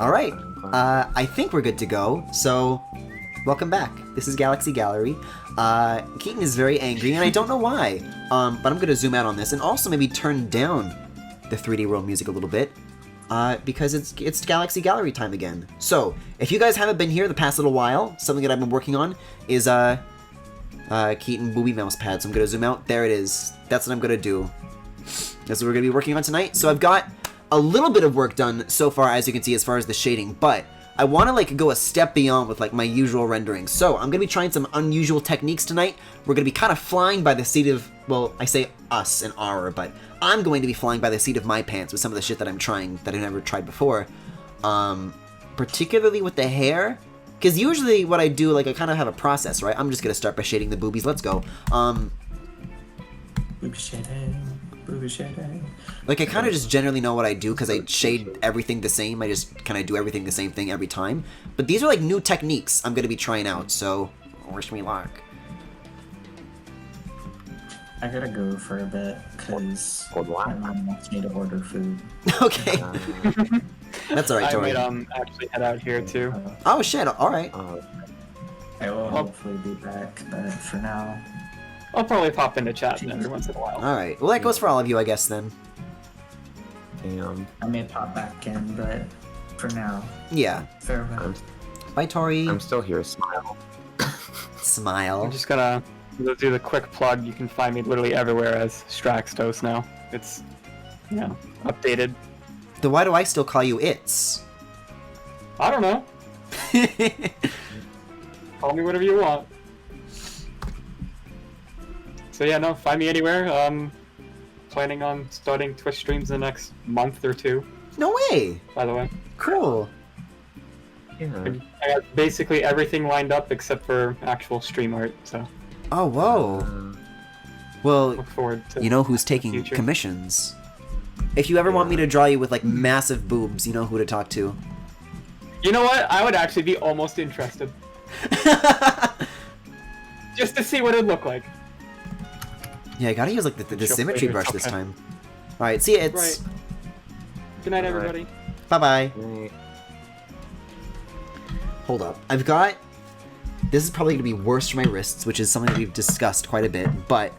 Alright, I think we're good to go, so welcome back. This is Galaxy Gallery. Keaton is very angry, and I don't know why, but I'm gonna zoom out on this, and also maybe turn down the 3D World music a little bit, because it's Galaxy Gallery time again. So, if you guys haven't been here the past little while, something that I've been working on is, Keaton Booby Mouse Pad, so I'm gonna zoom out. There it is. That's what I'm gonna do. That's what we're gonna be working on tonight. So I've got a little bit of work done so far, as you can see, as far as the shading, but I want to like go a step beyond with like my usual rendering. So I'm gonna be trying some unusual techniques tonight. We're gonna be kind of flying by the seat of, well, I say us and our, but I'm going to be flying by the seat of my pants with some of the shit that I'm trying that I've never tried before. Particularly with the hair, because usually what I do, like I kind of have a process, right? I'm just gonna start by shading the boobies. Let's go. Booby shading. Like, I kind of just generally know what I do because I shade everything the same. I just kind of do everything the same thing every time. But these are, like, new techniques I'm going to be trying out, so wish me luck. I gotta go for a bit, because my mom wants me to order food. Okay. That's alright, Tori. I might actually head out here, too. Oh, shit, alright. I will hopefully be back, but for now... I'll probably pop into chat every once in a while. Alright, well that goes for all of you, I guess, then. Damn. I may pop back in, but for now... Yeah. Farewell. Bye, Tori. I'm still here, smile. Smile. I'm just gonna do the quick plug. You can find me literally everywhere as Straxtos now. It's, you know, updated. Then why do I still call you It's? I don't know. Call me whatever you want. So yeah, no, find me anywhere. Planning on starting Twitch streams in the next month or two. No way! By the way. Cool. Yeah. I got basically everything lined up except for actual stream art, so. Oh, whoa. Well, Look forward to you know who's taking future. commissions. If you ever want me to draw you with, like, massive boobs, you know who to talk to. You know what? I would actually be almost interested. Just to see what it'd look like. Yeah, I gotta use, like, the symmetry brush this time. Alright, see ya, It's. Right. Good night, everybody. Bye-bye. Right. Hold up. I've got... This is probably gonna be worse for my wrists, which is something that we've discussed quite a bit, but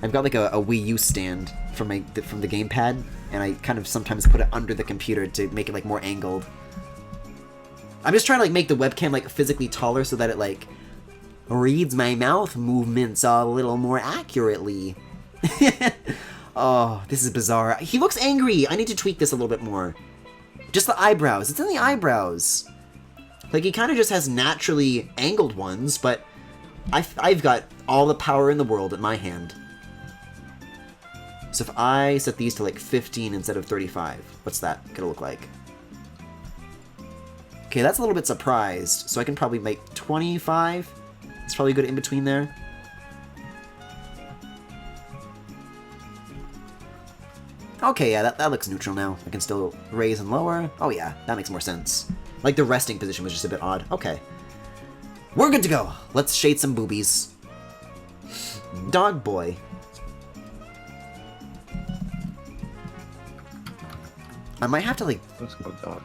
I've got, like, a Wii U stand from the gamepad, and I kind of sometimes put it under the computer to make it, like, more angled. I'm just trying to, like, make the webcam, like, physically taller so that it, like, reads my mouth movements a little more accurately. Oh, this is bizarre. He looks angry. I need to tweak this a little bit more. Just the eyebrows. It's in the eyebrows. Like, he kind of just has naturally angled ones, but I've got all the power in the world at my hand. So if I set these to, like, 15 instead of 35, what's that gonna look like? Okay, that's a little bit surprised, so I can probably make 25. It's probably good in between there. Okay, yeah, that looks neutral now. I can still raise and lower. Oh yeah, that makes more sense. Like, the resting position was just a bit odd. Okay. We're good to go. Let's shade some boobies. Dog boy. I might have to, like... Let's go dog.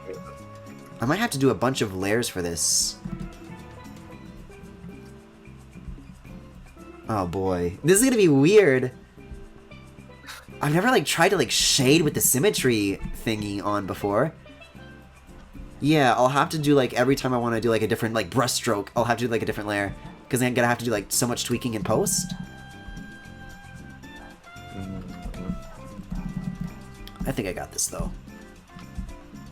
I might have to do a bunch of layers for this. Oh boy. This is gonna be weird. I've never, like, tried to, like, shade with the symmetry thingy on before. Yeah, I'll have to do, like, every time I want to do, like, a different, like, brush stroke, I'll have to do, like, a different layer. Because I'm gonna have to do, like, so much tweaking in post. I think I got this, though.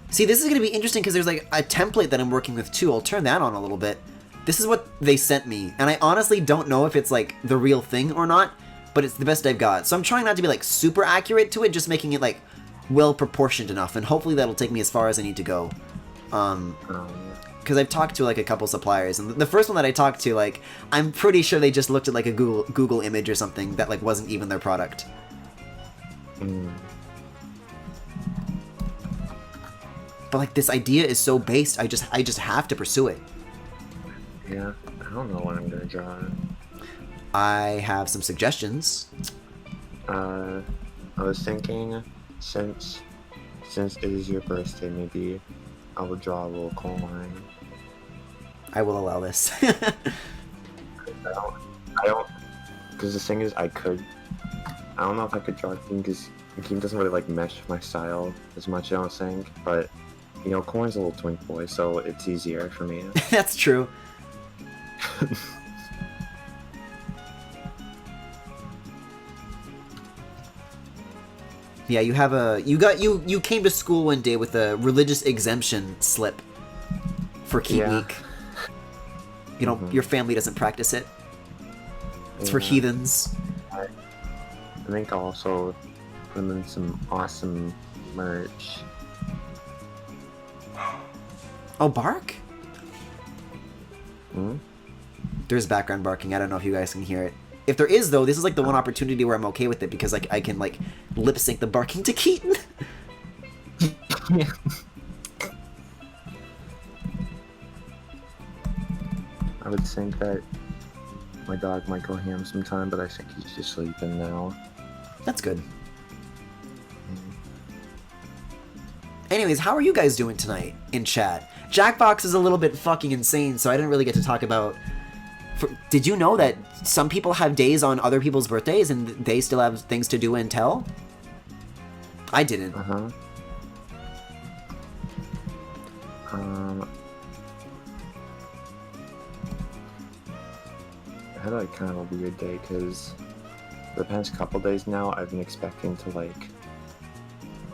See, this is gonna be interesting because there's, like, a template that I'm working with, too. I'll turn that on a little bit. This is what they sent me, and I honestly don't know if it's, like, the real thing or not, but it's the best I've got. So I'm trying not to be, like, super accurate to it, just making it, like, well-proportioned enough, and hopefully that'll take me as far as I need to go. Because I've talked to, like, a couple suppliers, and the first one that I talked to, like, I'm pretty sure they just looked at, like, a Google image or something that, like, wasn't even their product. But, like, this idea is so based, I just have to pursue it. Yeah, I don't know what I'm gonna draw. I have some suggestions. I was thinking, since it is your birthday, maybe I will draw a little coal mine. I will allow this. I don't, because the thing is, I don't know if I could draw a game because the game doesn't really like mesh with my style as much, I don't think, but, you know, Corn's a little twink boy, so it's easier for me. That's true. Yeah, you have a you came to school one day with a religious exemption slip for Key Yeah. Week. You know, your family doesn't practice it. It's for Yeah. heathens. I think I'll also put in some awesome merch. Oh, bark? Hmm? There's background barking. I don't know if you guys can hear it. If there is, though, this is like the one opportunity where I'm okay with it because like I can like lip sync the barking to Keaton. I would think that my dog might go ham sometime, but I think he's just sleeping now. That's good. Anyways, how are you guys doing tonight in chat? Jackbox is a little bit fucking insane, so I didn't really get to talk about... Did you know that some people have days on other people's birthdays and they still have things to do and tell? I didn't. Uh-huh. I had like kind of a weird day because the past couple days now I've been expecting to like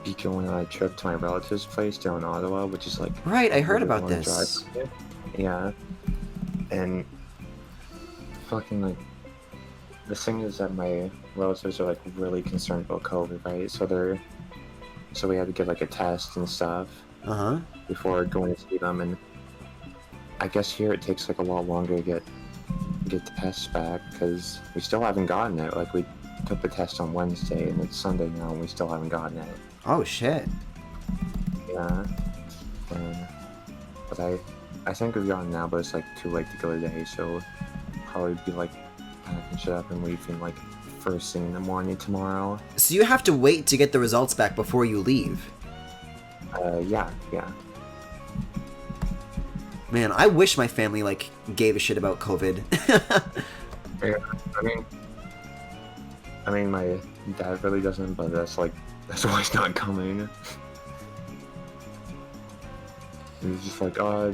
be going on a trip to my relative's place down in Ottawa, which is like Right, I heard really about long this. drive. Yeah, and fucking like the thing is that my relatives are like really concerned about COVID, right? So we had to get like a test and stuff Uh-huh. before going to see them, and I guess here it takes like a lot longer to get the tests back because we still haven't gotten it. Like we took the test on Wednesday and it's Sunday now and we still haven't gotten it. Oh, shit. Yeah. But I think we've gotten it now, but it's like too late to go today, so probably be like packing shit up and leaving like first thing in the morning tomorrow. So you have to wait to get the results back before you leave. Yeah. Man, I wish my family, like, gave a shit about COVID. Yeah, I mean, my dad really doesn't, but that's why he's not coming. He's just like, oh,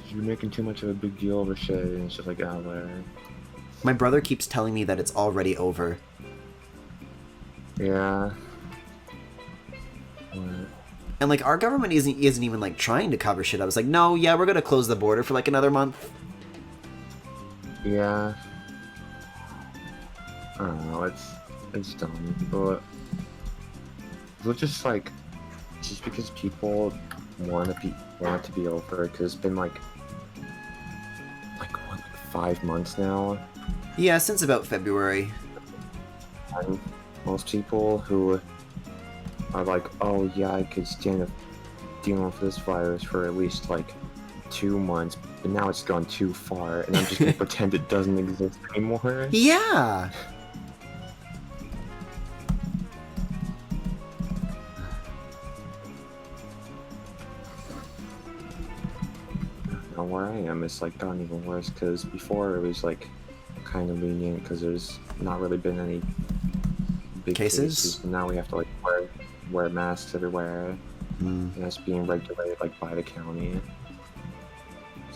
you're making too much of a big deal over shit, and it's just like, oh, whatever. My brother keeps telling me that it's already over. Yeah. What? And, like, our government isn't even, like, trying to cover shit. I was like, no, yeah, we're gonna close the border for, like, another month. Yeah. I don't know, it's dumb, but it's just like, just because people want it to be over, because it's been like 5 months now, Yeah, since about February. and most people who are like, oh yeah, I could stand up dealing with this virus for at least like 2 months, but now it's gone too far, and I'm just gonna pretend it doesn't exist anymore. Yeah! Now where I am, it's like gotten even worse, because before it was like kind of lenient because there's not really been any big Cases? and now we have to like wear masks everywhere, Mm. and that's being regulated like by the county.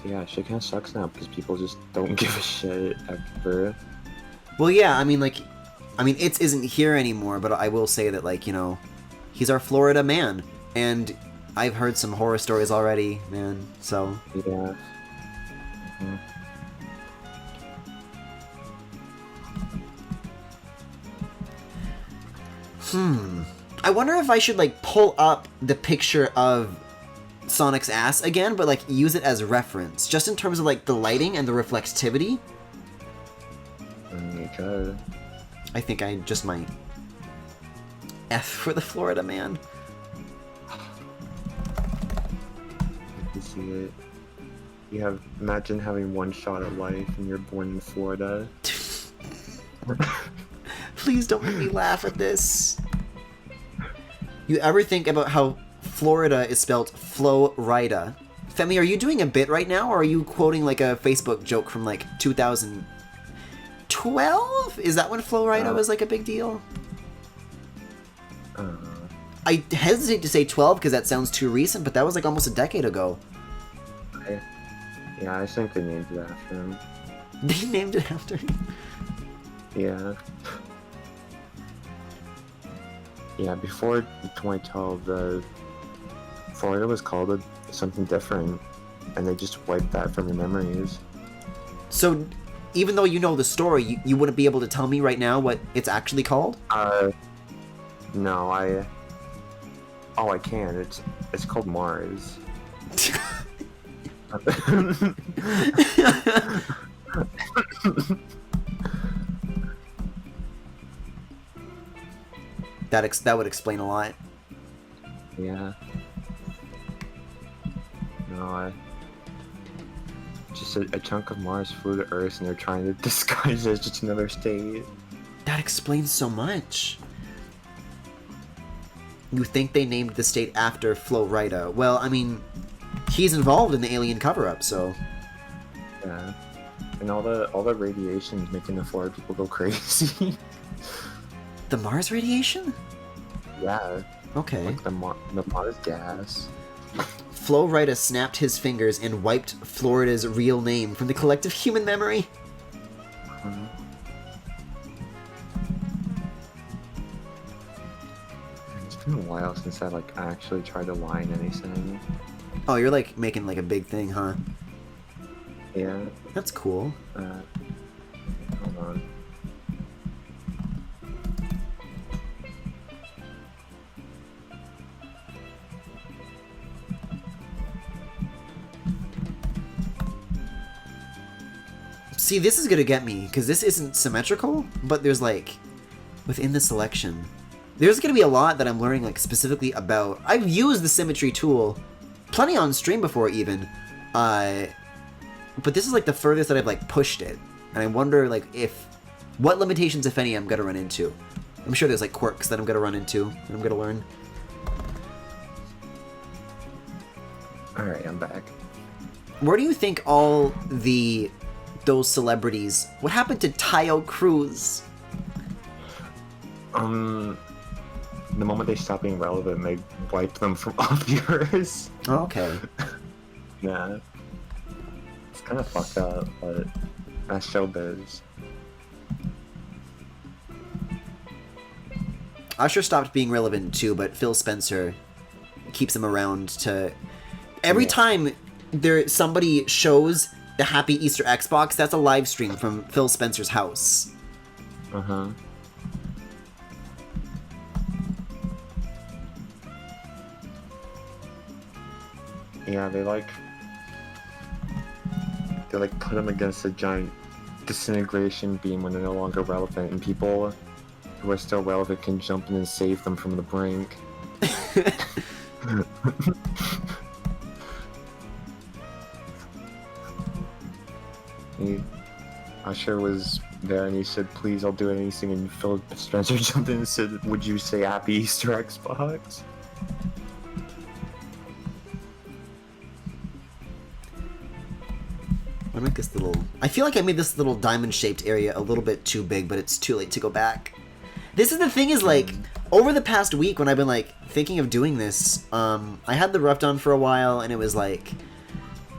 So yeah, shit kind of sucks now because people just don't give a shit ever. Well, yeah, I mean, it isn't here anymore, but I will say that, like, you know, he's our Florida man, and I've heard some horror stories already, man, so... Yeah. Mhm. I wonder if I should, like, pull up the picture of Sonic's ass again, but, like, use it as reference, just in terms of, like, the lighting and the reflexivity. You could. I think I just might. F for the Florida man. You can see it. Imagine having one shot at life and you're born in Florida. Please don't make me laugh at this. You ever think about how Florida is spelled Florida. Femi, are you doing a bit right now, or are you quoting like a Facebook joke from like 2012? Is that when Florida was like a big deal? I hesitate to say 12 because that sounds too recent, but that was like almost a decade ago. Yeah, I think they named it after him. They named it after him? Yeah. Yeah, before 2012, Florida was called something different, and they just wiped that from your memories. So, even though you know the story, you wouldn't be able to tell me right now what it's actually called? No, I can. It's called Mars. That would explain a lot. Yeah. No, just a chunk of Mars flew to Earth, and they're trying to disguise it as just another state. That explains so much. You think they named the state after Florida? Well, I mean, he's involved in the alien cover-up, so. Yeah, and all the radiation is making the Florida people go crazy. The Mars radiation? Yeah. Okay. Like the Mars gas. Florida snapped his fingers and wiped Florida's real name from the collective human memory. It's been a while since I actually tried to line anything. Oh, you're like making like a big thing, huh? Yeah. That's cool. Hold on. See, this is gonna get me, because this isn't symmetrical, but there's like, within the selection, there's gonna be a lot that I'm learning like specifically about. I've used the symmetry tool plenty on stream before even, but this is like the furthest that I've like pushed it, and I wonder like what limitations, if any, I'm gonna run into. I'm sure there's like quirks that I'm gonna run into, that I'm gonna learn. Alright, I'm back. Where do you think all those celebrities, what happened to Tayo Cruz? The moment they stopped being relevant, they wiped them from off the earth. Oh, okay. Yeah. It's kind of fucked up, but that's showbiz. Usher stopped being relevant too, but Phil Spencer keeps him around to... Every time somebody shows the Happy Easter Xbox, that's a live stream from Phil Spencer's house. Uh-huh. Yeah, they put them against a giant disintegration beam when they're no longer relevant, and people who are still relevant can jump in and save them from the brink. Usher was there and he said, "Please, I'll do anything," and Phil Spencer jumped in and said, "Would you say Happy Easter Xbox?" I'm gonna make this little... I feel like I made this little diamond-shaped area a little bit too big, but it's too late to go back. This is the thing is, like, over the past week when I've been, like, thinking of doing this, I had the rough done for a while, and it was, like...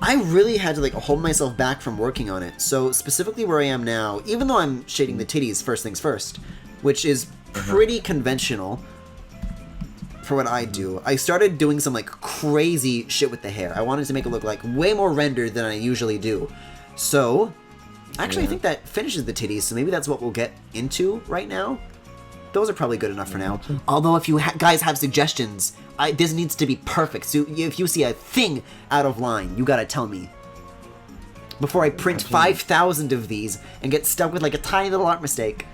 I really had to, like, hold myself back from working on it. So, specifically where I am now, even though I'm shading the titties first things first, which is pretty conventional for what I do, I started doing some, like, crazy shit with the hair. I wanted to make it look, like, way more rendered than I usually do. So, actually, I think that finishes the titties, so maybe that's what we'll get into right now. Those are probably good enough for now. Although, if you guys have suggestions, this needs to be perfect. So if you see a thing out of line, you gotta tell me. Before I print 5,000 of these and get stuck with like a tiny little art mistake.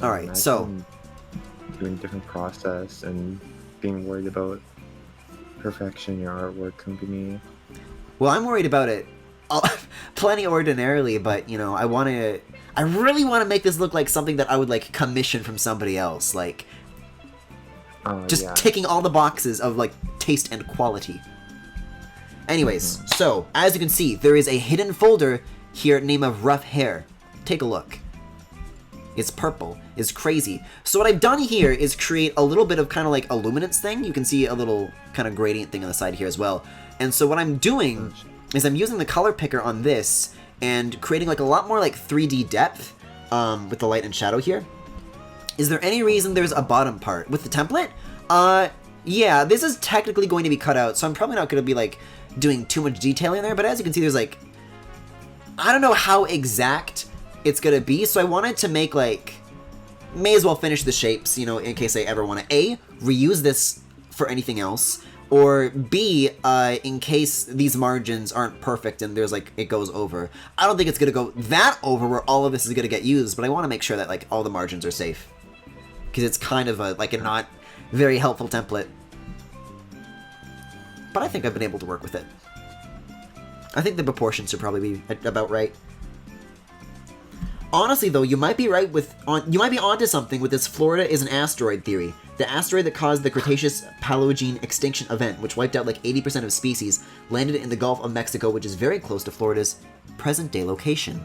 Alright, so... doing a different process and being worried about perfection in your artwork company. Well, I'm worried about it plenty ordinarily, but, you know, I really want to make this look like something that I would, like, commission from somebody else. Like, Just yeah. ticking all the boxes of, like, taste and quality. Anyways, so, as you can see, there is a hidden folder here named of Rough Hair. Take a look. It's purple. It's crazy. So what I've done here is create a little bit of kind of like a luminance thing. You can see a little kind of gradient thing on the side here as well. And so what I'm doing is I'm using the color picker on this and creating like a lot more like 3D depth with the light and shadow here. Is there any reason there's a bottom part? With the template? Yeah, this is technically going to be cut out, so I'm probably not going to be like doing too much detailing there, but as you can see there's like, I don't know how exact it's going to be, so I wanted to make like, may as well finish the shapes, you know, in case I ever want to A, reuse this for anything else, or B, in case these margins aren't perfect and there's like, it goes over. I don't think it's going to go that over where all of this is going to get used, but I want to make sure that like all the margins are safe. Because it's kind of a, like a not very helpful template. But I think I've been able to work with it. I think the proportions should probably be about right. Honestly, though, you might be right with you might be onto something with this Florida is an asteroid theory. The asteroid that caused the Cretaceous Paleogene extinction event, which wiped out like 80% of species, landed in the Gulf of Mexico, which is very close to Florida's present-day location.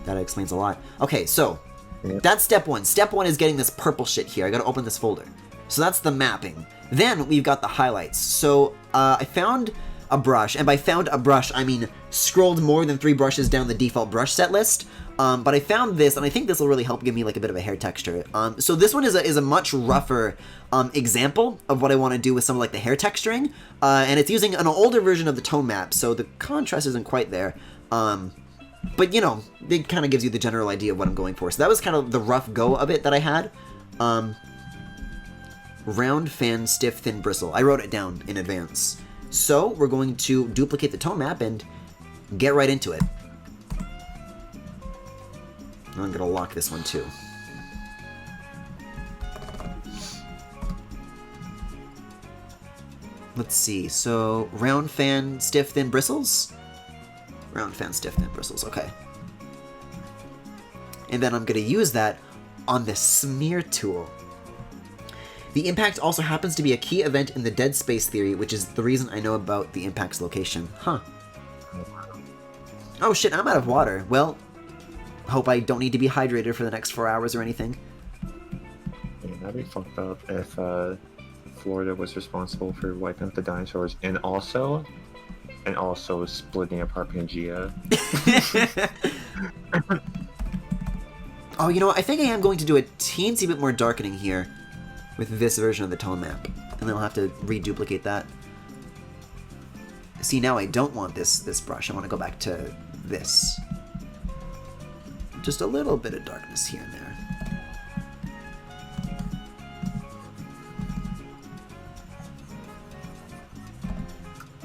That explains a lot. Okay, so that's step one. Step one is getting this purple shit here. I gotta open this folder. So that's the mapping. Then we've got the highlights. So I found a brush, and by found a brush, I mean scrolled more than 3 brushes down the default brush set list. But I found this, and I think this will really help give me like a bit of a hair texture. So this one is a much rougher example of what I want to do with some of like the hair texturing, and it's using an older version of the tone map, so the contrast isn't quite there. But, you know, it kind of gives you the general idea of what I'm going for. So that was kind of the rough go of it that I had. Round, fan, stiff, thin bristle. I wrote it down in advance. So we're going to duplicate the tone map and get right into it. I'm going to lock this one too. Let's see. So round, fan, stiff, thin bristles. Round, fan, stiff, thin bristles. Okay. And then I'm going to use that on the smear tool. The impact also happens to be a key event in the dead space theory, which is the reason I know about the impact's location. Huh. Oh shit, I'm out of water. Well, hope I don't need to be hydrated for the next 4 hours or anything. Yeah, that'd be fucked up if Florida was responsible for wiping out the dinosaurs and also splitting apart Pangea. Oh, you know what? I think I am going to do a teensy bit more darkening here with this version of the tone map. And then I'll have to reduplicate that. See, now I don't want this brush. I want to go back to this. Just a little bit of darkness here and there.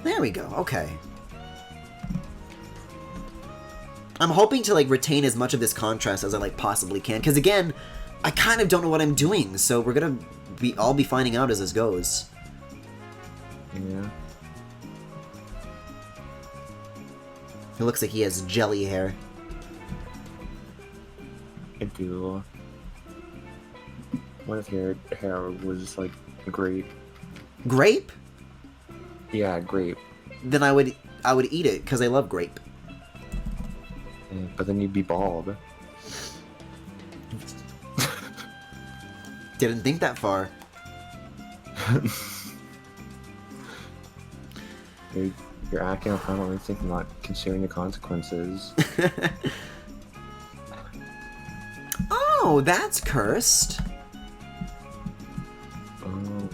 There we go, okay. I'm hoping to like retain as much of this contrast as I like possibly can, because again, I kind of don't know what I'm doing, so we're gonna all be finding out as this goes. Yeah. It looks like he has jelly hair. I do. What if your hair was like grape? Grape? Yeah, grape. Then I would eat it because I love grape. Yeah, but then you'd be bald. Didn't think that far. You're acting apparently thinking not considering the consequences. Oh, that's cursed. Oh.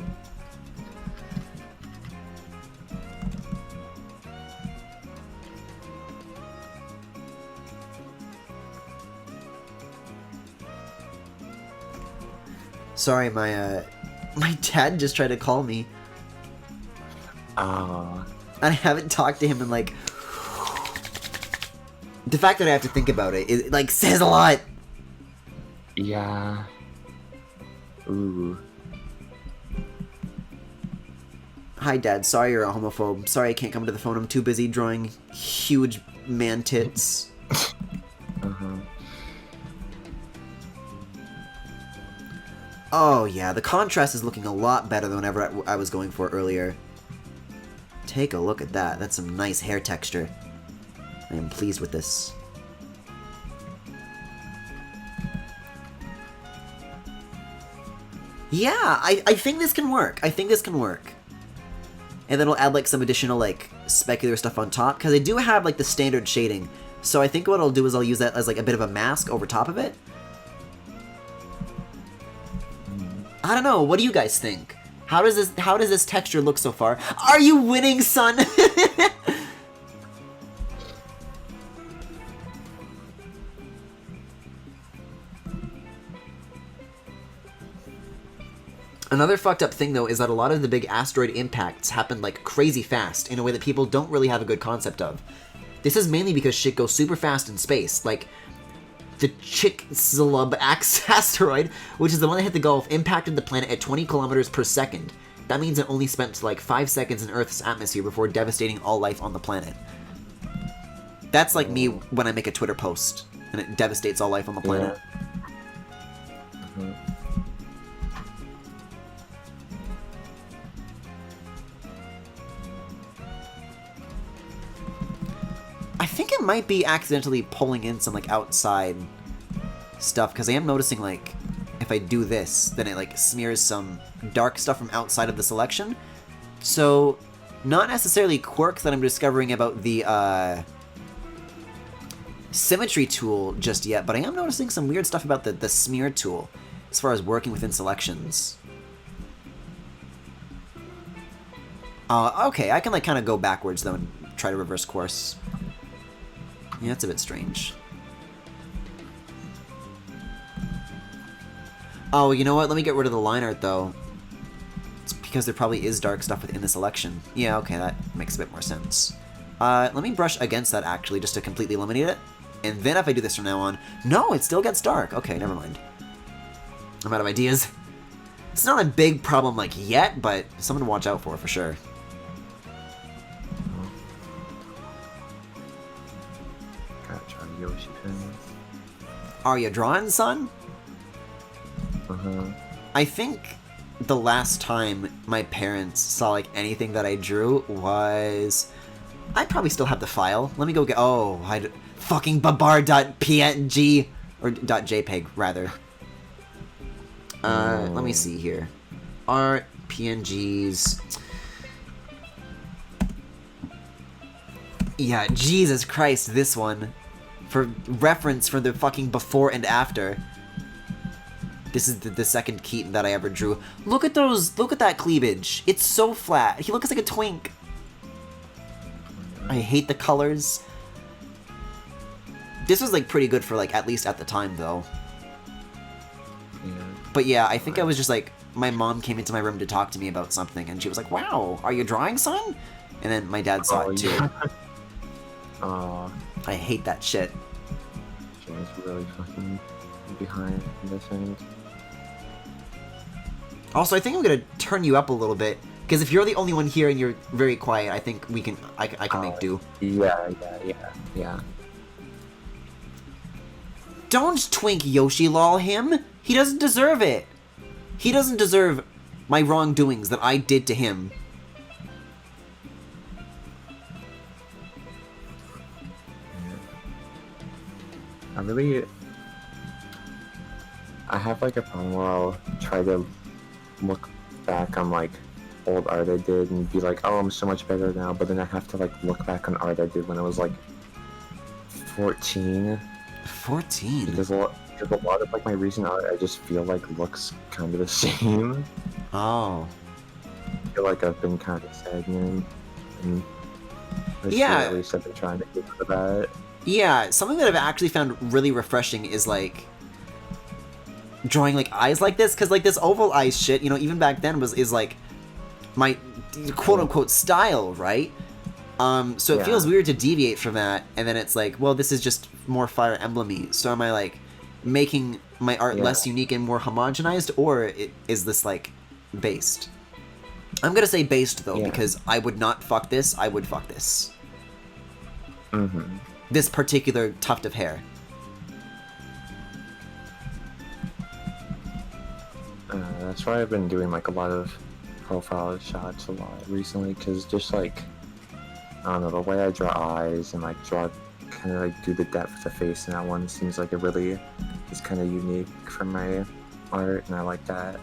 Sorry, my dad just tried to call me. Ah. I haven't talked to him in like... The fact that I have to think about it like says a lot. Yeah. Ooh. Hi, Dad. Sorry you're a homophobe. Sorry I can't come to the phone. I'm too busy drawing huge man tits. Uh-huh. Oh yeah, the contrast is looking a lot better than whatever I was going for earlier. Take a look at that. That's some nice hair texture. I am pleased with this. Yeah, I think this can work. I think this can work. And then we'll add like some additional like specular stuff on top, because I do have like the standard shading. So I think what I'll do is I'll use that as like a bit of a mask over top of it. I don't know. What do you guys think? How does this texture look so far? Are you winning, son? Another fucked up thing, though, is that a lot of the big asteroid impacts happen, like, crazy fast, in a way that people don't really have a good concept of. This is mainly because shit goes super fast in space. Like, the Chicxulub asteroid, which is the one that hit the Gulf, impacted the planet at 20 kilometers per second. That means it only spent, like, 5 seconds in Earth's atmosphere before devastating all life on the planet. That's like me when I make a Twitter post, and it devastates all life on the planet. Yeah. I think it might be accidentally pulling in some, like, outside stuff, because I am noticing, like, if I do this, then it, like, smears some dark stuff from outside of the selection. So, not necessarily quirks that I'm discovering about the, symmetry tool just yet, but I am noticing some weird stuff about the smear tool, as far as working within selections. Okay, I can, like, kind of go backwards, though, and try to reverse course. Yeah, that's a bit strange. Oh, you know what? Let me get rid of the line art, though. It's because there probably is dark stuff within the selection. Yeah, okay, that makes a bit more sense. Let me brush against that, actually, just to completely eliminate it. And then if I do this from now on... No, it still gets dark. Okay, never mind. I'm out of ideas. It's not a big problem, like, yet, but something to watch out for sure. Yoshi pins. Are you drawing, son? Uh-huh. I think the last time my parents saw, like, anything that I drew was... I probably still have the file. Let me go get... Oh, fucking babar.png... Or .jpeg, rather. Let me see here. Art, PNGs... Yeah, Jesus Christ, this one. For reference for the fucking before and after. This is the second Keaton that I ever drew. Look at those, look at that cleavage. It's so flat. He looks like a twink. I hate the colors. This was like pretty good for like, at least at the time though. Yeah. But yeah, I think I was just like, my mom came into my room to talk to me about something and she was like, wow, are you drawing, son? And then my dad saw it too. Yeah. I hate that shit. Shane's really fucking behind this thing. Also, I think I'm gonna turn you up a little bit, because if you're the only one here and you're very quiet, I think we can, I can make do. Yeah. Don't twink Yoshi lol him! He doesn't deserve it! He doesn't deserve my wrongdoings that I did to him. I have like a problem where I'll try to look back on like old art I did and be like, oh, I'm so much better now, but then I have to like look back on art I did when I was like 14. 14? Because a lot of like my recent art I just feel like looks kind of the same. Oh. I feel like I've been kind of stagnant, and this Yeah. year at least I've been trying to get rid of that. Yeah, something that I've actually found really refreshing is like drawing like eyes like this, because like this oval eyes shit, you know, even back then is like my quote unquote style, right? So it feels weird to deviate from that, and then it's like, well, this is just more Fire Emblem-y. So am I like making my art less unique and more homogenized, or is this like based? I'm gonna say based though, because I would not fuck this, I would fuck this. Mm-hmm. This particular tuft of hair. That's why I've been doing like a lot of profile shots a lot recently, because just like, I don't know, the way I draw eyes and like draw, kind of like do the depth of the face in that one seems like it really is kind of unique for my art, and I like that.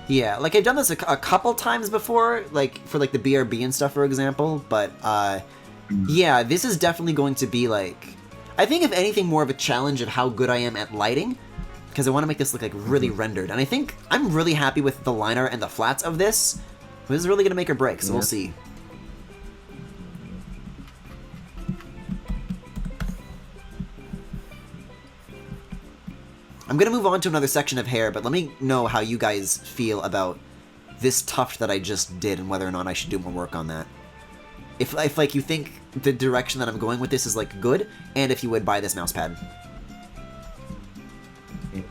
Yeah, like I've done this a couple times before, like for like the BRB and stuff, for example. But yeah, this is definitely going to be like, I think if anything, more of a challenge of how good I am at lighting, because I want to make this look like really rendered. And I think I'm really happy with the line art and the flats of this. This is really gonna make or break, so we'll see. I'm gonna move on to another section of hair, but let me know how you guys feel about this tuft that I just did and whether or not I should do more work on that. If like you think the direction that I'm going with this is like good, and if you would buy this mouse pad. Yeah.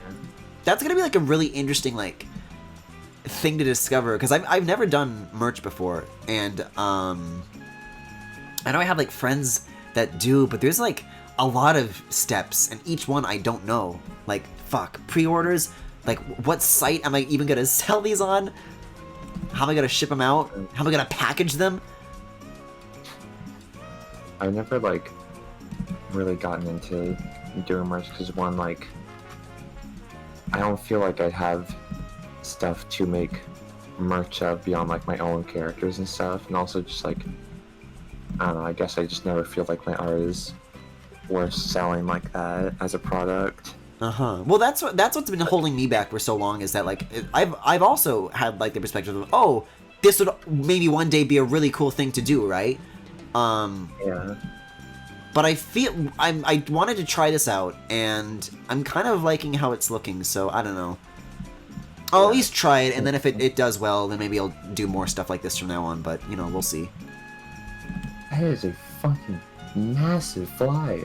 That's gonna be like a really interesting like thing to discover, because I've never done merch before, and I know I have like friends that do, but there's like a lot of steps, and each one I don't know. Like, fuck, pre-orders? Like, what site am I even gonna sell these on? How am I gonna ship them out? How am I gonna package them? I've never like really gotten into doing merch because one, like, I don't feel like I have stuff to make merch of beyond like my own characters and stuff, and also just like, I don't know, I guess I just never feel like my art is worth selling like that as a product. Well, that's what's been holding me back for so long, is that like I've also had like the perspective of, oh, this would maybe one day be a really cool thing to do, right? Yeah. But I feel I wanted to try this out, and I'm kind of liking how it's looking, so I don't know. I'll at least try it, and then if it does well, then maybe I'll do more stuff like this from now on, but, you know, we'll see. That is a fucking massive fly.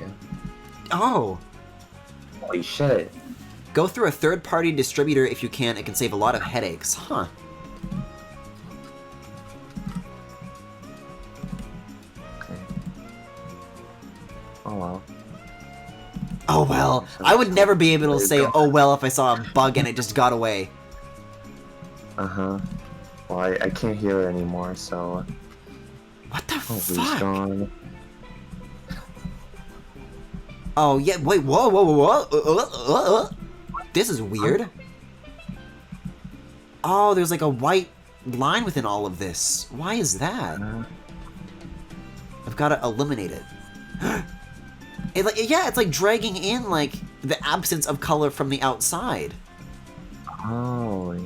Oh! Holy shit. Go through a third-party distributor if you can. It can save a lot of headaches. Huh. Okay. Oh well. Oh well. I would never be able to say, oh well, if I saw a bug and it just got away. Uh-huh. Well, I can't hear it anymore, so... What the Hopefully fuck? it's gone. Oh, yeah, wait, whoa, whoa, whoa, whoa, this is weird. Oh, there's like a white line within all of this. Why is that? I've got to eliminate it. Yeah, it's like dragging in like the absence of color from the outside. Oh, yeah.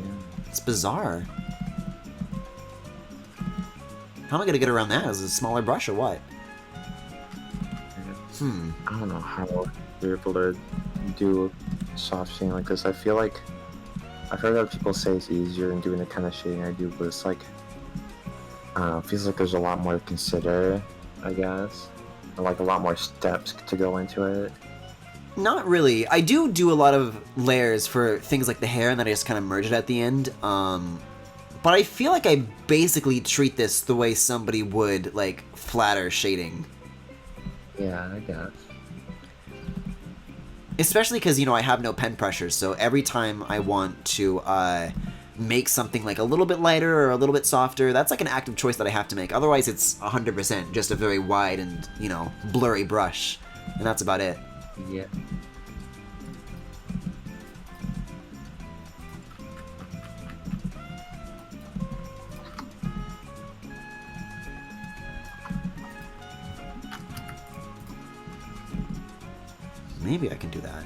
It's bizarre. How am I gonna get around that? Is it a smaller brush or what? I don't know how you're able to do soft shading like this. I feel like I've heard other people say it's easier than doing the kind of shading I do, but it's like, I don't know, it feels like there's a lot more to consider, I guess. And like a lot more steps to go into it. Not really. I do a lot of layers for things like the hair, and then I just kind of merge it at the end. But I feel like I basically treat this the way somebody would, like, flatter shading. Yeah, I guess. Especially because, you know, I have no pen pressure, so every time I want to make something like a little bit lighter or a little bit softer, that's like an active choice that I have to make. Otherwise, it's 100% just a very wide and, you know, blurry brush. And that's about it. Yeah. Maybe I can do that.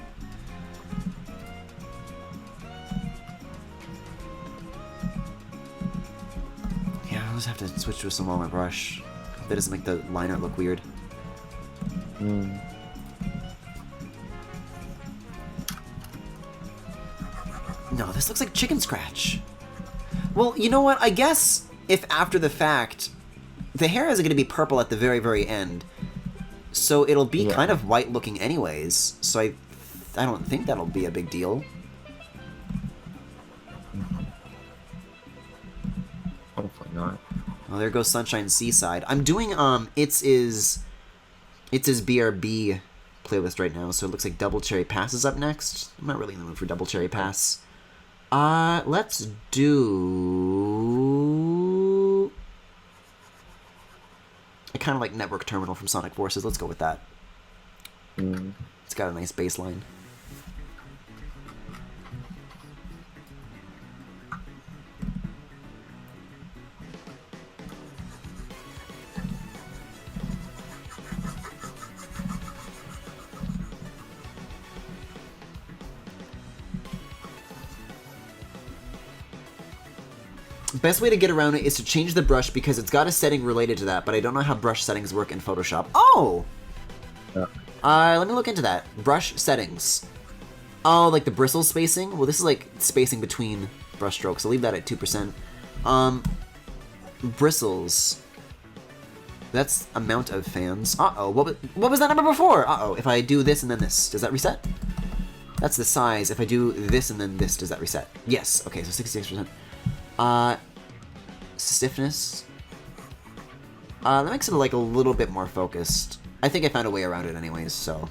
Yeah, I'll just have to switch to a smaller brush. That doesn't make the line art look weird. No, this looks like chicken scratch. Well, you know what? I guess if after the fact, the hair is going to be purple at the very, very end. So it'll be kind of white looking anyways, so I don't think that'll be a big deal. Hopefully not. Oh, there goes Sunshine Seaside. I'm doing, it's his BRB playlist right now, so it looks like Double Cherry Pass is up next. I'm not really in the mood for Double Cherry Pass. Let's do... I kind of like Network Terminal from Sonic Forces. Let's go with that. It's got a nice bass line. Best way to get around it is to change the brush because it's got a setting related to that, but I don't know how brush settings work in Photoshop. Oh! Yeah. Let me look into that. Brush settings. Oh, like the bristle spacing? Well, this is like spacing between brush strokes. I'll leave that at 2%. Bristles. That's amount of fans. Uh-oh, what was that number before? Uh-oh, if I do this and then this, does that reset? That's the size. If I do this and then this, does that reset? Yes, okay, so 66%. Stiffness. That makes it like a little bit more focused. I think I found a way around it anyways, so.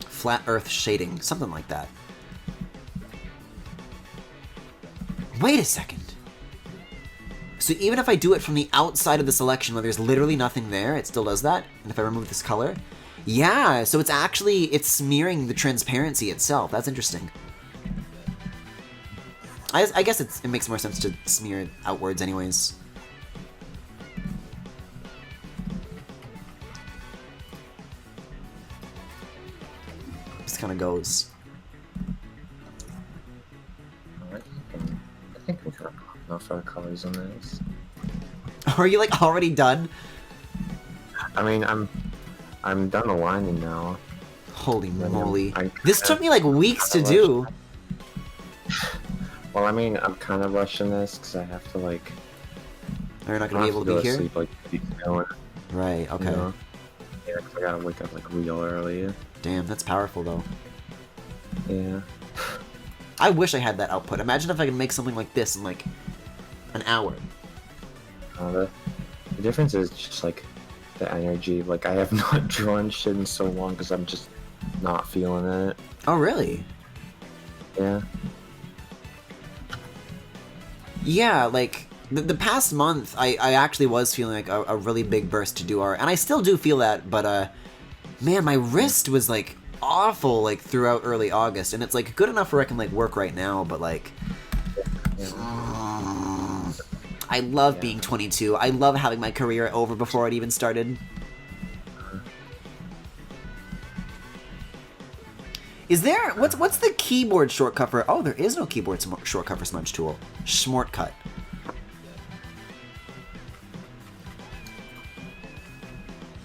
Flat Earth shading, something like that. Wait a second. So even if I do it from the outside of the selection where there's literally nothing there, it still does that? And if I remove this color? Yeah, so it's actually, it's smearing the transparency itself. That's interesting. I guess it makes more sense to smear it outwards anyways. Just kind of goes. I think we got enough colors on this. Are you like already done? I mean, I'm done aligning now. Holy moly. I This took me like weeks to do. Well, I mean, I'm kind of rushing this because I have to like. You're not gonna be able to be here? Sleep, like, Right, okay. You know? Yeah, because I gotta wake up like real early. Damn, that's powerful though. Yeah. I wish I had that output. Imagine if I could make something like this in like an hour. The difference is just like the energy. Like I have not drawn shit in so long because I'm just not feeling it. Oh really? Yeah. Yeah, like the past month I actually was feeling like a really big burst to do art, and I still do feel that, but man, my wrist was like awful like throughout early August, and it's like good enough where I can like work right now, but like I love being 22. I love having my career over before it even started. Is there what's the keyboard shortcut for? Oh, there is no keyboard shortcut for Smudge Tool. Shortcut.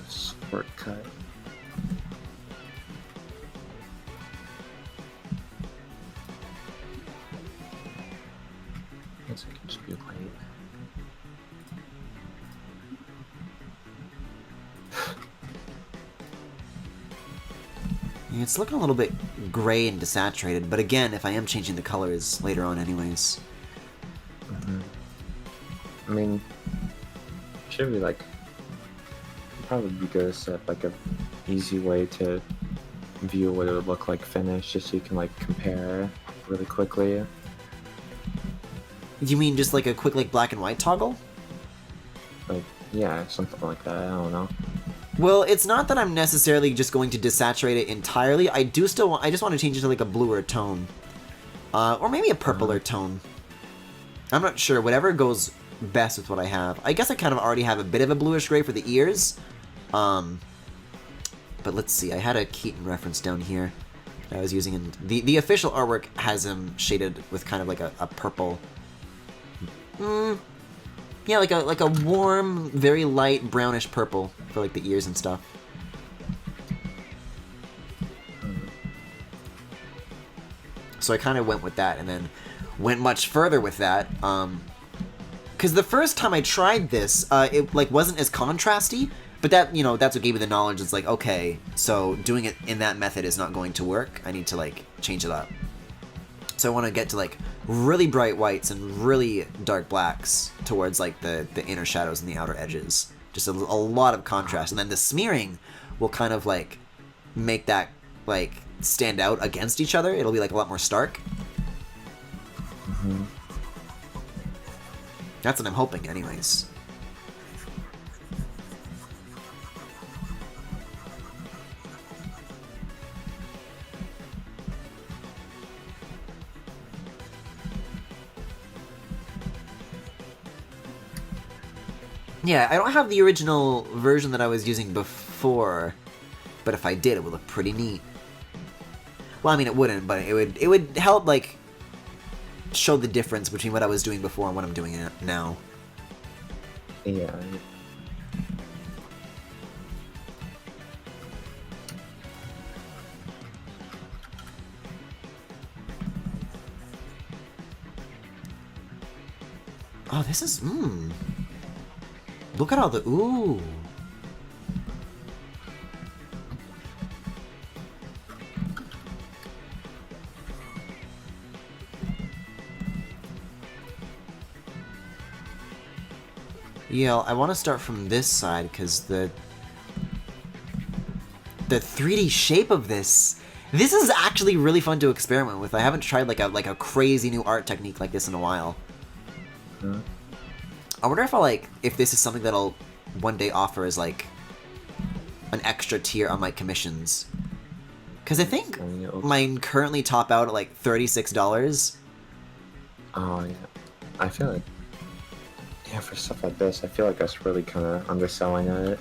Shortcut. I guess I can just be late. It's looking a little bit gray and desaturated, but again, if I am changing the colors later on anyways. I mean, should be like, probably be good to set like a easy way to view what it would look like finished, just so you can like compare really quickly. You mean just like a quick like black and white toggle? Like, yeah, something like that. I don't know. Well, it's not that I'm necessarily just going to desaturate it entirely. I just want to change it to like a bluer tone. Or maybe a purpler tone. I'm not sure. Whatever goes best with what I have. I guess I kind of already have a bit of a bluish gray for the ears. But let's see. I had a Keaton reference down here that I was using, and the official artwork has him shaded with kind of like a purple. Yeah, like a warm, very light brownish purple for like the ears and stuff. So I kind of went with that, and then went much further with that. Because the first time I tried this, it like wasn't as contrasty, but that, you know, that's what gave me the knowledge. It's like, okay, so doing it in that method is not going to work. I need to like change it up. So I want to get to like really bright whites and really dark blacks towards like the inner shadows and the outer edges. Just a lot of contrast. And then the smearing will kind of like make that like stand out against each other. It'll be like a lot more stark. Mm-hmm. That's what I'm hoping anyways. Yeah, I don't have the original version that I was using before, but if I did, it would look pretty neat. Well, I mean, it wouldn't, but it would help, like, show the difference between what I was doing before and what I'm doing now. Yeah. Oh, this is, Look at all the, ooh. Yeah, I want to start from this side because the 3D shape of this is actually really fun to experiment with. I haven't tried like a crazy new art technique like this in a while. Hmm. I wonder if this is something that I'll one day offer as like an extra tier on my commissions. Because I think mine currently top out at like $36. Oh yeah, I feel like for stuff like this, I feel like I was really kind of underselling it.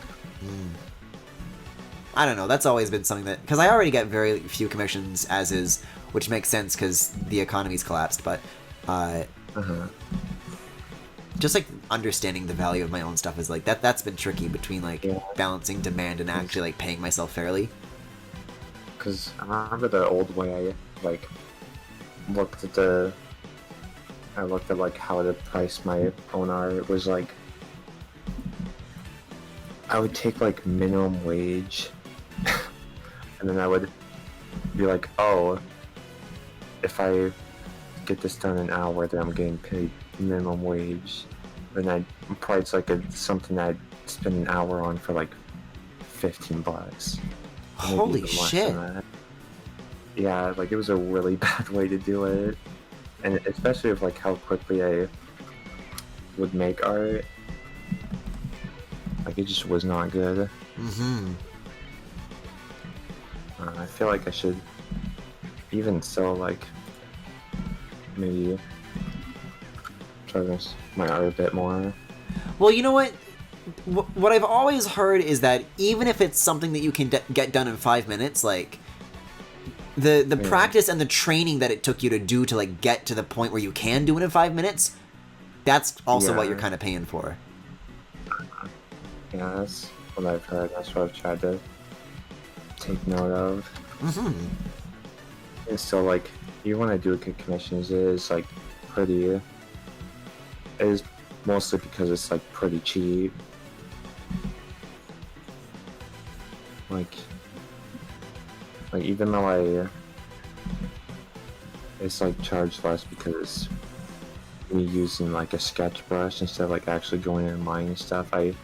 I don't know. That's always been something that because I already get very few commissions as is, which makes sense because the economy's collapsed. But just like understanding the value of my own stuff is like that's been tricky between like balancing demand and actually like paying myself fairly. Because I remember the old way I like looked at like how to price my own art. It was like I would take like minimum wage and then I would be like, oh, if I get this done in an hour, then I'm getting paid minimum wage. Then I'd price like something I'd spend an hour on for like $15. Holy shit! Yeah, like it was a really bad way to do it, and especially with like how quickly I would make art, like it just was not good. I feel like I should, even still, like maybe try this my art a bit more. Well, you know what? What I've always heard is that even if it's something that you can get done in 5 minutes, like the practice and the training that it took you to do to like get to the point where you can do it in 5 minutes, that's also what you're kind of paying for. Yeah, that's what I've heard. That's what I've tried to take note of. And so, like, even when I do good commissions, it is like pretty. It is mostly because it's like pretty cheap. Like even though it's like charged less because me using like a sketch brush instead of like actually going in and mining stuff, I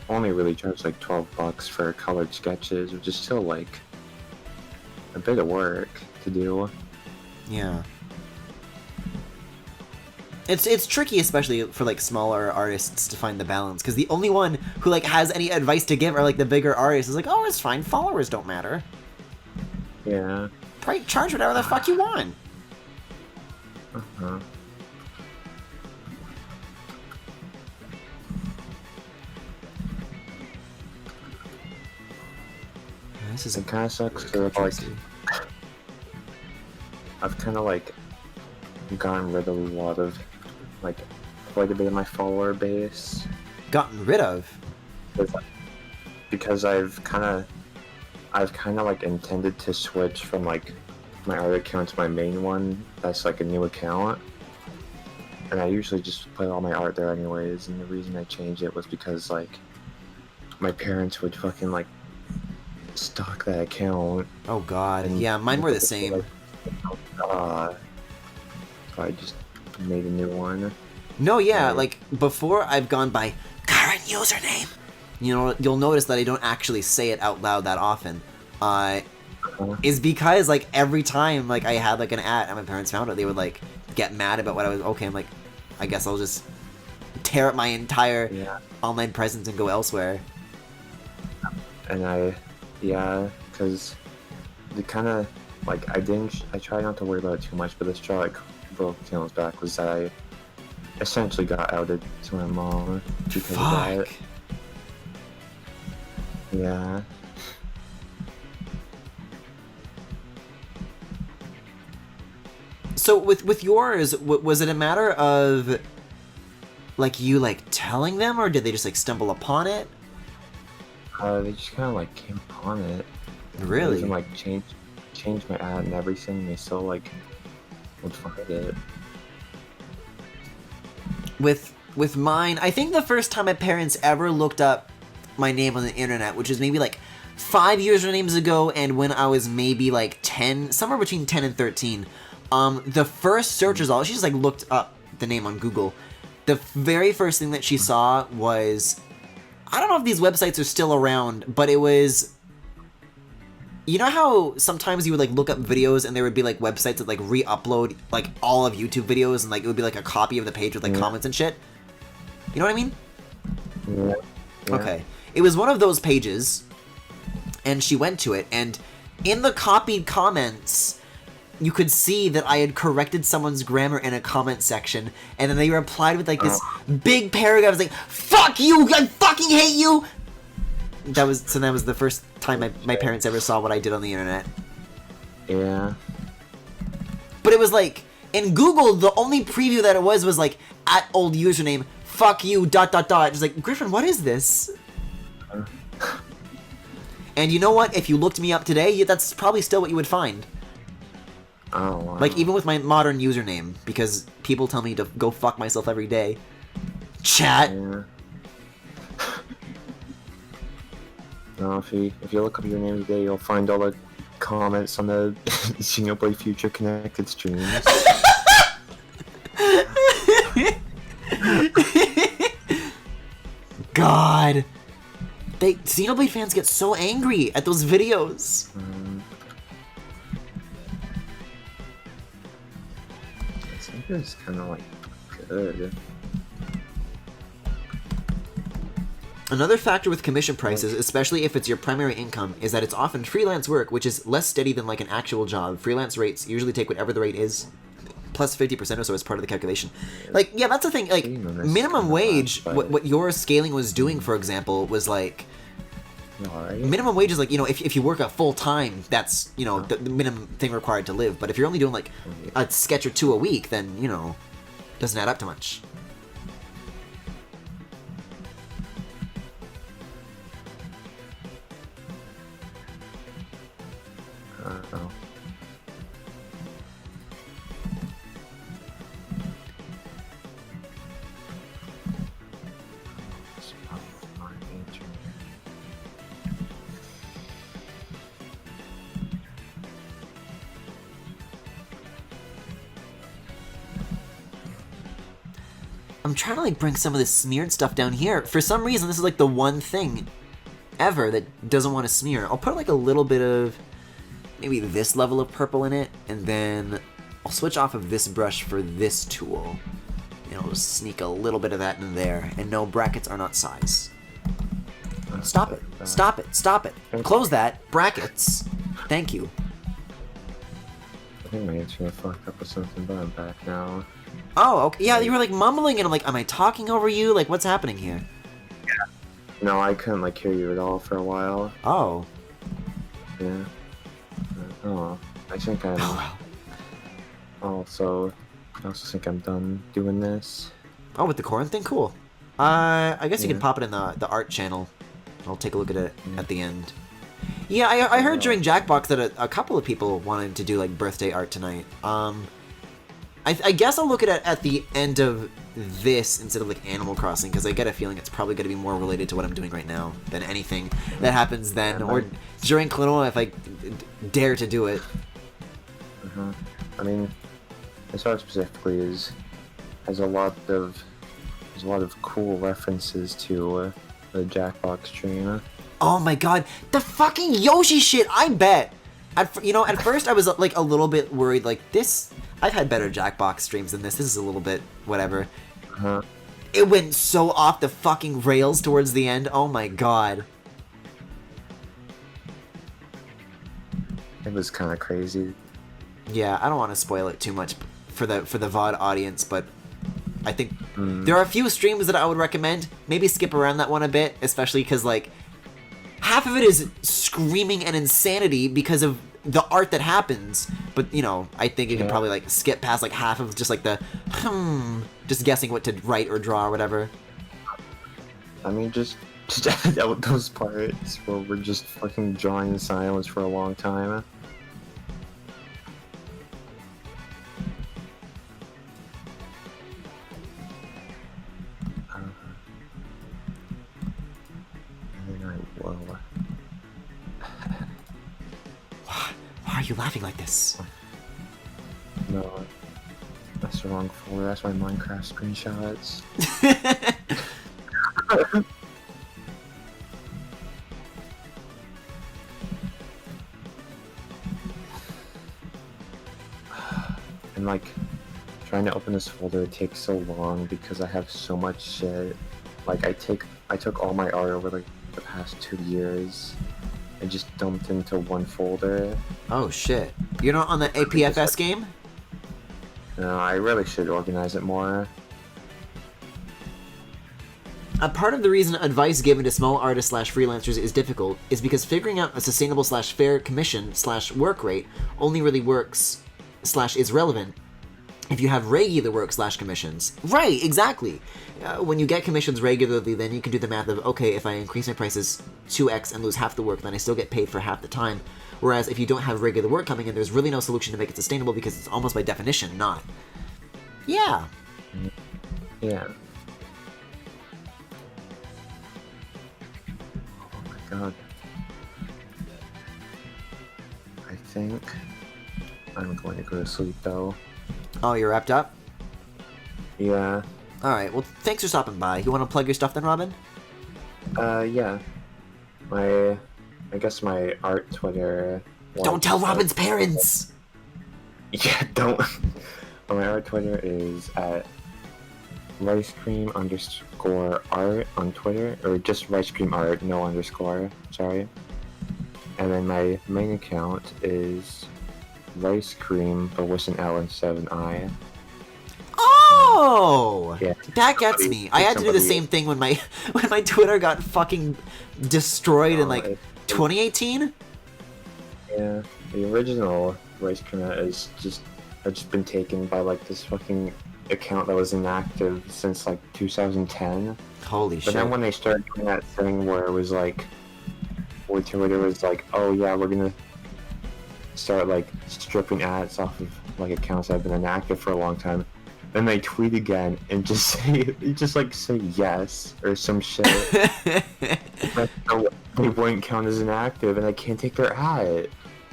only really charge like $12 for colored sketches, which is still like a bit of work to do. Yeah. It's tricky, especially for like smaller artists, to find the balance, because the only one who like has any advice to give are like the bigger artists. Is like, oh, it's fine, followers don't matter. Yeah. Charge whatever the fuck you want. This is it kind of sucks because like I've kind of like gotten rid of a lot of like quite a bit of my follower base. Gotten rid of? Because I've kind of like intended to switch from like my art account to my main one. That's like a new account, and I usually just put all my art there anyways. And the reason I changed it was because like my parents would fucking like stalk that account. Oh god, yeah, mine were the same. So I just made a new one. No, yeah, like before I've gone by current username, you know, you'll notice that I don't actually say it out loud that often, is because, like, every time, like, I had, like, an at and my parents found it, they would, like, get mad about what I was, okay, I'm like, I guess I'll just tear up my entire online presence and go elsewhere. And because the kind of, like, I tried not to worry about it too much, but this straw, like, broke channels back was that I essentially got outed to my mom because of that. Yeah. So with yours, was it a matter of, like, you, like, telling them, or did they just, like, stumble upon it? They just kind of, like, came upon it. Really? And, like, changed my ad and everything. They still, like, would find it. With mine, I think the first time my parents ever looked up my name on the internet, which was maybe, like, 5 usernames ago, and when I was maybe, like, 10, somewhere between 10 and 13, the first search result, she just, like, looked up the name on Google. The very first thing that she saw was, I don't know if these websites are still around, but it was, you know how sometimes you would, like, look up videos and there would be, like, websites that, like, re-upload, like, all of YouTube videos, and, like, it would be, like, a copy of the page with, like, comments and shit? You know what I mean? Yeah. Okay. It was one of those pages, and she went to it, and in the copied comments, you could see that I had corrected someone's grammar in a comment section, and then they replied with, like, this big paragraph, like, "Fuck you! I fucking hate you!" That was the first time my parents ever saw what I did on the internet. Yeah. But it was, like, in Google, the only preview that it was, like, at old username, fuck you, ... Just like, Griffin, what is this? And you know what? If you looked me up today, that's probably still what you would find. Oh, wow. Like, even with my modern username, because people tell me to go fuck myself every day. Chat! Yeah. No, if you look up your name today, you'll find all the comments on the Xenoblade Future Connected streams. God! Xenoblade fans get so angry at those videos. I think it's kind of, like, good. Another factor with commission prices, especially if it's your primary income, is that it's often freelance work, which is less steady than, like, an actual job. Freelance rates usually take whatever the rate is, plus 50% or so as part of the calculation. Like, yeah, that's the thing. Like, minimum wage, what your scaling was doing, for example, was, like, minimum wage is, like, you know, if you work a full time, that's, you know, the minimum thing required to live. But if you're only doing, like, a sketch or two a week, then, you know, doesn't add up to much. Oh. I'm trying to, like, bring some of this smeared stuff down here. For some reason, this is, like, the one thing ever that doesn't want to smear. I'll put, like, a little bit of maybe this level of purple in it, and then I'll switch off of this brush for this tool. And I'll just sneak a little bit of that in there. And no, brackets are not size. Stop it. Stop it. Stop it. Close that. Brackets. Thank you. I think my internet fucked up with something, but I'm back now. Oh, okay. Yeah, you were, like, mumbling, and I'm like, am I talking over you? Like, what's happening here? Yeah. No, I couldn't, like, hear you at all for a while. Oh. Yeah. Oh, I think I'm... Oh, well. I also think I'm done doing this. Oh, with the corn thing? Cool. I guess you can pop it in the art channel. I'll take a look at it at the end. Yeah, I heard during Jackbox that a couple of people wanted to do, like, birthday art tonight. I guess I'll look at it at the end of this instead of, like, Animal Crossing, because I get a feeling it's probably going to be more related to what I'm doing right now than anything that happens then, or during Klonoa if I dare to do it. I mean, this art specifically has a lot of cool references to the Jackbox stream. Oh my god, the fucking Yoshi shit, I bet! At first I was like a little bit worried, like this, I've had better Jackbox streams than this is a little bit, whatever. Uh-huh. It went so off the fucking rails towards the end, oh my god. It was kind of crazy. Yeah, I don't want to spoil it too much for the VOD audience, but I think there are a few streams that I would recommend. Maybe skip around that one a bit, especially because, like, half of it is screaming and insanity because of the art that happens. But, you know, I think you can probably, like, skip past, like, half of just, like, the, just guessing what to write or draw or whatever. I mean, just edit out those parts where we're just fucking drawing in silence for a long time. Whoa. Why are you laughing like this? No, that's the wrong folder. That's my Minecraft screenshots. And like, trying to open this folder takes so long because I have so much shit. Like, I took all my art over like the past 2 years and just dumped into one folder. Oh shit. You're not on the APFS game? No, I really should organize it more. A part of the reason advice given to small artists / freelancers is difficult is because figuring out a sustainable / fair commission / work rate only really works / is relevant if you have regular work / commissions. Right, exactly. When you get commissions regularly, then you can do the math of, okay, if I increase my prices 2x and lose half the work, then I still get paid for half the time. Whereas if you don't have regular work coming in, there's really no solution to make it sustainable because it's almost by definition not. Yeah. Yeah. Oh my god. I think I'm going to go to sleep though. Oh, you're wrapped up? Yeah. Alright, well, thanks for stopping by. You want to plug your stuff then, Robin? Yeah. I guess my art Twitter... Don't tell Robin's parents! Yeah, don't. My art Twitter is at ricecream_art on Twitter, or just ricecreamart, no underscore, sorry. And then my main account is ricecream, but with an L instead of an I. Oh! Yeah. That gets me. I had to do the same thing when my Twitter got fucking destroyed in like 2018. Yeah, the original ricecream has just been taken by like this fucking account that was inactive since like 2010. Holy shit. But then when they started doing that thing where it was like, where Twitter was like, oh yeah, we're gonna start like stripping ads off of like accounts that have been inactive for a long time, then they tweet again and just say yes or some shit. They wouldn't count as inactive and I can't take their ad.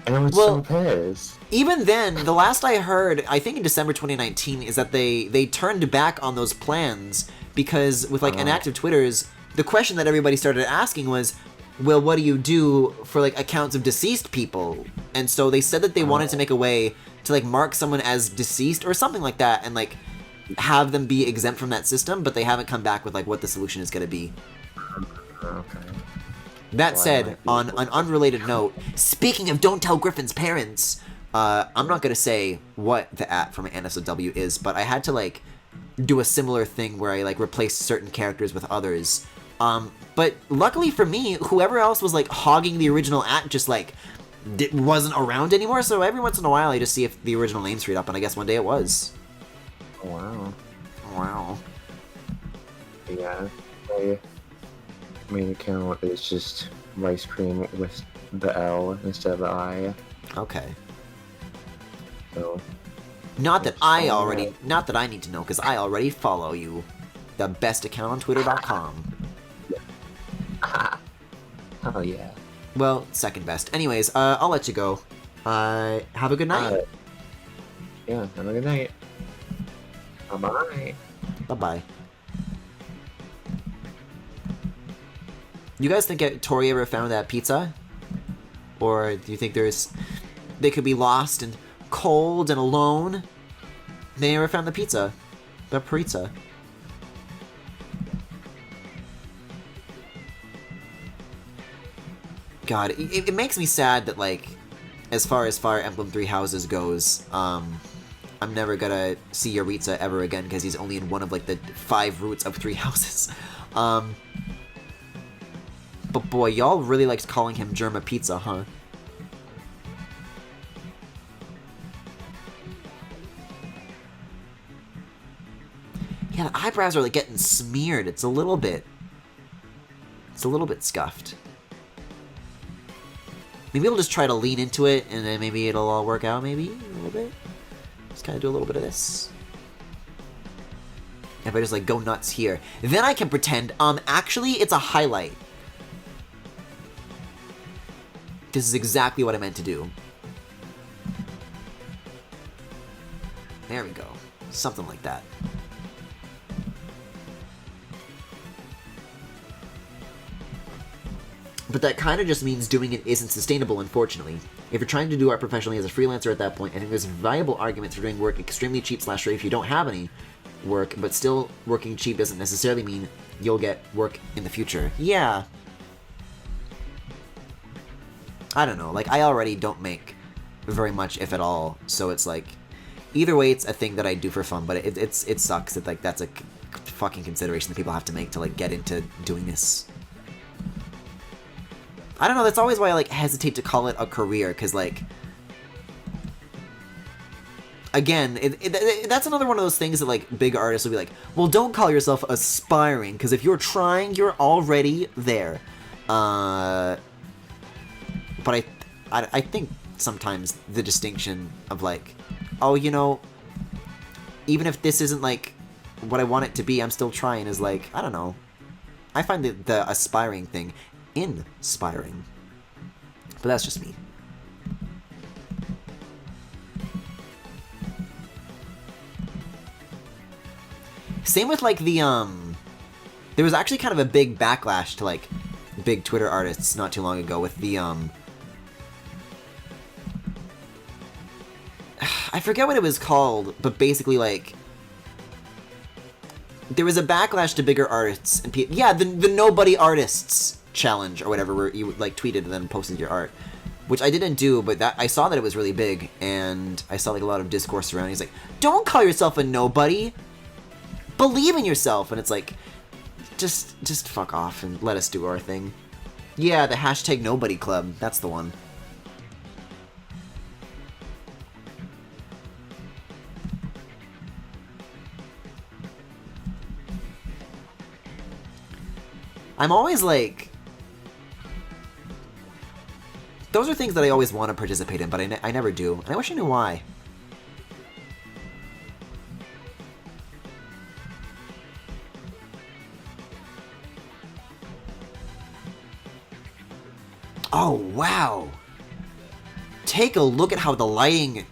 And I was so pissed. Even then, the last I heard, I think in December 2019, is that they turned back on those plans because with like inactive Twitters, the question that everybody started asking was, well, what do you do for like accounts of deceased people? And so they said that they wanted to make a way to like mark someone as deceased or something like that and like have them be exempt from that system, but they haven't come back with like what the solution is going to be. Okay. That said, on an unrelated note, speaking of don't tell Griffin's parents, I'm not going to say what the @ from NSOW is, but I had to like do a similar thing where I like replaced certain characters with others. But luckily for me, whoever else was like hogging the original @ just like wasn't around anymore, so every once in a while I just see if the original name's straight up, and I guess one day it was. Wow. Wow. Yeah. My main account is just ricecream with the L instead of the I. Okay. So. Not that I need to know, because I already follow you. The best account on Twitter.com. Oh yeah. Well, second best. Anyways, I'll let you go. Have a good night. Yeah, have a good night. Bye-bye. Bye-bye. You guys think Tori ever found that pizza? Or do you think they could be lost and cold and alone? They never found the pizza. The pizza. God, it makes me sad that, like, as far as Fire Emblem Three Houses goes, I'm never gonna see Yaritza ever again because he's only in one of, like, the 5 routes of Three Houses. But boy, y'all really liked calling him Germa Pizza, huh? Yeah, the eyebrows are, like, getting smeared. It's a little bit scuffed. Maybe we'll just try to lean into it, and then maybe it'll all work out, maybe, a little bit. Just kind of do a little bit of this. If I just, like, go nuts here. Then I can pretend, actually, it's a highlight. This is exactly what I meant to do. There we go. Something like that. But that kind of just means doing it isn't sustainable, unfortunately. If you're trying to do art professionally as a freelancer at that point, I think there's viable arguments for doing work extremely cheap / if you don't have any work, but still working cheap doesn't necessarily mean you'll get work in the future. Yeah. I don't know, like, I already don't make very much, if at all, so it's like, either way, it's a thing that I do for fun, but it sucks that, like, that's a fucking consideration that people have to make to, like, get into doing this. I don't know, that's always why I, like, hesitate to call it a career, because, like, again, that's another one of those things that, like, big artists will be like, well, don't call yourself aspiring, because if you're trying, you're already there. But I think sometimes the distinction of, like, oh, you know, even if this isn't, like, what I want it to be, I'm still trying, is, like, I don't know. I find the aspiring thing inspiring. But that's just me. Same with, like, the, there was actually kind of a big backlash to, like, big Twitter artists not too long ago with the, I forget what it was called, but basically, like, there was a backlash to bigger artists, and yeah, the Nobody Artists challenge, or whatever, where you, like, tweeted and then posted your art, which I didn't do, but I saw that it was really big, and I saw, like, a lot of discourse around it. He's like, don't call yourself a nobody! Believe in yourself! And it's like, just fuck off and let us do our thing. Yeah, the hashtag Nobody Club, that's the one. I'm always like, those are things that I always want to participate in, but I never do, and I wish I knew why. Oh, wow! Take a look at how the lighting...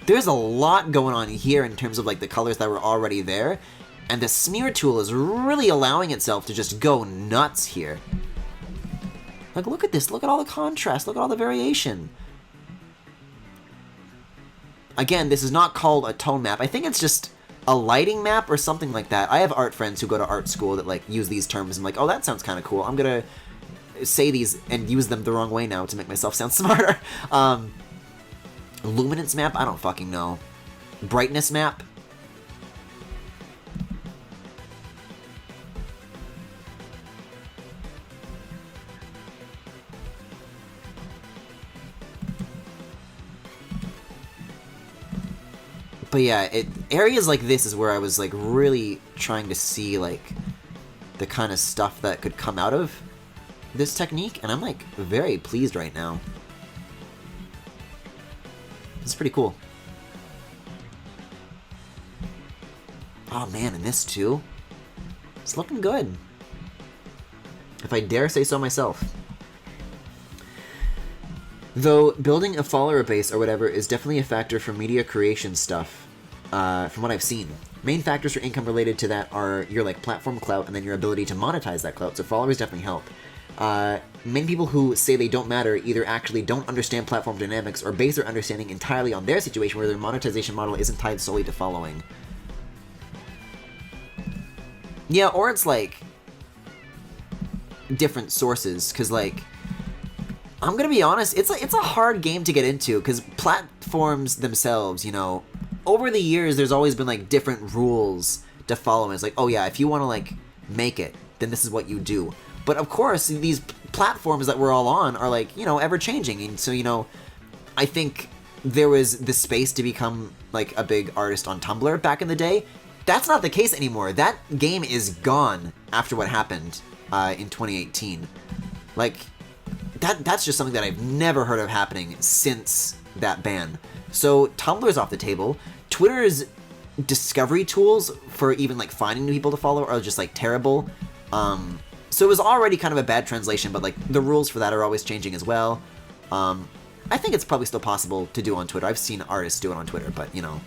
There's a lot going on here in terms of, like, the colors that were already there, and the smear tool is really allowing itself to just go nuts here. Like, look at this. Look at all the contrast. Look at all the variation. Again, this is not called a tone map. I think it's just a lighting map or something like that. I have art friends who go to art school that, like, use these terms. I'm like, oh, that sounds kind of cool. I'm gonna say these and use them the wrong way now to make myself sound smarter. Luminance map? I don't fucking know. Brightness map? But yeah, areas like this is where I was, like, really trying to see, like, the kind of stuff that could come out of this technique, and I'm, like, very pleased right now. It's pretty cool. Oh man, and this too? It's looking good. If I dare say so myself. Though, building a follower base or whatever is definitely a factor for media creation stuff, from what I've seen. Main factors for income related to that are your, like, platform clout and then your ability to monetize that clout, so followers definitely help. Many people who say they don't matter either actually don't understand platform dynamics or base their understanding entirely on their situation where their monetization model isn't tied solely to following. Yeah, or it's like different sources, because like I'm gonna be honest, it's a hard game to get into, because platforms themselves, you know, over the years there's always been like different rules to follow. It's like, oh yeah, if you want to like make it, then this is what you do. But of course, these platforms that we're all on are like, you know, ever changing, and so, you know, I think there was the space to become like a big artist on Tumblr back in the day. That's not the case anymore. That game is gone after what happened in 2018. Like, that's just something that I've never heard of happening since that ban. So Tumblr's off the table. Twitter's discovery tools for even like finding new people to follow are just like terrible. So it was already kind of a bad translation, but like the rules for that are always changing as well. I think it's probably still possible to do on Twitter. I've seen artists do it on Twitter, but you know,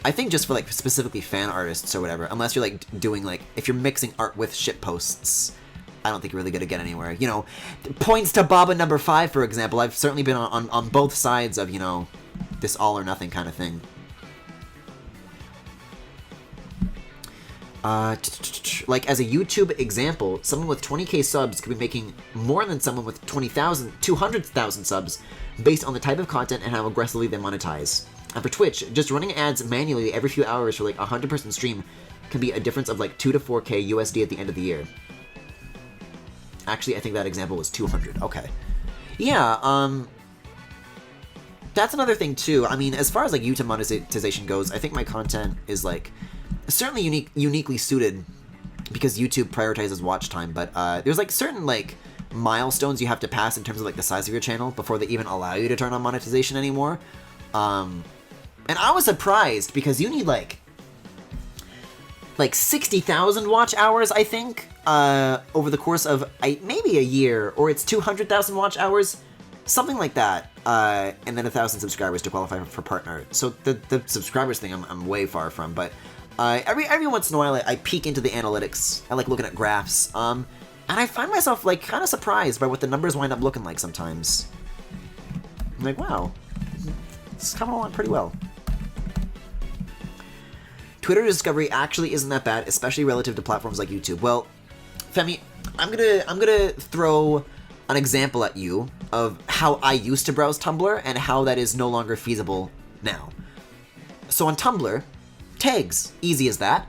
I think just for like specifically fan artists or whatever, unless you're like doing like, if you're mixing art with shit posts, I don't think you're really gonna get anywhere. You know, points to Baba number 5, for example. I've certainly been on both sides of, you know, this all or nothing kind of thing. Like as a YouTube example, someone with 20k subs could be making more than someone with 200,000 subs based on the type of content and how aggressively they monetize. And for Twitch, just running ads manually every few hours for like a 100-person stream can be a difference of like 2 to 4k USD at the end of the year. Actually, I think that example was 200. Okay. Yeah, that's another thing too. I mean, as far as like YouTube monetization goes, I think my content is like certainly uniquely suited because YouTube prioritizes watch time, but there's like certain like milestones you have to pass in terms of like the size of your channel before they even allow you to turn on monetization anymore. And I was surprised because you need like 60,000 watch hours, I think, over the course of maybe a year, or it's 200,000 watch hours, something like that, and then 1,000 subscribers to qualify for partner. So the subscribers thing I'm way far from, but every once in a while I peek into the analytics. I like looking at graphs, and I find myself like kind of surprised by what the numbers wind up looking like sometimes. I'm like, wow, it's coming along pretty well. Twitter discovery actually isn't that bad, especially relative to platforms like YouTube. Well, Femi, I'm gonna throw an example at you of how I used to browse Tumblr and how that is no longer feasible now. So on Tumblr, tags, easy as that.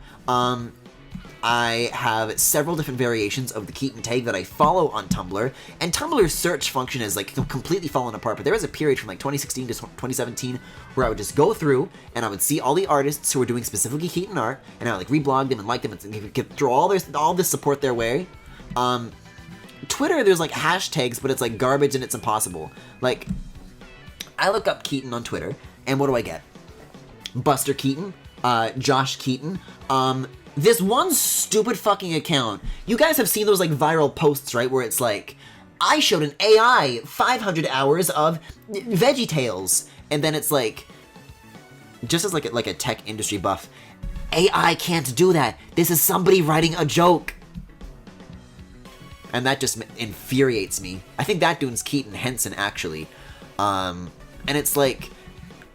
I have several different variations of the Keaton tag that I follow on Tumblr, and Tumblr's search function is like completely fallen apart, but there was a period from like 2016 to 2017 where I would just go through and I would see all the artists who were doing specifically Keaton art, and I would like reblog them and like them and throw all this support their way. Twitter, there's like hashtags, but it's like garbage and it's impossible. Like, I look up Keaton on Twitter, and what do I get? Buster Keaton, Josh Keaton, this one stupid fucking account. You guys have seen those like viral posts, right? Where it's like, I showed an AI 500 hours of VeggieTales, and then it's like, just as like a tech industry buff, AI can't do that. This is somebody writing a joke. And that just infuriates me. I think that dude's Keaton Henson, actually. And it's like,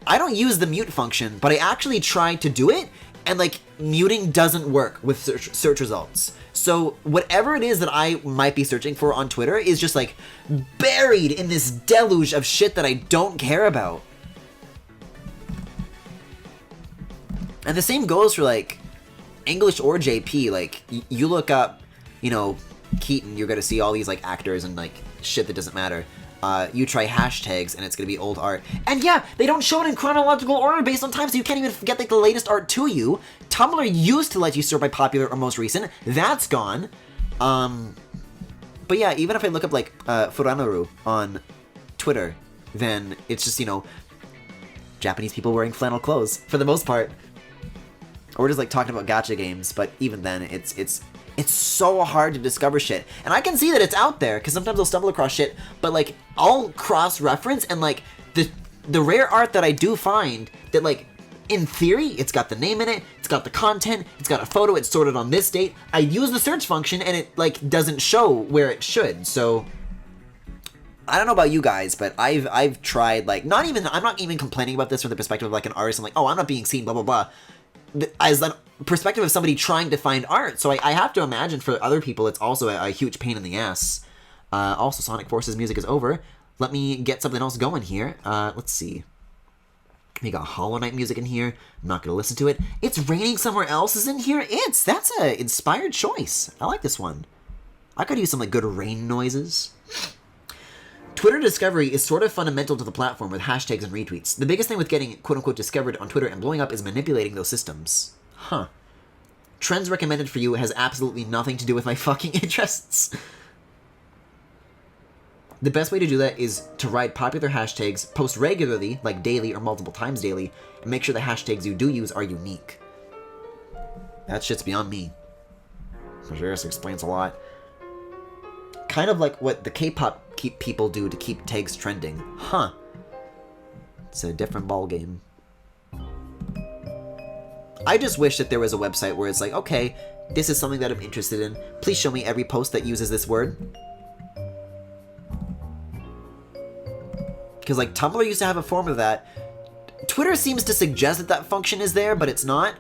I don't use the mute function, but I actually tried to do it, and like, muting doesn't work with search results. So whatever it is that I might be searching for on Twitter is just like buried in this deluge of shit that I don't care about. And the same goes for like English or JP. Like, you look up, you know, Keaton, you're gonna see all these like actors and like shit that doesn't matter. You try hashtags and it's gonna be old art. And yeah, they don't show it in chronological order based on time, so you can't even get like the latest art to you. Tumblr used to let you sort by popular or most recent. That's gone. But yeah, even if I look up like Furanaru on Twitter, then it's just, you know, Japanese people wearing flannel clothes for the most part. Or just like talking about gacha games, but even then it's so hard to discover shit. And I can see that it's out there, because sometimes I'll stumble across shit, but like, I'll cross-reference, and like, the rare art that I do find that like in theory, it's got the name in it, it's got the content, it's got a photo, it's sorted on this date. I use the search function and it like doesn't show where it should. So I don't know about you guys, but I've tried, like, I'm not even complaining about this from the perspective of like an artist. I'm like, oh, I'm not being seen, blah blah blah. As the perspective of somebody trying to find art. So I have to imagine for other people it's also a huge pain in the ass. Also, Sonic Forces music is over. Let me get something else going here. Let's see. We got Hollow Knight music in here. I'm not going to listen to it. It's Raining Somewhere Else is in here. That's a inspired choice. I like this one. I could use some like good rain noises. Twitter discovery is sort of fundamental to the platform with hashtags and retweets. The biggest thing with getting quote-unquote discovered on Twitter and blowing up is manipulating those systems. Huh. Trends recommended for you has absolutely nothing to do with my fucking interests. The best way to do that is to write popular hashtags, post regularly, like daily or multiple times daily, and make sure the hashtags you do use are unique. That shit's beyond me. For sure, this explains a lot. Kind of like what the K-pop people do to keep tags trending. Huh. It's a different ballgame. I just wish that there was a website where it's like, okay, this is something that I'm interested in. Please show me every post that uses this word. Because, like, Tumblr used to have a form of that. Twitter seems to suggest that that function is there, but it's not.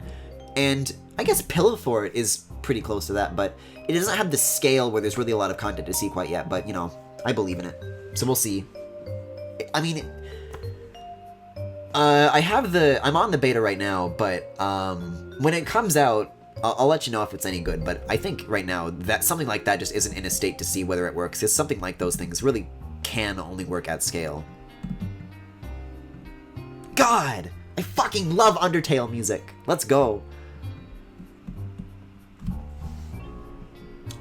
And I guess Pillowfort is pretty close to that, but it doesn't have the scale where there's really a lot of content to see quite yet. But, you know, I believe in it. So we'll see. I mean, I'm on the beta right now, but when it comes out, I'll let you know if it's any good. But I think right now that something like that just isn't in a state to see whether it works. Because something like those things really can only work at scale. God! I fucking love Undertale music. Let's go.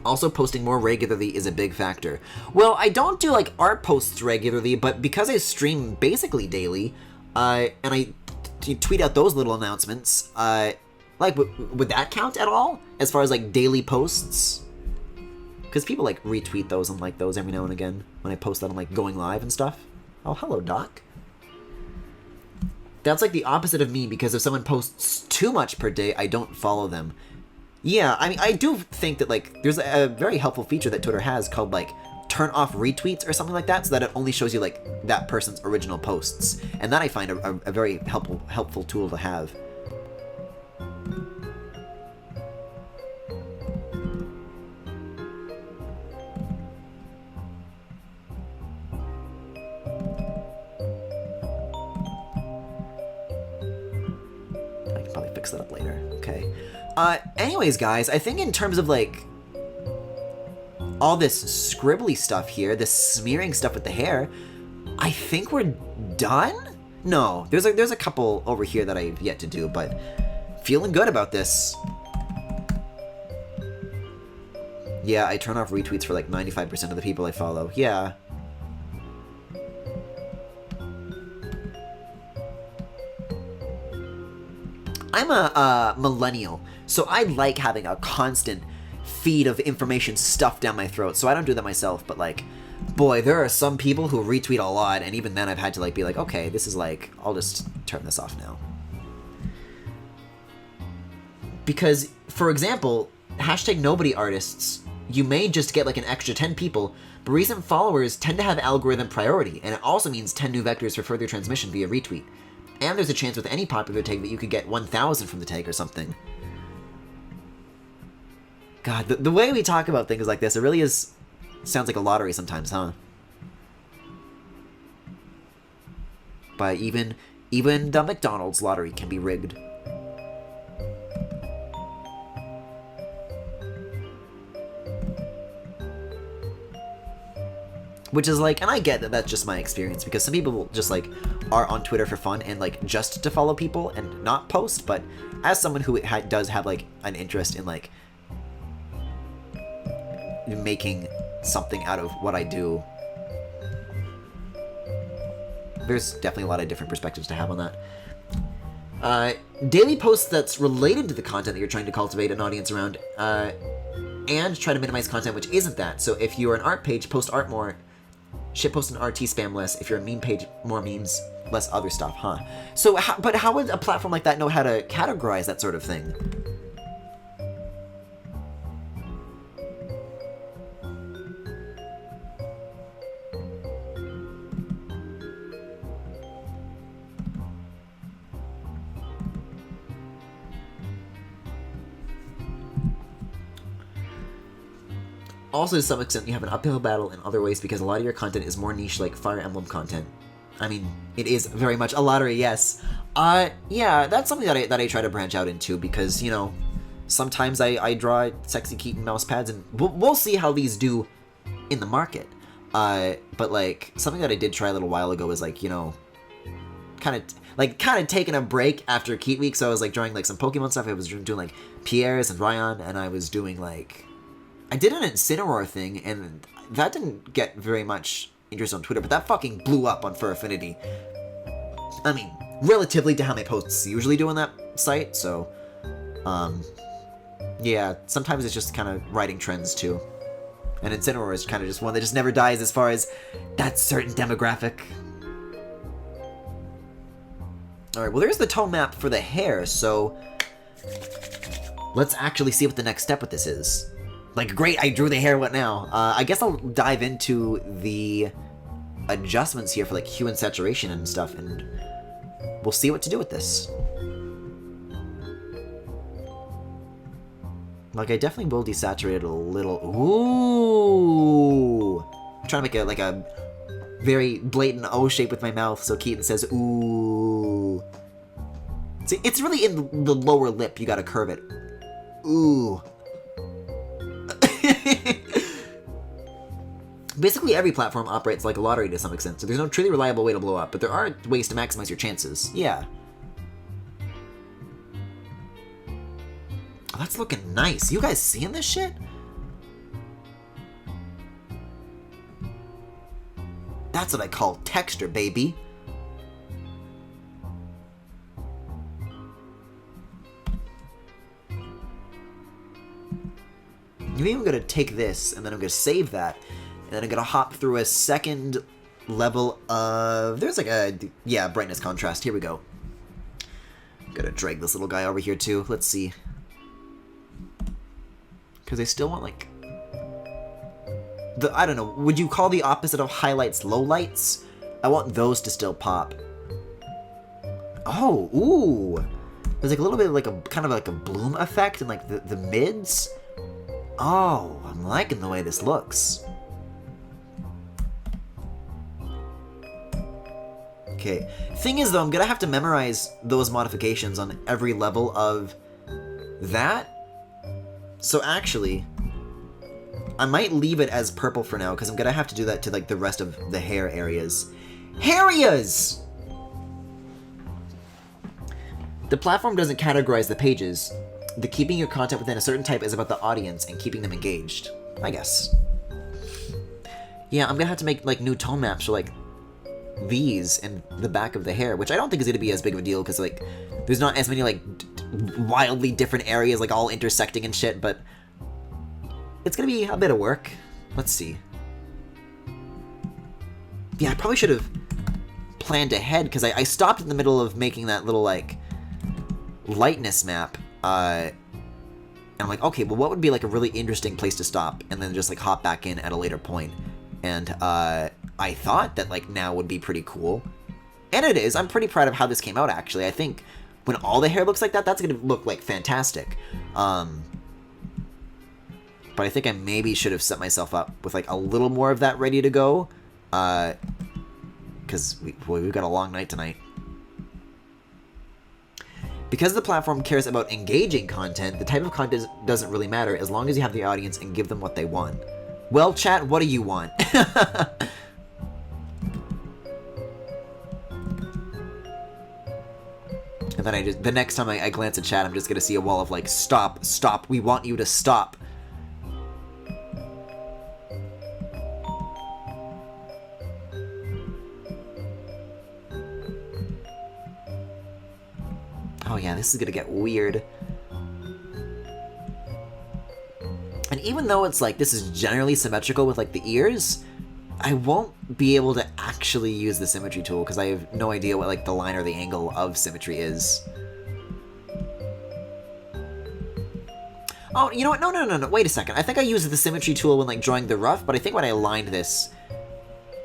Also, posting more regularly is a big factor. Well, I don't do, like, art posts regularly, but because I stream basically daily, and I tweet out those little announcements, like, would that count at all? As far as, like, daily posts? Because people, like, retweet those and like those every now and again when I post that on, like, going live and stuff. Oh, hello, Doc. That's, like, the opposite of me, because if someone posts too much per day, I don't follow them. Yeah, I mean, I do think that, like, there's a very helpful feature that Twitter has called, like, turn off retweets or something like that, so that it only shows you, like, that person's original posts. And that I find a very helpful tool to have. I can probably fix that up later. Okay. Anyways, guys, I think in terms of, like, all this scribbly stuff here, this smearing stuff with the hair, I think we're done? No, there's a couple over here that I've yet to do, but feeling good about this. Yeah, I turn off retweets for, like, 95% of the people I follow. Yeah. I'm a millennial, so I like having a constant feed of information stuffed down my throat, so I don't do that myself, but, like, boy, there are some people who retweet a lot, and even then I've had to, like, be like, okay, this is, like, I'll just turn this off now. Because, for example, hashtag nobody artists, you may just get, like, an extra 10 people, but recent followers tend to have algorithm priority, and it also means 10 new vectors for further transmission via retweet. And there's a chance with any popular tag that you could get 1,000 from the tag or something. God, the way we talk about things like this, it really is... sounds like a lottery sometimes, huh? But even the McDonald's lottery can be rigged. Which is like, and I get that that's just my experience, because some people just, like, are on Twitter for fun and, like, just to follow people and not post, but as someone who does have, like, an interest in, like, making something out of what I do, there's definitely a lot of different perspectives to have on that. Daily posts that's related to the content that you're trying to cultivate an audience around, and try to minimize content which isn't that. So if you're an art page, post art more, Shitpost and RT spam less. If you're a meme page, more memes, less other stuff, huh? So, but how would a platform like that know how to categorize that sort of thing? Also, to some extent, you have an uphill battle in other ways because a lot of your content is more niche, like Fire Emblem content. I mean, it is very much a lottery, yes. Yeah, that's something that I try to branch out into because, you know, sometimes I draw sexy Keaton mouse pads, and we'll see how these do in the market. But, like, something that I did try a little while ago was, like, you know, kind of taking a break after Keat Week, so I was, like, drawing, like, some Pokemon stuff. I was doing, like, Pierre's and Ryan, and I was doing, like... I did an Incineroar thing, and that didn't get very much interest on Twitter, but that fucking blew up on Fur Affinity. I mean, relatively to how many posts usually do on that site, so... yeah, sometimes it's just kind of riding trends, too. And Incineroar is kind of just one that just never dies as far as that certain demographic. Alright, well there's the tone map for the hair, so... let's actually see what the next step with this is. Like, great, I drew the hair, what now? I guess I'll dive into the adjustments here for, like, hue and saturation and stuff, and we'll see what to do with this. Like, I definitely will desaturate it a little. Ooh! I'm trying to make it, like, a very blatant O shape with my mouth, so Keaton says, ooh. See, it's really in the lower lip, you gotta curve it. Ooh. Basically, every platform operates like a lottery to some extent, so there's no truly reliable way to blow up, but there are ways to maximize your chances. Yeah. Oh, that's looking nice. You guys seeing this shit? That's what I call texture, baby. I'm even gonna take this, and then I'm gonna save that, and then I'm gonna hop through a second level of... there's like a... yeah, brightness contrast. Here we go. I'm gonna drag this little guy over here too. Let's see. Because I still want, like... I don't know, would you call the opposite of highlights lowlights? I want those to still pop. Oh, ooh! There's like a little bit of like a... kind of like a bloom effect in like the mids. Oh, I'm liking the way this looks. Okay. Thing is, though, I'm gonna have to memorize those modifications on every level of that. So actually, I might leave it as purple for now, because I'm gonna have to do that to, like, the rest of the hair areas. Haiриas! The platform doesn't categorize the pages. The keeping your content within a certain type is about the audience and keeping them engaged, I guess. Yeah, I'm gonna have to make, like, new tone maps for, like, these and the back of the hair, which I don't think is gonna be as big of a deal, because, like, there's not as many, like, wildly different areas, like, all intersecting and shit, but it's gonna be a bit of work. Let's see. Yeah, I probably should have planned ahead, because I stopped in the middle of making that little, like, lightness map, and I'm like, okay, well, what would be, like, a really interesting place to stop, and then just, like, hop back in at a later point. And, I thought that, like, now would be pretty cool. And it is. I'm pretty proud of how this came out, actually. I think when all the hair looks like that, that's gonna look, like, fantastic. But I think I maybe should have set myself up with, like, a little more of that ready to go. Because we've got a long night tonight. Because the platform cares about engaging content, the type of content doesn't really matter as long as you have the audience and give them what they want. Well, chat, what do you want? And then the next time I glance at chat, I'm just gonna see a wall of, like, stop, stop, we want you to stop. Oh yeah, this is gonna get weird. And even though it's like, this is generally symmetrical with, like, the ears, I won't be able to actually use the symmetry tool because I have no idea what like the line or the angle of symmetry is. Oh, you know what? No. Wait a second. I think I used the symmetry tool when like drawing the rough, but I think when I aligned this,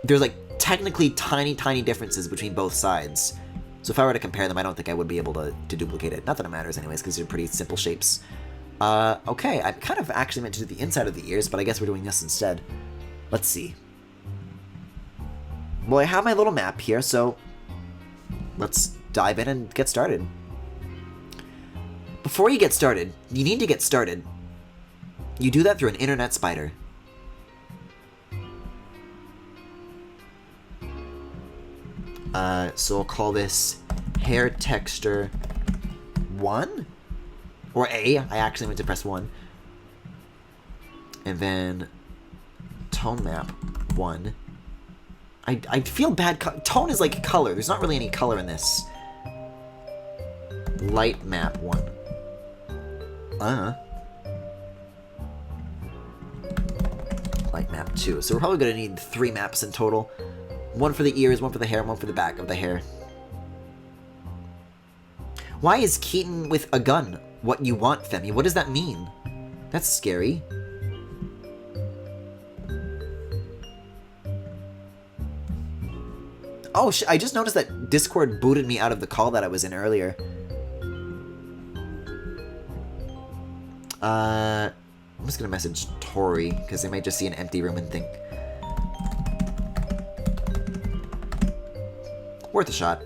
there's like technically tiny differences between both sides. So if I were to compare them, I don't think I would be able to duplicate it. Not that it matters anyways, because they're pretty simple shapes. Okay, I kind of actually meant to do the inside of the ears, but I guess we're doing this instead. Let's see. Well, I have my little map here, so let's dive in and get started. Before you get started, you need to get started. You do that through an internet spider. So I'll call this hair texture 1? Or A, I actually meant to press 1. And then tone map 1. I feel bad. Tone is like color. There's not really any color in this. Light map 1. Light map 2. So we're probably going to need 3 maps in total. 1 for the ears, 1 for the hair, 1 for the back of the hair. Why is Keaton with a gun what you want, Femi? What does that mean? That's scary. Oh, I just noticed that Discord booted me out of the call that I was in earlier. I'm just gonna message Tori, because they might just see an empty room and think... worth a shot.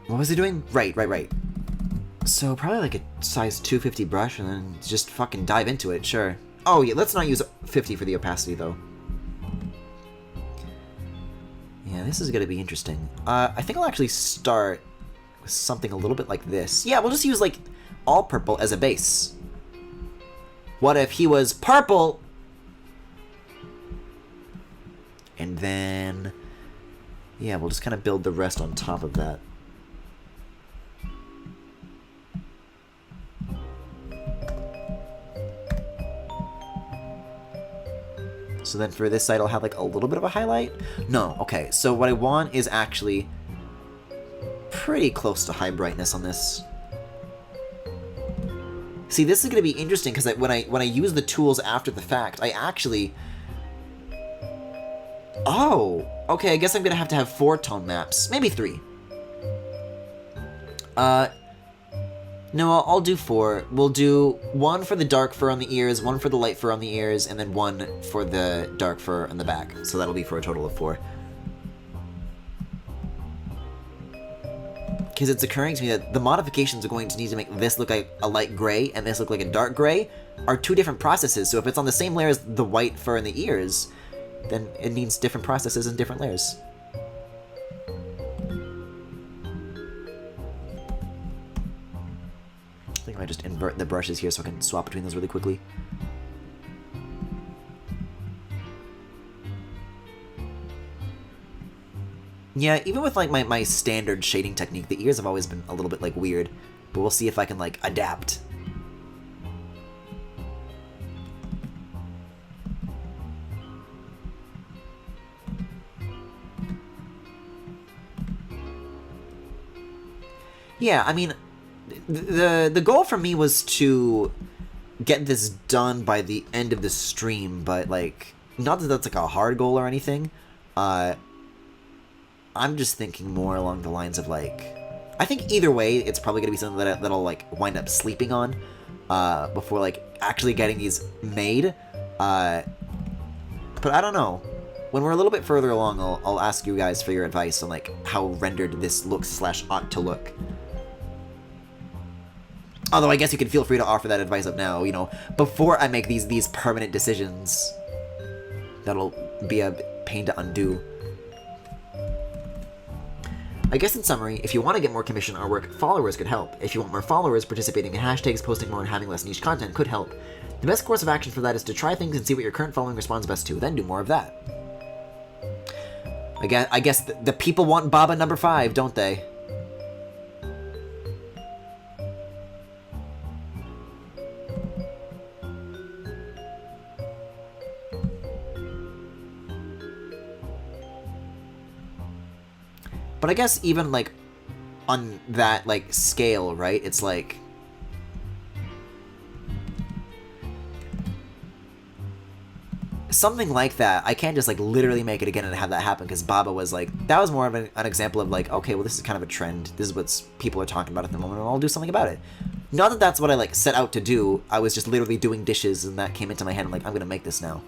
What was he doing? Right. So probably like a size 250 brush and then just fucking dive into it, sure. Oh yeah, let's not use 50 for the opacity though. Yeah, this is gonna be interesting. I think I'll actually start with something a little bit like this. Yeah, we'll just use like all purple as a base. What if he was purple? And then, yeah, we'll just kind of build the rest on top of that. So then for this side, I'll have like a little bit of a highlight. No, okay. So what I want is actually pretty close to high brightness on this. See, this is going to be interesting because when I use the tools after the fact, I actually... Oh, okay. I guess I'm going to have 4 tone maps, maybe 3. No, I'll do 4. We'll do 1 for the dark fur on the ears, 1 for the light fur on the ears, and then 1 for the dark fur on the back. So that'll be for a total of 4. Because it's occurring to me that the modifications are going to need to make this look like a light gray and this look like a dark gray are 2 different processes. So if it's on the same layer as the white fur and the ears, then it needs different processes and different layers. I think I might just invert the brushes here so I can swap between those really quickly. Yeah, even with like my standard shading technique, the ears have always been a little bit like weird, but we'll see if I can like adapt. Yeah, I mean, the goal for me was to get this done by the end of the stream, but like, not that that's like a hard goal or anything. I'm just thinking more along the lines of like, I think either way, it's probably gonna be something that'll like wind up sleeping on before like actually getting these made. But I don't know. When we're a little bit further along, I'll ask you guys for your advice on like how rendered this looks / ought to look. Although I guess you can feel free to offer that advice up now, you know, before I make these permanent decisions. That'll be a pain to undo. I guess in summary, if you want to get more commission artwork, followers could help. If you want more followers, participating in hashtags, posting more, and having less niche content could help. The best course of action for that is to try things and see what your current following responds best to, then do more of that. I guess the people want Baba number 5, don't they? But I guess even, like, on that, like, scale, right, it's like... something like that, I can't just, like, literally make it again and have that happen, because Baba was, like... that was more of an example of, like, okay, well, this is kind of a trend. This is what people are talking about at the moment, and I'll do something about it. Not that that's what I, like, set out to do. I was just literally doing dishes, and that came into my head, and, like, I'm gonna make this now.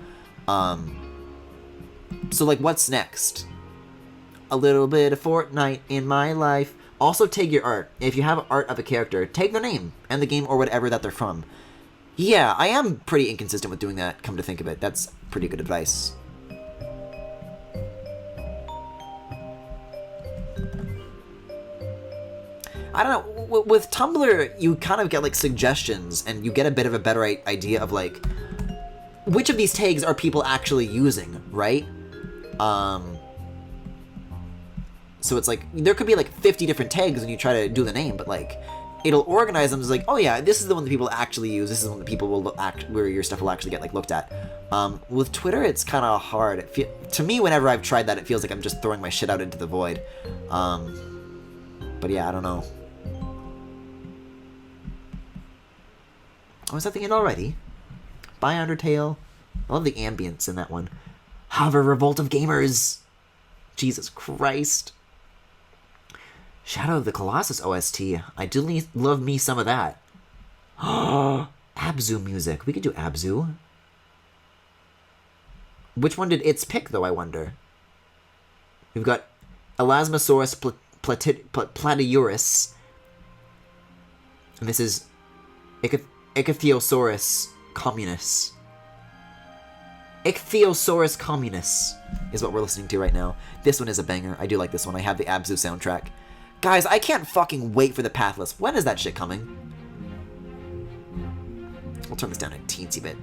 So, like, what's next? A little bit of Fortnite in my life. Also, tag your art. If you have art of a character, tag their name and the game or whatever that they're from. Yeah, I am pretty inconsistent with doing that, come to think of it. That's pretty good advice. I don't know, with Tumblr, you kind of get, like, suggestions, and you get a bit of a better idea of, like, which of these tags are people actually using, right? So it's like, there could be like 50 different tags when you try to do the name, but like, it'll organize them as like, oh yeah, this is the one that people actually use, this is the one that people will where your stuff will actually get like looked at. With Twitter, it's kind of hard. To me, whenever I've tried that, it feels like I'm just throwing my shit out into the void. But yeah, I don't know. Oh, is that the end already? Bye, Undertale. I love the ambience in that one. Hover, Revolt of Gamers! Jesus Christ. Shadow of the Colossus OST. I do love me some of that. Abzu music. We could do Abzu. Which one did It's pick, though, I wonder? We've got Elasmosaurus platyurus. And this is Ichthyosaurus communis. Ichthyosaurus communis is what we're listening to right now. This one is a banger. I do like this one. I have the Abzu soundtrack. Guys, I can't fucking wait for the Pathless. When is that shit coming? We'll turn this down a teensy bit.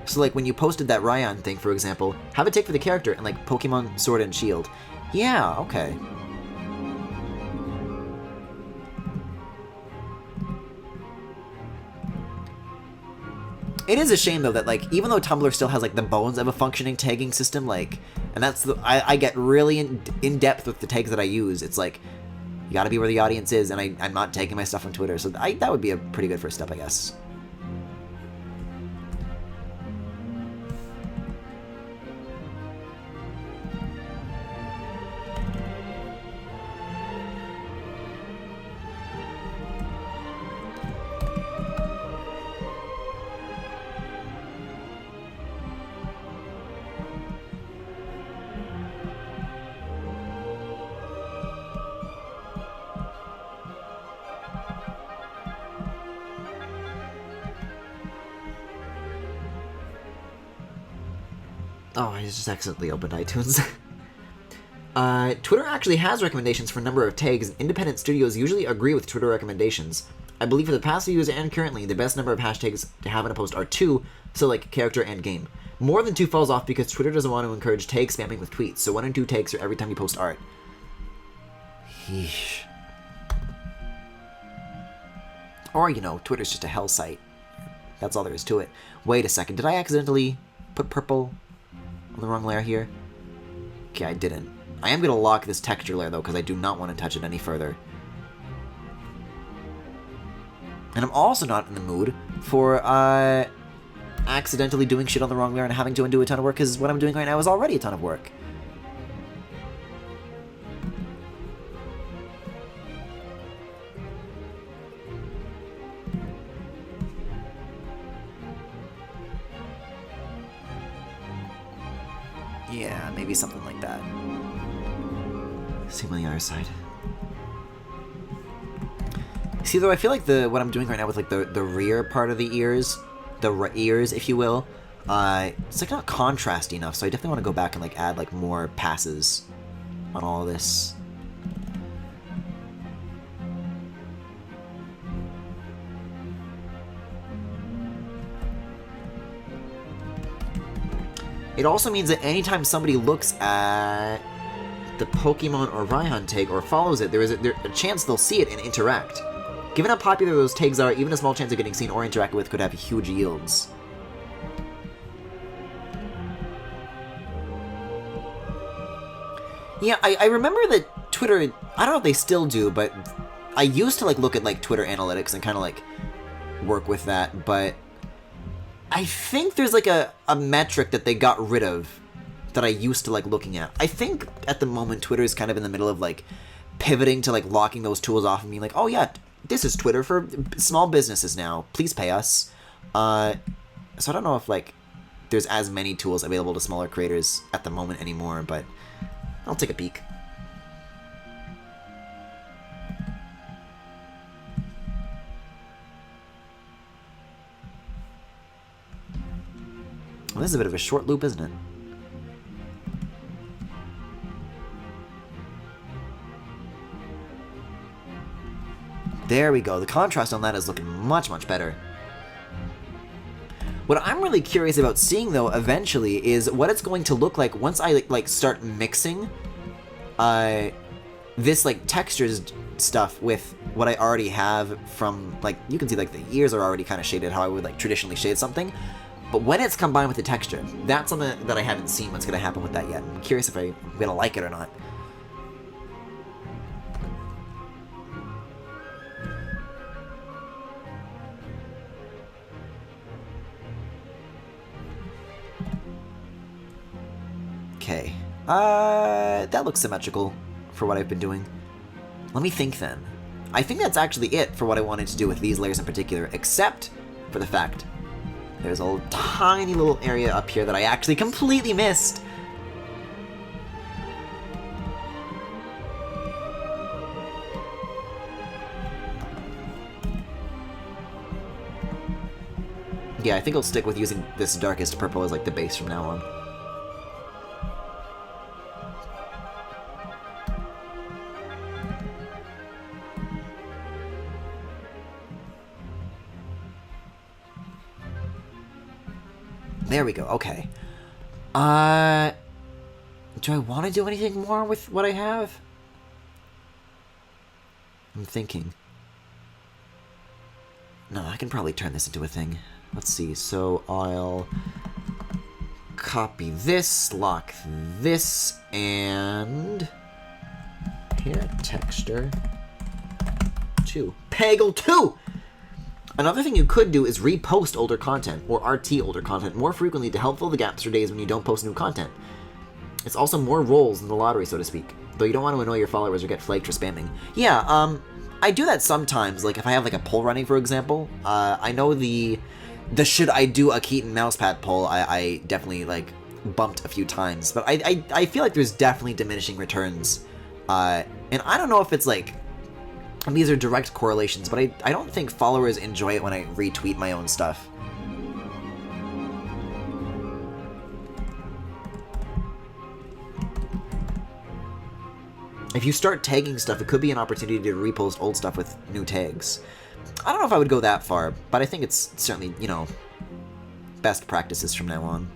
So, like, when you posted that Ryan thing, for example, have a take for the character and, like, Pokemon Sword and Shield. Yeah, okay. It is a shame, though, that, like, even though Tumblr still has, like, the bones of a functioning tagging system, like, and that's the... I get really in-depth with the tags that I use. It's like, you gotta be where the audience is, and I'm not tagging my stuff on Twitter, so that would be a pretty good first step, I guess. Oh, I just accidentally opened iTunes. Twitter actually has recommendations for a number of tags, and independent studios usually agree with Twitter recommendations. I believe for the past few years and currently, the best number of hashtags to have in a post are 2, so like character and game. More than 2 falls off because Twitter doesn't want to encourage tag spamming with tweets, so 1 and 2 tags are every time you post art. Yeesh. Or, you know, Twitter's just a hell site. That's all there is to it. Wait a second, did I accidentally put purple on the wrong layer here? Okay, I didn't. I am going to lock this texture layer, though, because I do not want to touch it any further. And I'm also not in the mood for accidentally doing shit on the wrong layer and having to undo a ton of work, because what I'm doing right now is already a ton of work. Yeah, maybe something like that. Same on the other side. See, though, I feel like what I'm doing right now with like the rear part of the ears, ears, if you will, it's like not contrasty enough. So I definitely want to go back and like add like more passes on all of this. It also means that anytime somebody looks at the Pokemon or Raihan tag or follows it, there is a chance they'll see it and interact. Given how popular those tags are, even a small chance of getting seen or interacted with could have huge yields. Yeah, I remember that Twitter, I don't know if they still do, but I used to like look at like Twitter analytics and kind of like work with that, but I think there's like a metric that they got rid of that I used to like looking at. I think at the moment Twitter is kind of in the middle of like pivoting to like locking those tools off and being like, oh yeah, this is Twitter for small businesses now. Please pay us. So I don't know if like there's as many tools available to smaller creators at the moment anymore, but I'll take a peek. Well, this is a bit of a short loop, isn't it? There we go. The contrast on that is looking much, much better. What I'm really curious about seeing, though, eventually, is what it's going to look like once I like start mixing this like textures stuff with what I already have from, like, you can see like the ears are already kind of shaded how I would like traditionally shade something. But when it's combined with the texture, that's something that I haven't seen what's going to happen with that yet. I'm curious if I'm going to like it or not. Okay. That looks symmetrical for what I've been doing. Let me think then. I think that's actually it for what I wanted to do with these layers in particular, except for the fact there's a tiny little area up here that I actually completely missed. Yeah, I think I'll stick with using this darkest purple as like the base from now on. There we go, okay. Do I want to do anything more with what I have? I'm thinking. No, I can probably turn this into a thing. Let's see, so I'll copy this, lock this, and here, texture 2. Peggle 2! Another thing you could do is repost older content, or RT older content, more frequently to help fill the gaps for days when you don't post new content. It's also more rolls in the lottery, so to speak, though you don't want to annoy your followers or get flagged for spamming. Yeah, I do that sometimes, like if I have like a poll running, for example. I know the should I do a Keaton mousepad poll, I definitely like bumped a few times, but I feel like there's definitely diminishing returns. And I don't know if it's like, these are direct correlations, but I don't think followers enjoy it when I retweet my own stuff. If you start tagging stuff, it could be an opportunity to repost old stuff with new tags. I don't know if I would go that far, but I think it's certainly, you know, best practices from now on.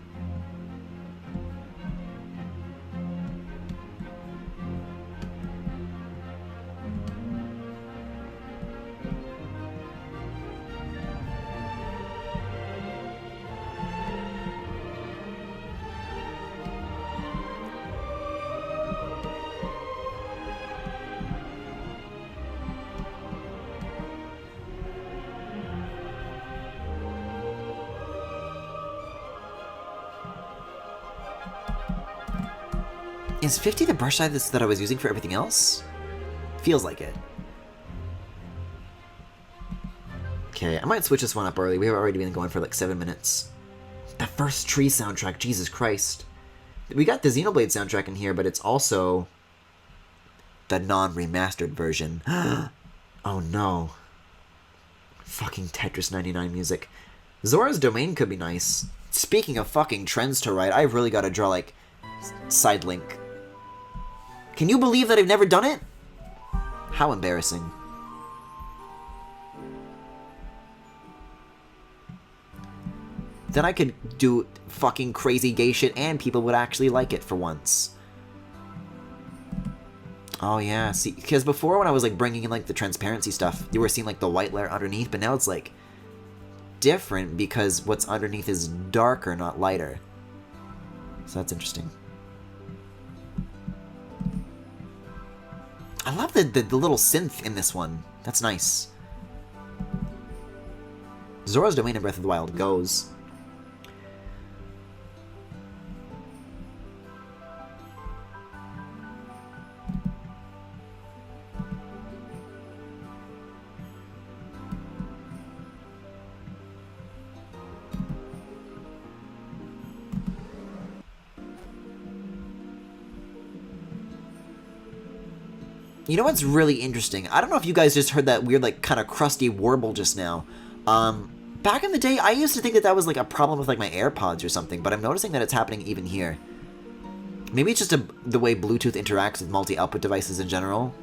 Is 50 the brush size that I was using for everything else? Feels like it. Okay, I might switch this one up early. We have already been going for like 7 minutes. The first tree soundtrack, Jesus Christ. We got the Xenoblade soundtrack in here, but it's also the non-remastered version. Oh no. Fucking Tetris 99 music. Zora's Domain could be nice. Speaking of fucking trends to write, I've really got to draw, like, side link. Can you believe that I've never done it? How embarrassing. Then I could do fucking crazy gay shit and people would actually like it for once. Oh yeah, see, because before when I was like bringing in like the transparency stuff, you were seeing like the white layer underneath, but now it's like different because what's underneath is darker, not lighter. So that's interesting. I love the little synth in this one. That's nice. Zora's Domain in Breath of the Wild goes. You know what's really interesting? I don't know if you guys just heard that weird, like, kind of crusty warble just now. Back in the day, I used to think that that was, like, a problem with, like, my AirPods or something, but I'm noticing that it's happening even here. Maybe it's just the way Bluetooth interacts with multi-output devices in general.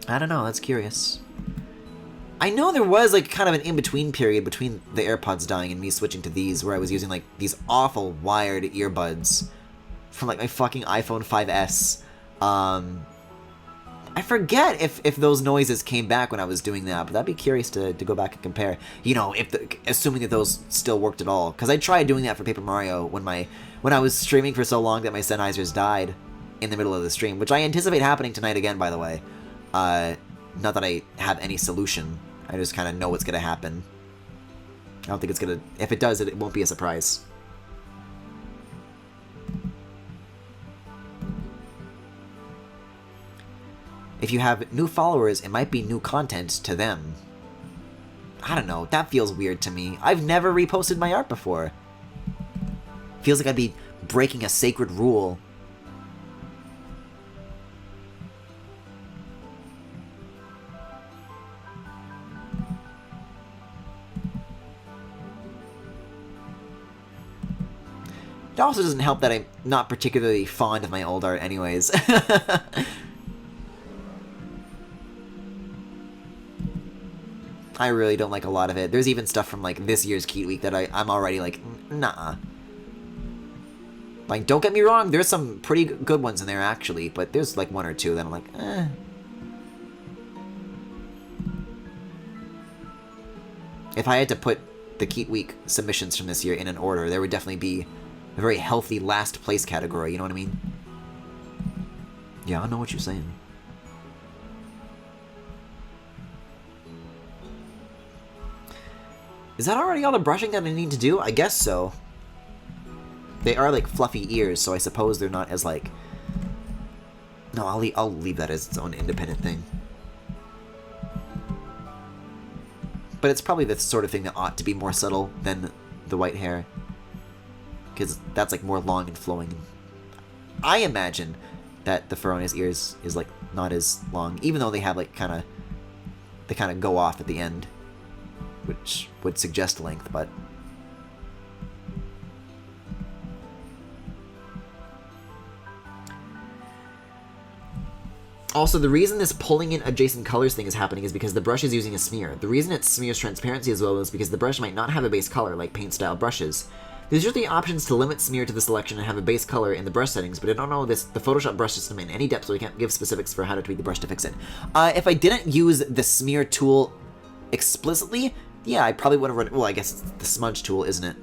I don't know, that's curious. I know there was, like, kind of an in-between period between the AirPods dying and me switching to these, where I was using, like, these awful wired earbuds from, like, my fucking iPhone 5S. I forget if those noises came back when I was doing that, but I'd be curious to go back and compare. You know, assuming that those still worked at all. Because I tried doing that for Paper Mario when I was streaming for so long that my Sennheisers died in the middle of the stream, which I anticipate happening tonight again, by the way. Not that I have any solution. I just kind of know what's going to happen. I don't think it's going to... If it does, it won't be a surprise. If you have new followers, it might be new content to them. I don't know, that feels weird to me. I've never reposted my art before. Feels like I'd be breaking a sacred rule. It also doesn't help that I'm not particularly fond of my old art anyways. I really don't like a lot of it. There's even stuff from, like, this year's Keat Week that I'm already like, nah. Like, don't get me wrong, there's some pretty good ones in there, actually, but there's, like, one or two that I'm like, eh. If I had to put the Keat Week submissions from this year in an order, there would definitely be a very healthy last place category, you know what I mean? Yeah, I know what you're saying. Is that already all the brushing that I need to do? I guess so. They are like fluffy ears, so I suppose they're not as like... No, I'll leave that as its own independent thing. But it's probably the sort of thing that ought to be more subtle than the white hair. Because that's like more long and flowing. I imagine that the fur on his ears is like not as long, even though they have like they kind of go off at the end, which would suggest length, but... Also, the reason this pulling in adjacent colors thing is happening is because the brush is using a smear. The reason it smears transparency as well is because the brush might not have a base color like paint-style brushes. There's usually options to limit smear to the selection and have a base color in the brush settings, but I don't know the Photoshop brush system in any depth, so I can't give specifics for how to tweak the brush to fix it. If I didn't use the smear tool explicitly, yeah, I probably wouldn't run... Well, I guess it's the smudge tool, isn't it?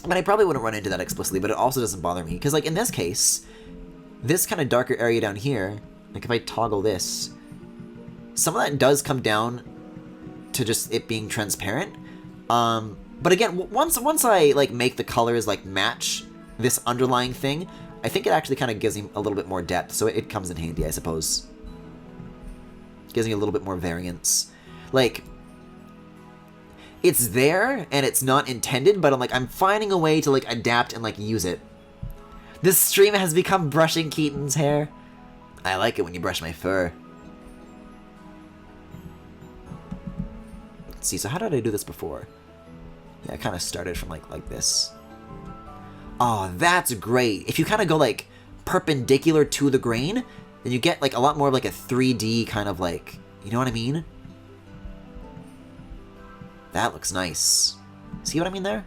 But I probably wouldn't run into that explicitly, but it also doesn't bother me. Because, like, in this case, this kind of darker area down here, like, if I toggle this, some of that does come down to just it being transparent. But again, once I, like, make the colors, like, match this underlying thing, I think it actually kind of gives me a little bit more depth, so it comes in handy, I suppose. Gives me a little bit more variance. Like... It's there, and it's not intended, but I'm finding a way to, like, adapt and, like, use it. This stream has become brushing Keaton's hair. I like it when you brush my fur. Let's see, so how did I do this before? Yeah, I kind of started from like this. Oh, that's great. If you kind of go like perpendicular to the grain, then you get like a lot more of like a 3D kind of like, you know what I mean? That looks nice. See what I mean there?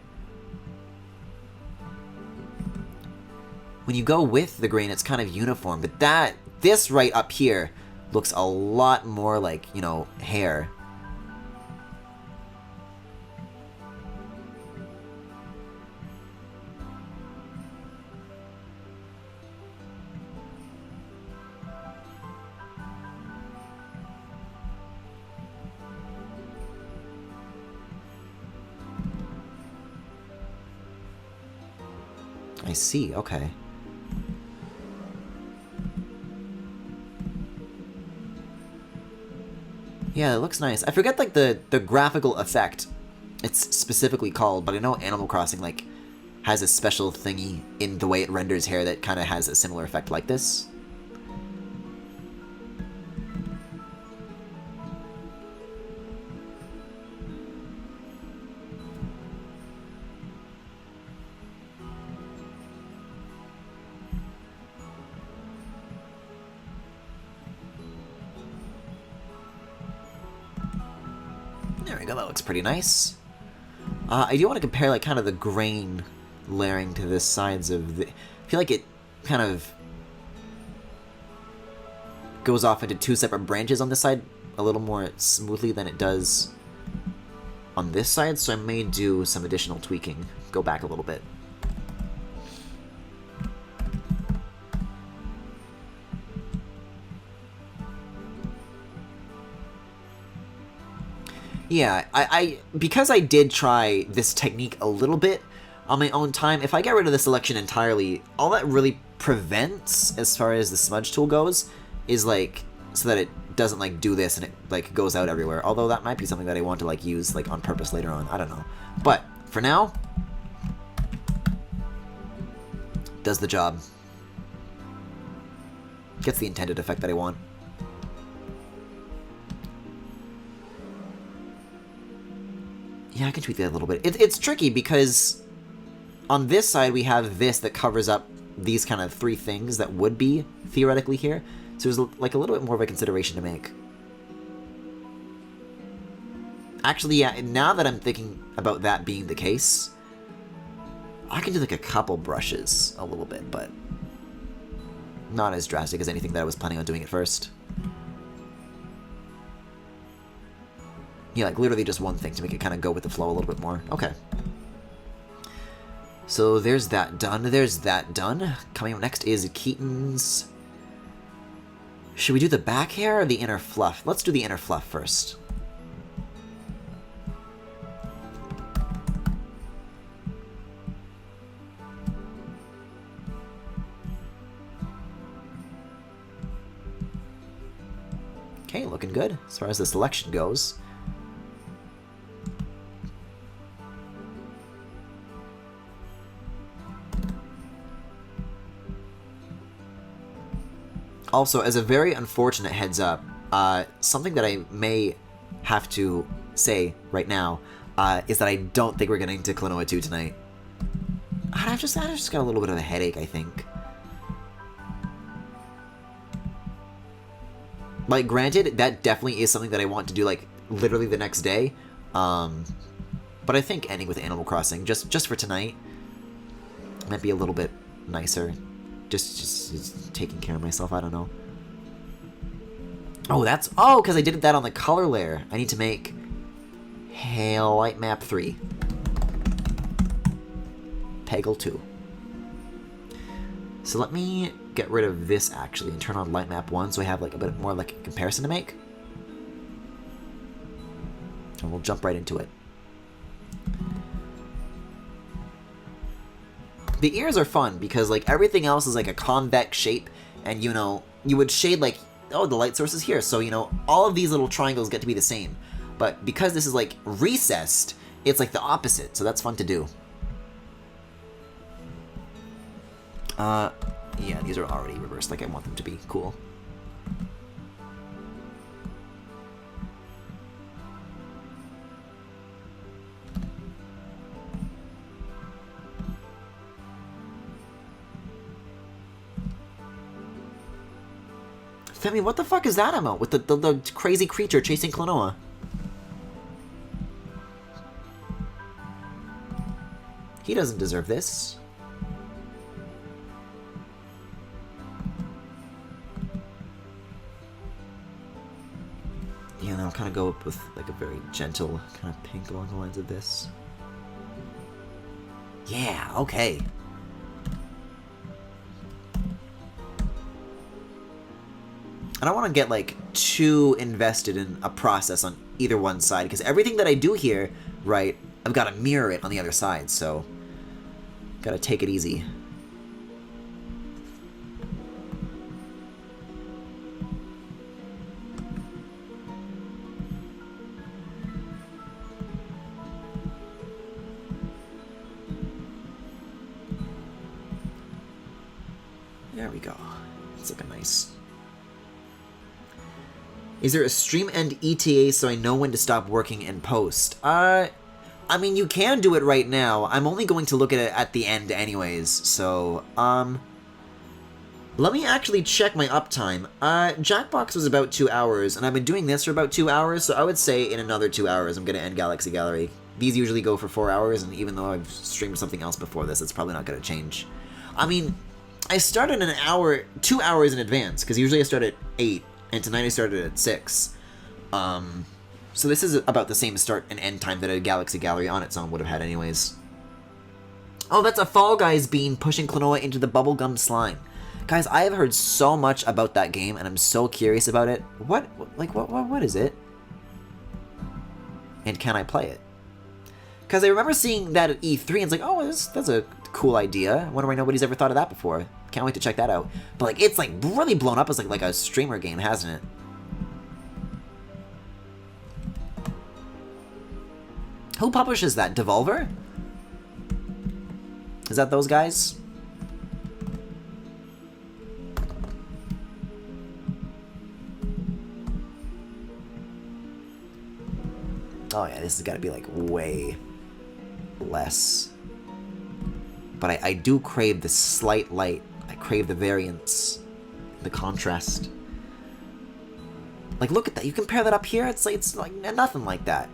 When you go with the grain, it's kind of uniform, but this right up here looks a lot more like, you know, hair. I see, okay. Yeah, it looks nice. I forget, like, the graphical effect it's specifically called, but I know Animal Crossing, like, has a special thingy in the way it renders hair that kind of has a similar effect like this. There we go, that looks pretty nice. I do want to compare, like, kind of the grain layering to the sides of the... I feel like it kind of goes off into two separate branches on this side a little more smoothly than it does on this side, so I may do some additional tweaking. Go back a little bit. Yeah, because I did try this technique a little bit on my own time, if I get rid of the selection entirely, all that really prevents, as far as the smudge tool goes, is, like, so that it doesn't, like, do this and it, like, goes out everywhere. Although that might be something that I want to, like, use, like, on purpose later on. I don't know. But, for now, does the job. Gets the intended effect that I want. Yeah, I can tweak that a little bit. It's tricky because on this side we have this that covers up these kind of three things that would be theoretically here. So there's like a little bit more of a consideration to make. Actually, yeah, now that I'm thinking about that being the case, I can do like a couple brushes a little bit, but not as drastic as anything that I was planning on doing at first. Yeah, like literally just one thing to make it kind of go with the flow a little bit more. Okay. So there's that done. There's that done. Coming up next is Keaton's... Should we do the back hair or the inner fluff? Let's do the inner fluff first. Okay, looking good as far as the selection goes. Also, as a very unfortunate heads up, something that I may have to say right now is that I don't think we're getting to Klonoa 2 tonight. I've just got a little bit of a headache, I think. Like, granted, that definitely is something that I want to do, like, literally the next day. But I think ending with Animal Crossing, just for tonight, might be a little bit nicer. Just taking care of myself, I don't know. Oh, that's... Oh, because I did that on the color layer. I need to make Light Map 3. Peggle 2. So let me get rid of this, actually, and turn on Light Map 1 so I have, like, a bit more, like, a comparison to make. And we'll jump right into it. The ears are fun because, like, everything else is, like, a convex shape, and, you know, you would shade, like, oh, the light source is here, so, you know, all of these little triangles get to be the same. But because this is, like, recessed, it's, like, the opposite, so that's fun to do. Yeah, these are already reversed like I want them to be. Cool. Femi, what the fuck is that emote with the crazy creature chasing Klonoa? He doesn't deserve this. Yeah, and I'll kind of go with like a very gentle kind of pink along the lines of this. Yeah, okay. I don't want to get like too invested in a process on either one side, because everything that I do here, right, I've got to mirror it on the other side, so gotta take it easy. There we go. It's looking nice. Is there a stream end ETA so I know when to stop working and post? I mean, you can do it right now. I'm only going to look at it at the end anyways, so, let me actually check my uptime. Jackbox was about 2 hours, and I've been doing this for about 2 hours, so I would say in another 2 hours I'm gonna end Galaxy Gallery. These usually go for 4 hours, and even though I've streamed something else before this, it's probably not gonna change. I mean, I started 2 hours in advance, because usually I start at 8, and tonight I started at 6. So this is about the same start and end time that a Galaxy Gallery on its own would have had anyways. Oh, that's a Fall Guys bean pushing Klonoa into the bubblegum slime. Guys, I have heard so much about that game, and I'm so curious about it. What is it? And can I play it? Because I remember seeing that at E3, and it's like, oh, that's a cool idea. I wonder why nobody's ever thought of that before. Can't wait to check that out. But like, it's like really blown up as like a streamer game, hasn't it? Who publishes that? Devolver? Is that those guys? Oh yeah, this has got to be like way less. But I do crave the slight light. I crave the variance, the contrast. Like, look at that. You compare that up here, it's like nothing like that.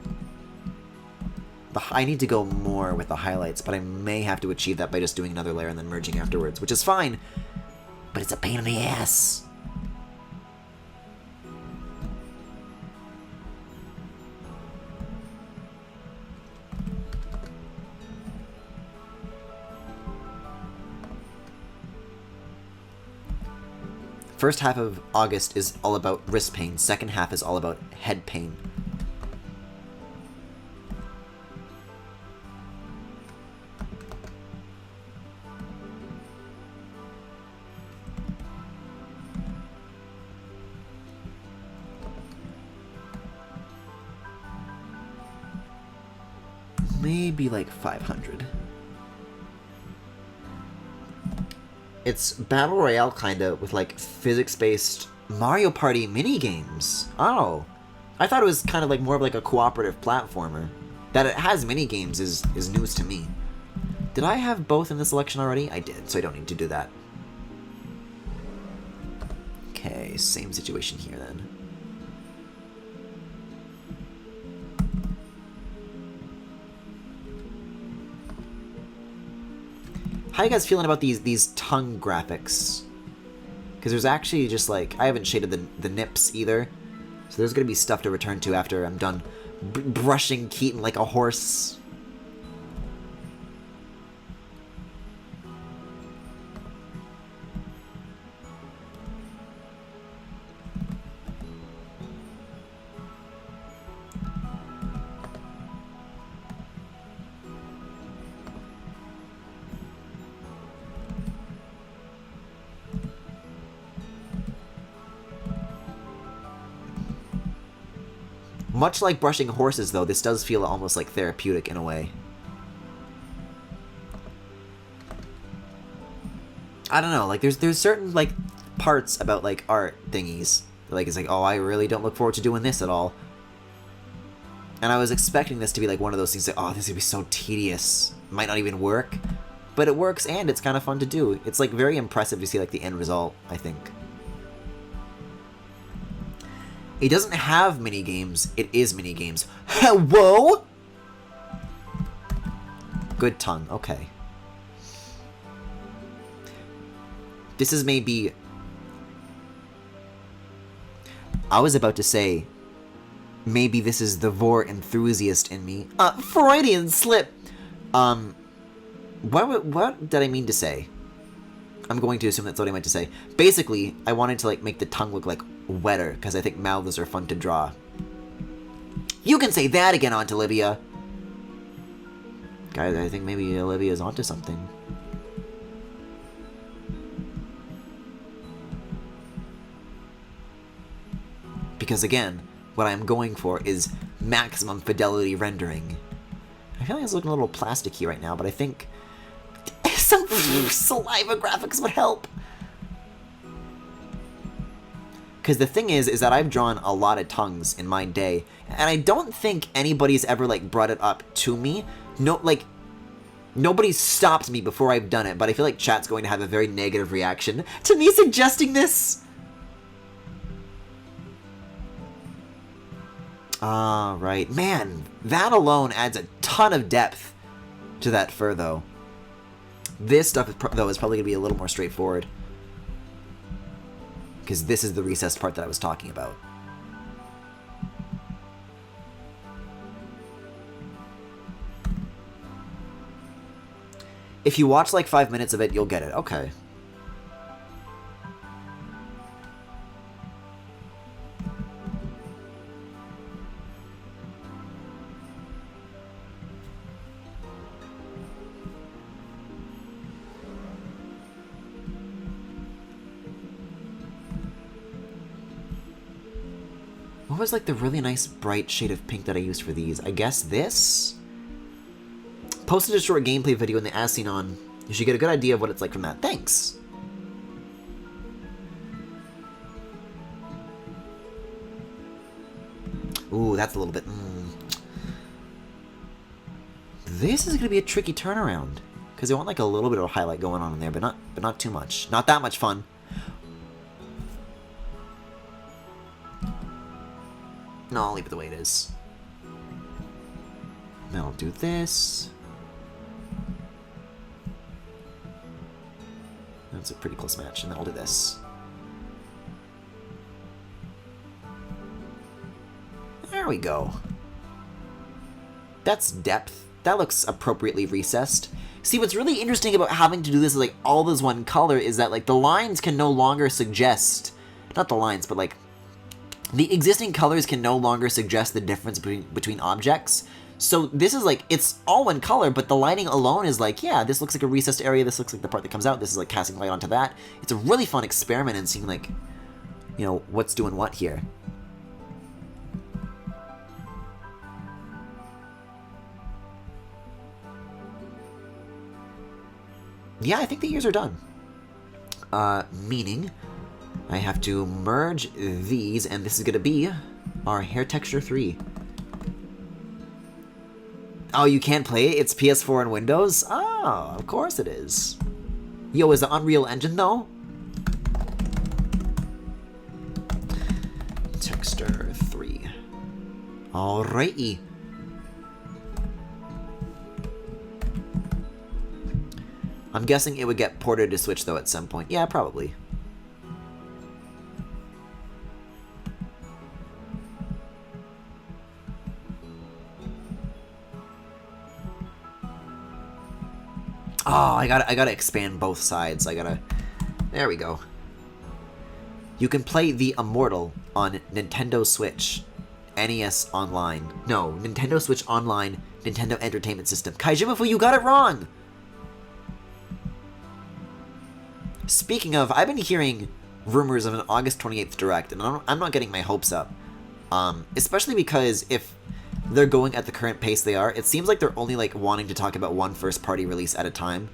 I need to go more with the highlights, but I may have to achieve that by just doing another layer and then merging afterwards, which is fine, but it's a pain in the ass. First half of August is all about wrist pain, second half is all about head pain. Maybe like 500. It's Battle Royale kinda with like physics-based Mario Party mini-games. Oh. I thought it was kind of like more of like a cooperative platformer. That it has mini-games is news to me. Did I have both in this selection already? I did, so I don't need to do that. Okay, same situation here then. How you guys feeling about these tongue graphics? Because there's actually just like, I haven't shaded the nips either. So there's going to be stuff to return to after I'm done brushing Keaton like a horse. Much like brushing horses, though, this does feel almost like therapeutic in a way. I don't know, like, there's certain, like, parts about, like, art thingies. Like, it's like, oh, I really don't look forward to doing this at all. And I was expecting this to be, like, one of those things that, oh, this is gonna be so tedious. Might not even work. But it works, and it's kind of fun to do. It's, like, very impressive to see, like, the end result, I think. It doesn't have mini games. It is mini games. Whoa! Good tongue. Okay. This is maybe... I was about to say, maybe this is the vor enthusiast in me. Freudian slip! What did I mean to say? I'm going to assume that's what I meant to say. Basically, I wanted to, like, make the tongue look, like, wetter, because I think mouths are fun to draw. You can say that again, Aunt Olivia! Guys, I think maybe Olivia's onto something. Because again, what I'm going for is maximum fidelity rendering. I feel like it's looking a little plasticky right now, but I think some saliva graphics would help. Because the thing is that I've drawn a lot of tongues in my day, and I don't think anybody's ever, like, brought it up to me. No, like, nobody's stopped me before I've done it, but I feel like chat's going to have a very negative reaction to me suggesting this. Ah, right. Man, that alone adds a ton of depth to that fur, though. This stuff, though, is probably going to be a little more straightforward. Because this is the recessed part that I was talking about. If you watch like 5 minutes of it, you'll get it. Okay. What was like the really nice bright shade of pink that I used for these? I guess this? Posted a short gameplay video in the As Seen On. You should get a good idea of what it's like from that. Thanks! Ooh, that's a little bit... This is going to be a tricky turnaround. Because I want like a little bit of a highlight going on in there, but not too much. Not that much fun. No, I'll leave it the way it is. Then I'll do this. That's a pretty close match, and then I'll do this. There we go. That's depth. That looks appropriately recessed. See, what's really interesting about having to do this like all as one color is that like the lines can no longer suggest, not the lines, but like the existing colors can no longer suggest the difference between objects. So this is like, it's all one color, but the lighting alone is like, yeah, this looks like a recessed area, this looks like the part that comes out, this is like casting light onto that. It's a really fun experiment in seeing like, you know, what's doing what here. Yeah, I think the ears are done. Meaning I have to merge these, and this is going to be our hair texture 3. Oh, you can't play it? It's PS4 and Windows? Oh, of course it is. Yo, is the Unreal Engine, though? Texture 3. Alrighty. I'm guessing it would get ported to Switch, though, at some point. Yeah, probably. Oh, I gotta expand both sides. There we go. You can play The Immortal on Nintendo Switch, NES Online. No, Nintendo Switch Online, Nintendo Entertainment System. Kaijimafu, you got it wrong! Speaking of, I've been hearing rumors of an August 28th Direct, and I'm not getting my hopes up. Especially because if they're going at the current pace they are, it seems like they're only like wanting to talk about one first-party release at a time.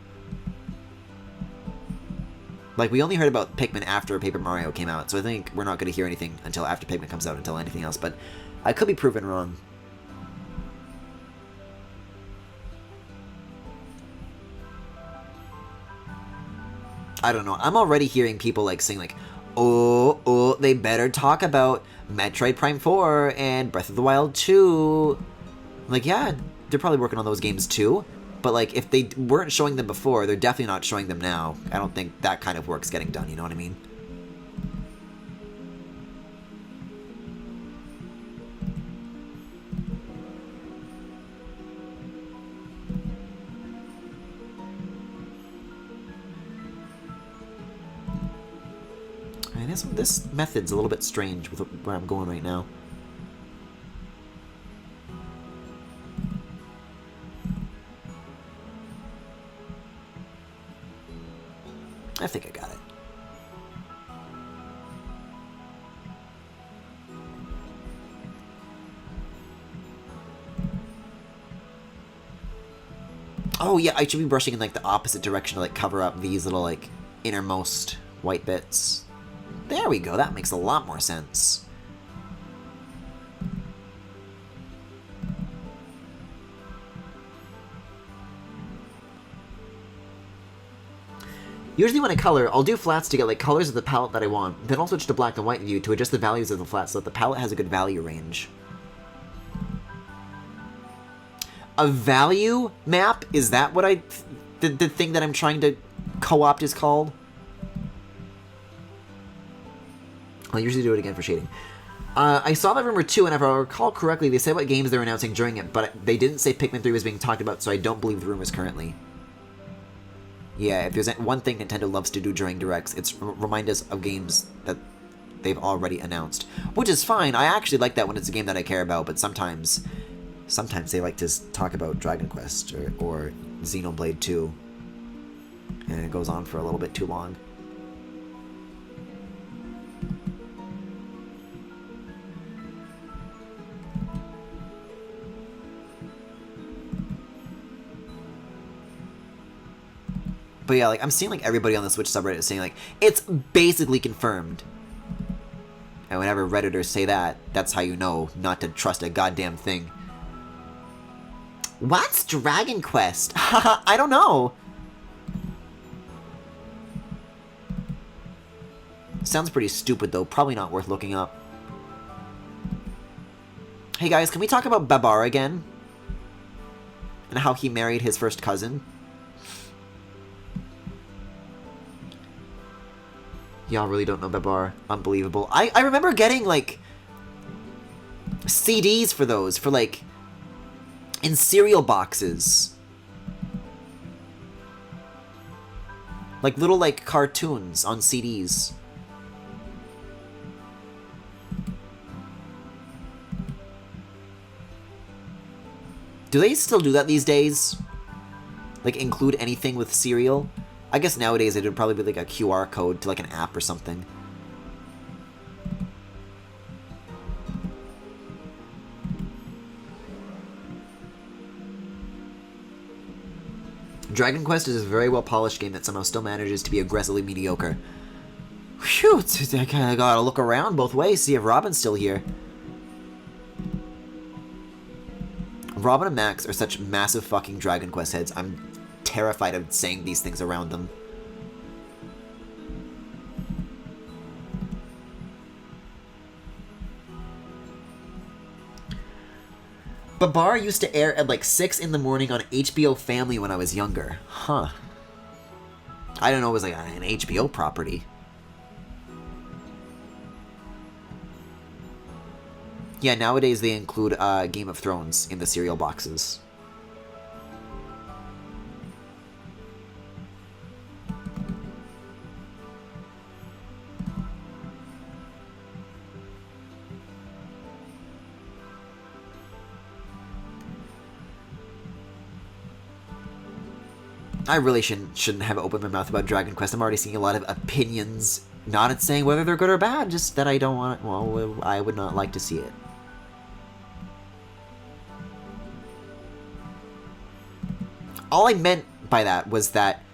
Like, we only heard about Pikmin after Paper Mario came out, so I think we're not going to hear anything until after Pikmin comes out until anything else, but I could be proven wrong. I don't know. I'm already hearing people like saying like, Oh, they better talk about Metroid Prime 4 and Breath of the Wild 2. Like, yeah, they're probably working on those games too. But, like, if they weren't showing them before, they're definitely not showing them now. I don't think that kind of work's getting done, you know what I mean? I mean, this method's a little bit strange with where I'm going right now. I think I got it. Oh yeah, I should be brushing in like the opposite direction to like cover up these little like innermost white bits. There we go, that makes a lot more sense. Usually when I color, I'll do flats to get like colors of the palette that I want, then I'll switch to black and white view to adjust the values of the flats so that the palette has a good value range. A value map? Is that what the thing that I'm trying to co-opt is called? I'll usually do it again for shading. I saw that rumor too, and if I recall correctly, they said what games they were announcing during it, but they didn't say Pikmin 3 was being talked about, so I don't believe the rumors currently. Yeah, if there's one thing Nintendo loves to do during Directs, it's remind us of games that they've already announced. Which is fine, I actually like that when it's a game that I care about, but sometimes they like to talk about Dragon Quest or Xenoblade 2. And it goes on for a little bit too long. But yeah, like, I'm seeing, like, everybody on the Switch subreddit saying, like, it's basically confirmed. And whenever Redditors say that, that's how you know not to trust a goddamn thing. What's Dragon Quest? I don't know. Sounds pretty stupid, though. Probably not worth looking up. Hey, guys, can we talk about Babar again? And how he married his first cousin? Y'all really don't know Babar. Unbelievable. I remember getting, like, CDs for those, for, like, in cereal boxes. Like, little, like, cartoons on CDs. Do they still do that these days? Like, include anything with cereal? I guess nowadays it would probably be like a QR code to like an app or something. Dragon Quest is a very well polished game that somehow still manages to be aggressively mediocre. Phew, I kinda gotta look around both ways, see if Robin's still here. Robin and Max are such massive fucking Dragon Quest heads, I'm terrified of saying these things around them. Babar used to air at like 6 in the morning on HBO Family when I was younger. Huh. I don't know, it was like an HBO property. Yeah, nowadays they include Game of Thrones in the cereal boxes. I really shouldn't have opened my mouth about Dragon Quest. I'm already seeing a lot of opinions, not saying whether they're good or bad, just that I don't want it. Well, I would not like to see it. All I meant by that was that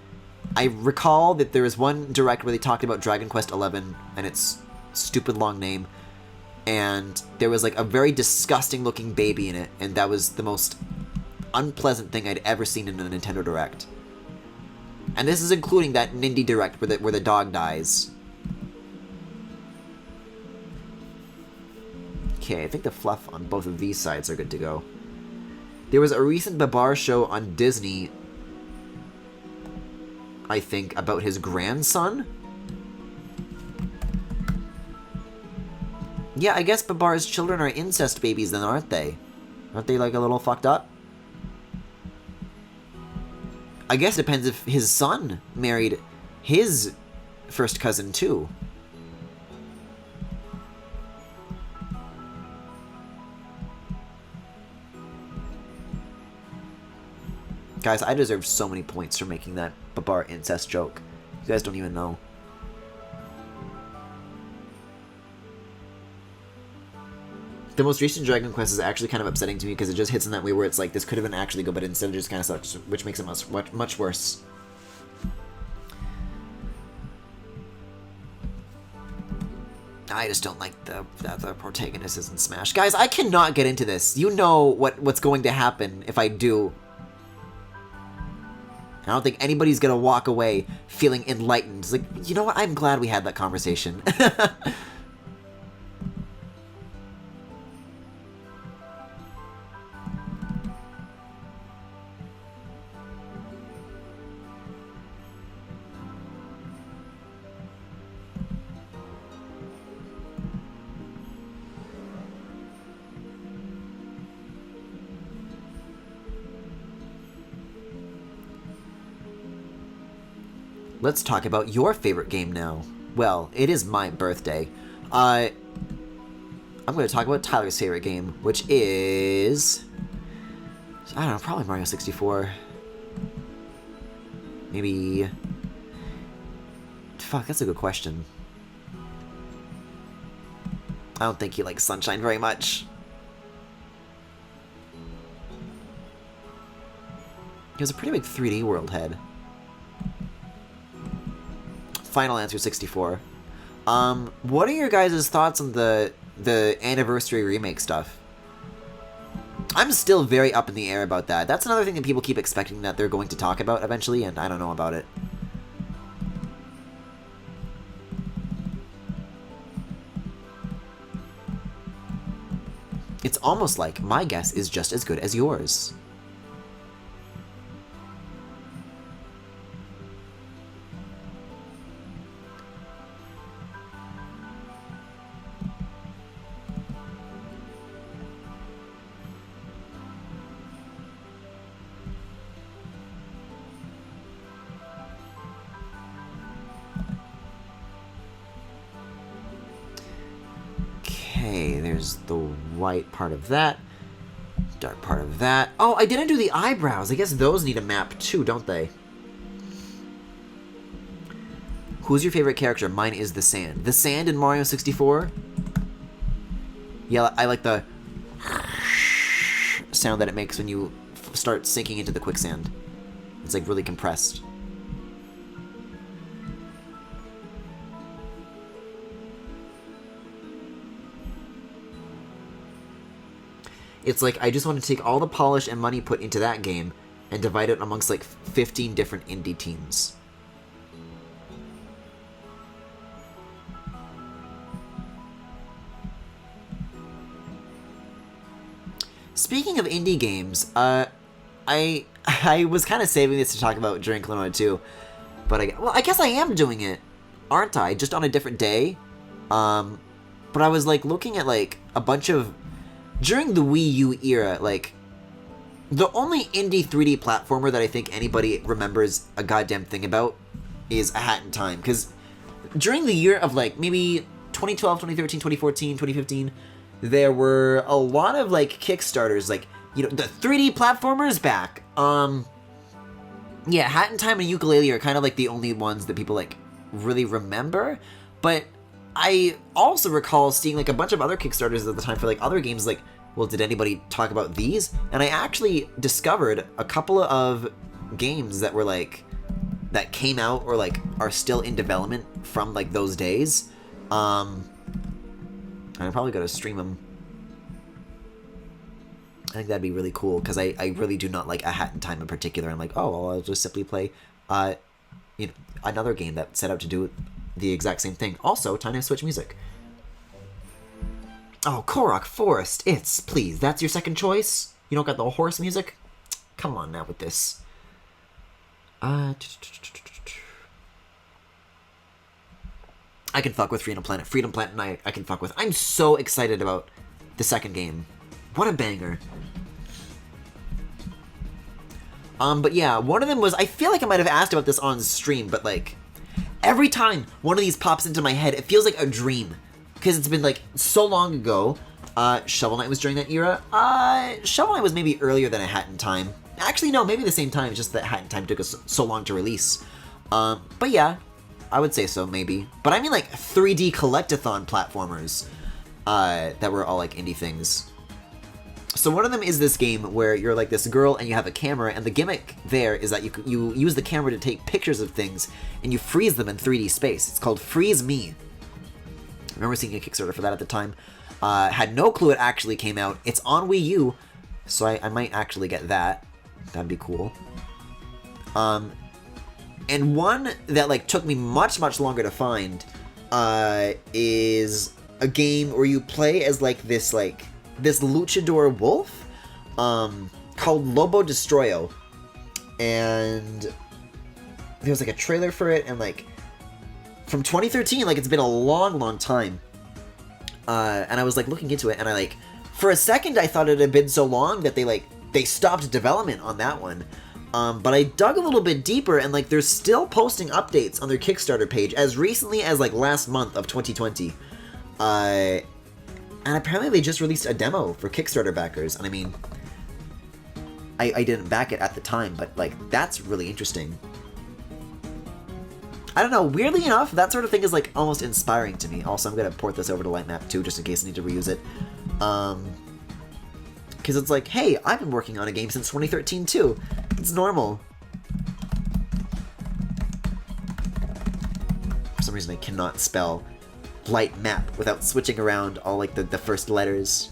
I recall that there was one direct where they talked about Dragon Quest XI and its stupid long name, and there was like a very disgusting looking baby in it, and that was the most unpleasant thing I'd ever seen in a Nintendo Direct. And this is including that Nindy Direct where the dog dies. Okay, I think the fluff on both of these sides are good to go. There was a recent Babar show on Disney, I think, about his grandson. Yeah, I guess Babar's children are incest babies then, aren't they? Aren't they, like, a little fucked up? I guess it depends if his son married his first cousin, too. Guys, I deserve so many points for making that Babar incest joke. You guys don't even know. The most recent Dragon Quest is actually kind of upsetting to me because it just hits in that way where it's like, this could have been actually good, but instead it just kind of sucks, which makes it much worse. I just don't like that the protagonist is in Smash. Guys, I cannot get into this. You know what's going to happen if I do. I don't think anybody's gonna walk away feeling enlightened. It's like, you know what? I'm glad we had that conversation. Let's talk about your favorite game now. Well, it is my birthday. I'm going to talk about Tyler's favorite game, which is... I don't know, probably Mario 64. Maybe... Fuck, that's a good question. I don't think he likes Sunshine very much. He has a pretty big 3D world head. Final answer, 64. What are your guys' thoughts on the anniversary remake stuff? I'm still very up in the air about that. That's another thing that people keep expecting that they're going to talk about eventually, and I don't know about it. It's almost like my guess is just as good as yours. Okay, there's the white part of that, dark part of that. Oh, I didn't do the eyebrows. I guess those need a map too, don't they? Who's your favorite character? Mine is the sand. The sand in Mario 64? Yeah, I like the sound that it makes when you start sinking into the quicksand. It's like really compressed. It's like, I just want to take all the polish and money put into that game and divide it amongst like 15 different indie teams. Speaking of indie games, I was kind of saving this to talk about during Klonoa 2, but I guess I am doing it, aren't I? Just on a different day. But I was like looking at like a bunch of... During the Wii U era, like, the only indie 3D platformer that I think anybody remembers a goddamn thing about is A Hat in Time. Because during the year of, like, maybe 2012, 2013, 2014, 2015, there were a lot of, like, Kickstarters, like, you know, the 3D platformers back. Yeah, Hat in Time and Yooka-Laylee are kind of, like, the only ones that people, like, really remember. But I also recall seeing, like, a bunch of other Kickstarters at the time for, like, other games, like, well, did anybody talk about these? And I actually discovered a couple of games that were, like, that came out or, like, are still in development from, like, those days. I'm probably gonna stream them. I think that'd be really cool, because I really do not like A Hat in Time in particular. I'm like, oh, well, I'll just simply play, you know, another game that set out to do the exact same thing. Also, time to switch music. Oh, Korok Forest. Please, that's your second choice? You don't got the horse music? Come on now with this. I can fuck with Freedom Planet. Freedom Planet and I can fuck with. I'm so excited about the second game. What a banger. But yeah, one of them was, I feel like I might have asked about this on stream, but like, every time one of these pops into my head, it feels like a dream. Because it's been like so long ago. Shovel Knight was during that era. Shovel Knight was maybe earlier than A Hat in Time. Actually, no, maybe the same time, it's just that Hat in Time took us so long to release. But yeah, I would say so, maybe. But I mean like 3D collectathon platformers that were all like indie things. So one of them is this game where you're like this girl and you have a camera, and the gimmick there is that you use the camera to take pictures of things and you freeze them in 3D space. It's called Freeze Me. I remember seeing a Kickstarter for that at the time. Had no clue it actually came out. It's on Wii U, so I might actually get that. That'd be cool. And one that like took me much longer to find is a game where you play as like this luchador wolf called Lobo Destroyo, and there was like a trailer for it, and like from 2013, like it's been a long time, and I was like looking into it, and I like for a second I thought it had been so long that they stopped development on that one. But I dug a little bit deeper, and like they're still posting updates on their Kickstarter page as recently as like last month of 2020. And apparently they just released a demo for Kickstarter backers, and I mean, I didn't back it at the time, but like that's really interesting. I don't know, weirdly enough, that sort of thing is like almost inspiring to me. Also, I'm gonna port this over to Lightmap too, just in case I need to reuse it. Because it's like, hey, I've been working on a game since 2013 too. It's normal. For some reason I cannot spell light map without switching around all like the first letters.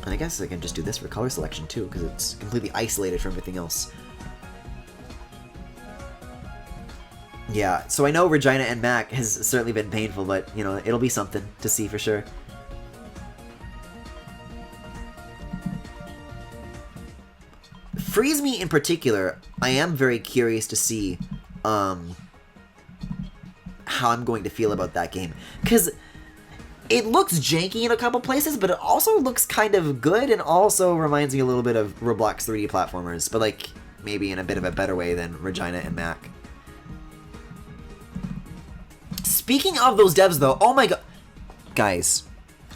And I guess I can just do this for color selection too, because it's completely isolated from everything else. Yeah, so I know Regina and Mac has certainly been painful, but, you know, it'll be something to see for sure. Freeze Me in particular, I am very curious to see how I'm going to feel about that game. Because it looks janky in a couple places, but it also looks kind of good, and also reminds me a little bit of Roblox 3D platformers, but like maybe in a bit of a better way than Regina and Mac. Speaking of those devs though, oh my god, guys,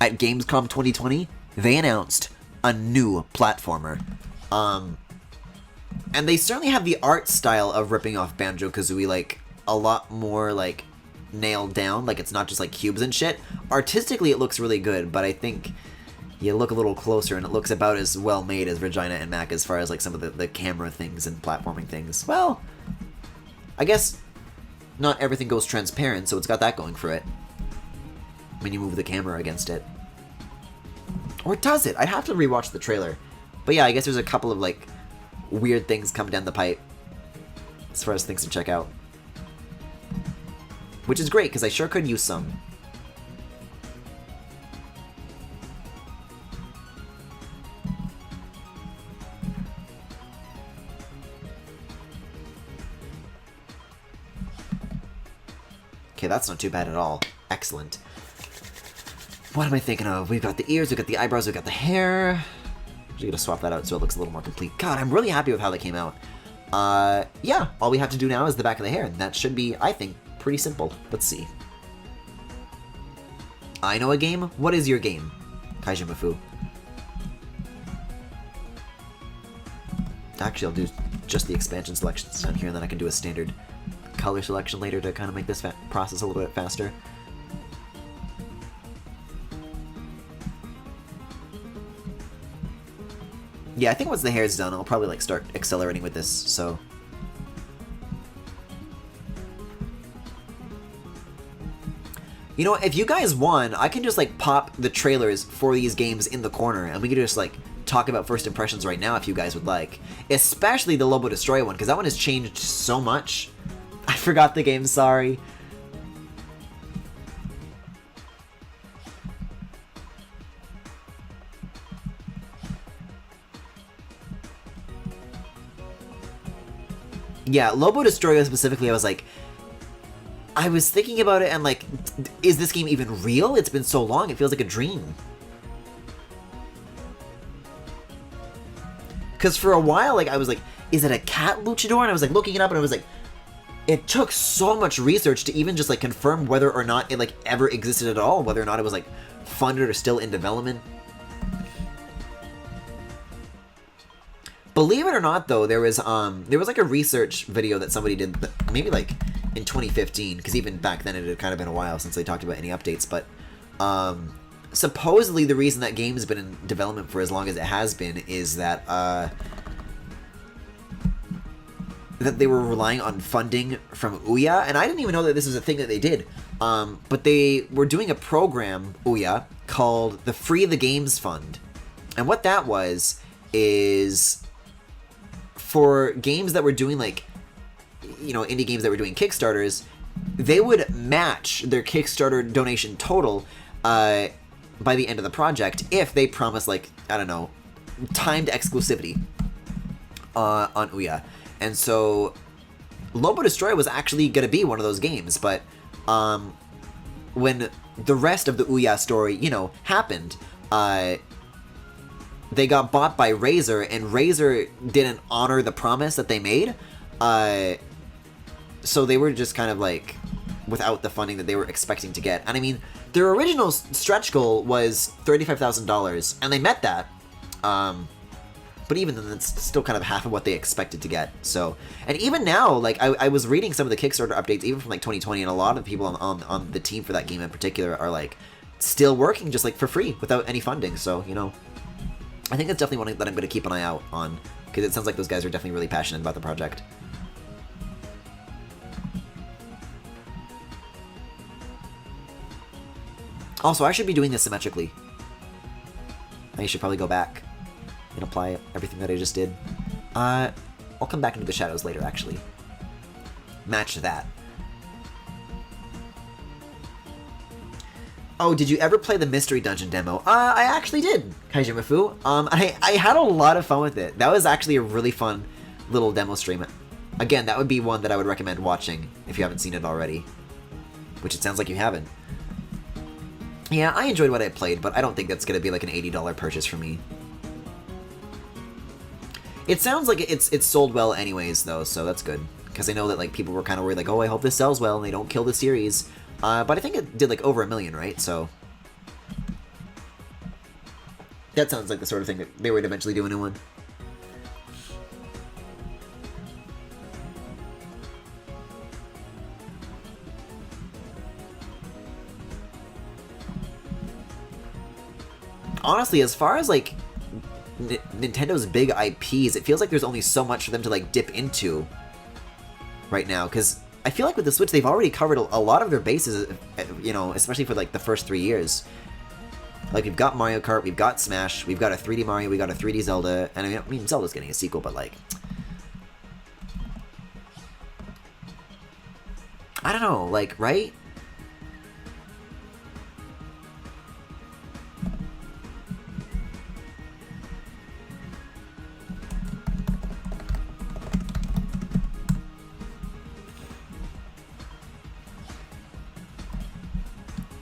at Gamescom 2020, they announced a new platformer. And they certainly have the art style of ripping off Banjo-Kazooie, like, a lot more, like, nailed down. Like, it's not just, like, cubes and shit. Artistically, it looks really good, but I think you look a little closer, and it looks about as well made as Regina and Mac as far as, like, some of the camera things and platforming things. Well, I guess not everything goes transparent, so it's got that going for it. When you move the camera against it. Or does it? I'd have to rewatch the trailer. But yeah, I guess there's a couple of, like, weird things coming down the pipe as far as things to check out. Which is great, because I sure could use some. Okay, that's not too bad at all. Excellent. What am I thinking of? We've got the ears, we've got the eyebrows, we've got the hair. I'm gonna swap that out so it looks a little more complete. God, I'm really happy with how they came out. Yeah, all we have to do now is the back of the hair, and that should be, I think, pretty simple. Let's see. I know a game? What is your game? Kaiju Mafu. Actually, I'll do just the expansion selections down here, and then I can do a standard color selection later to kind of make this process a little bit faster. Yeah, I think once the hair's done, I'll probably like start accelerating with this, so. You know what, if you guys want, I can just like pop the trailers for these games in the corner, and we can just like talk about first impressions right now if you guys would like. Especially the Lobo Destroy one, because that one has changed so much. I forgot the game, sorry. Yeah, Lobo Destroyer specifically, I was thinking about it and like, is this game even real? It's been so long, it feels like a dream. Because for a while, like, I was like, is it a cat luchador? And I was like looking it up and I was like, it took so much research to even just like confirm whether or not it like ever existed at all, whether or not it was like funded or still in development. Believe it or not, though, there was like a research video that somebody did, maybe like in 2015, because even back then it had kind of been a while since they talked about any updates. But supposedly the reason that game has been in development for as long as it has been is that that they were relying on funding from Ouya, and I didn't even know that this was a thing that they did. But they were doing a program, Ouya, called the Free the Games Fund, and what that was is for games that were doing like, you know, indie games that were doing Kickstarters, they would match their Kickstarter donation total by the end of the project if they promised, like, I don't know, timed exclusivity on Ouya. And so Lobo Destroyer was actually going to be one of those games, but when the rest of the Ouya story, you know, happened, they got bought by Razer, and Razer didn't honor the promise that they made. So they were just kind of like without the funding that they were expecting to get. And I mean, their original stretch goal was $35,000, and they met that. But even then, that's still kind of half of what they expected to get. So, and even now, like, I was reading some of the Kickstarter updates, even from like 2020, and a lot of people on the team for that game in particular are like still working just like for free without any funding. So, you know, I think that's definitely one that I'm going to keep an eye out on, because it sounds like those guys are definitely really passionate about the project. Also, I should be doing this symmetrically. I should probably go back and apply everything that I just did. I'll come back into the shadows later, actually. Match that. Oh, did you ever play the Mystery Dungeon demo? I actually did, Kaijimafu. I had a lot of fun with it. That was actually a really fun little demo stream. Again, that would be one that I would recommend watching if you haven't seen it already. Which it sounds like you haven't. Yeah, I enjoyed what I played, but I don't think that's going to be like an $80 purchase for me. It sounds like it's sold well anyways, though, so that's good. Because I know that like people were kind of worried, like, oh, I hope this sells well and they don't kill the series. But I think it did like over 1 million, right? So that sounds like the sort of thing that they would eventually do a new one. Honestly, as far as like Nintendo's big IPs, it feels like there's only so much for them to like dip into right now, because I feel like with the Switch they've already covered a lot of their bases, you know, especially for like the first 3 years. Like, we've got Mario Kart, we've got Smash, we've got a 3D Mario, we got a 3D Zelda, and I mean Zelda's getting a sequel, but like, I don't know, like, right?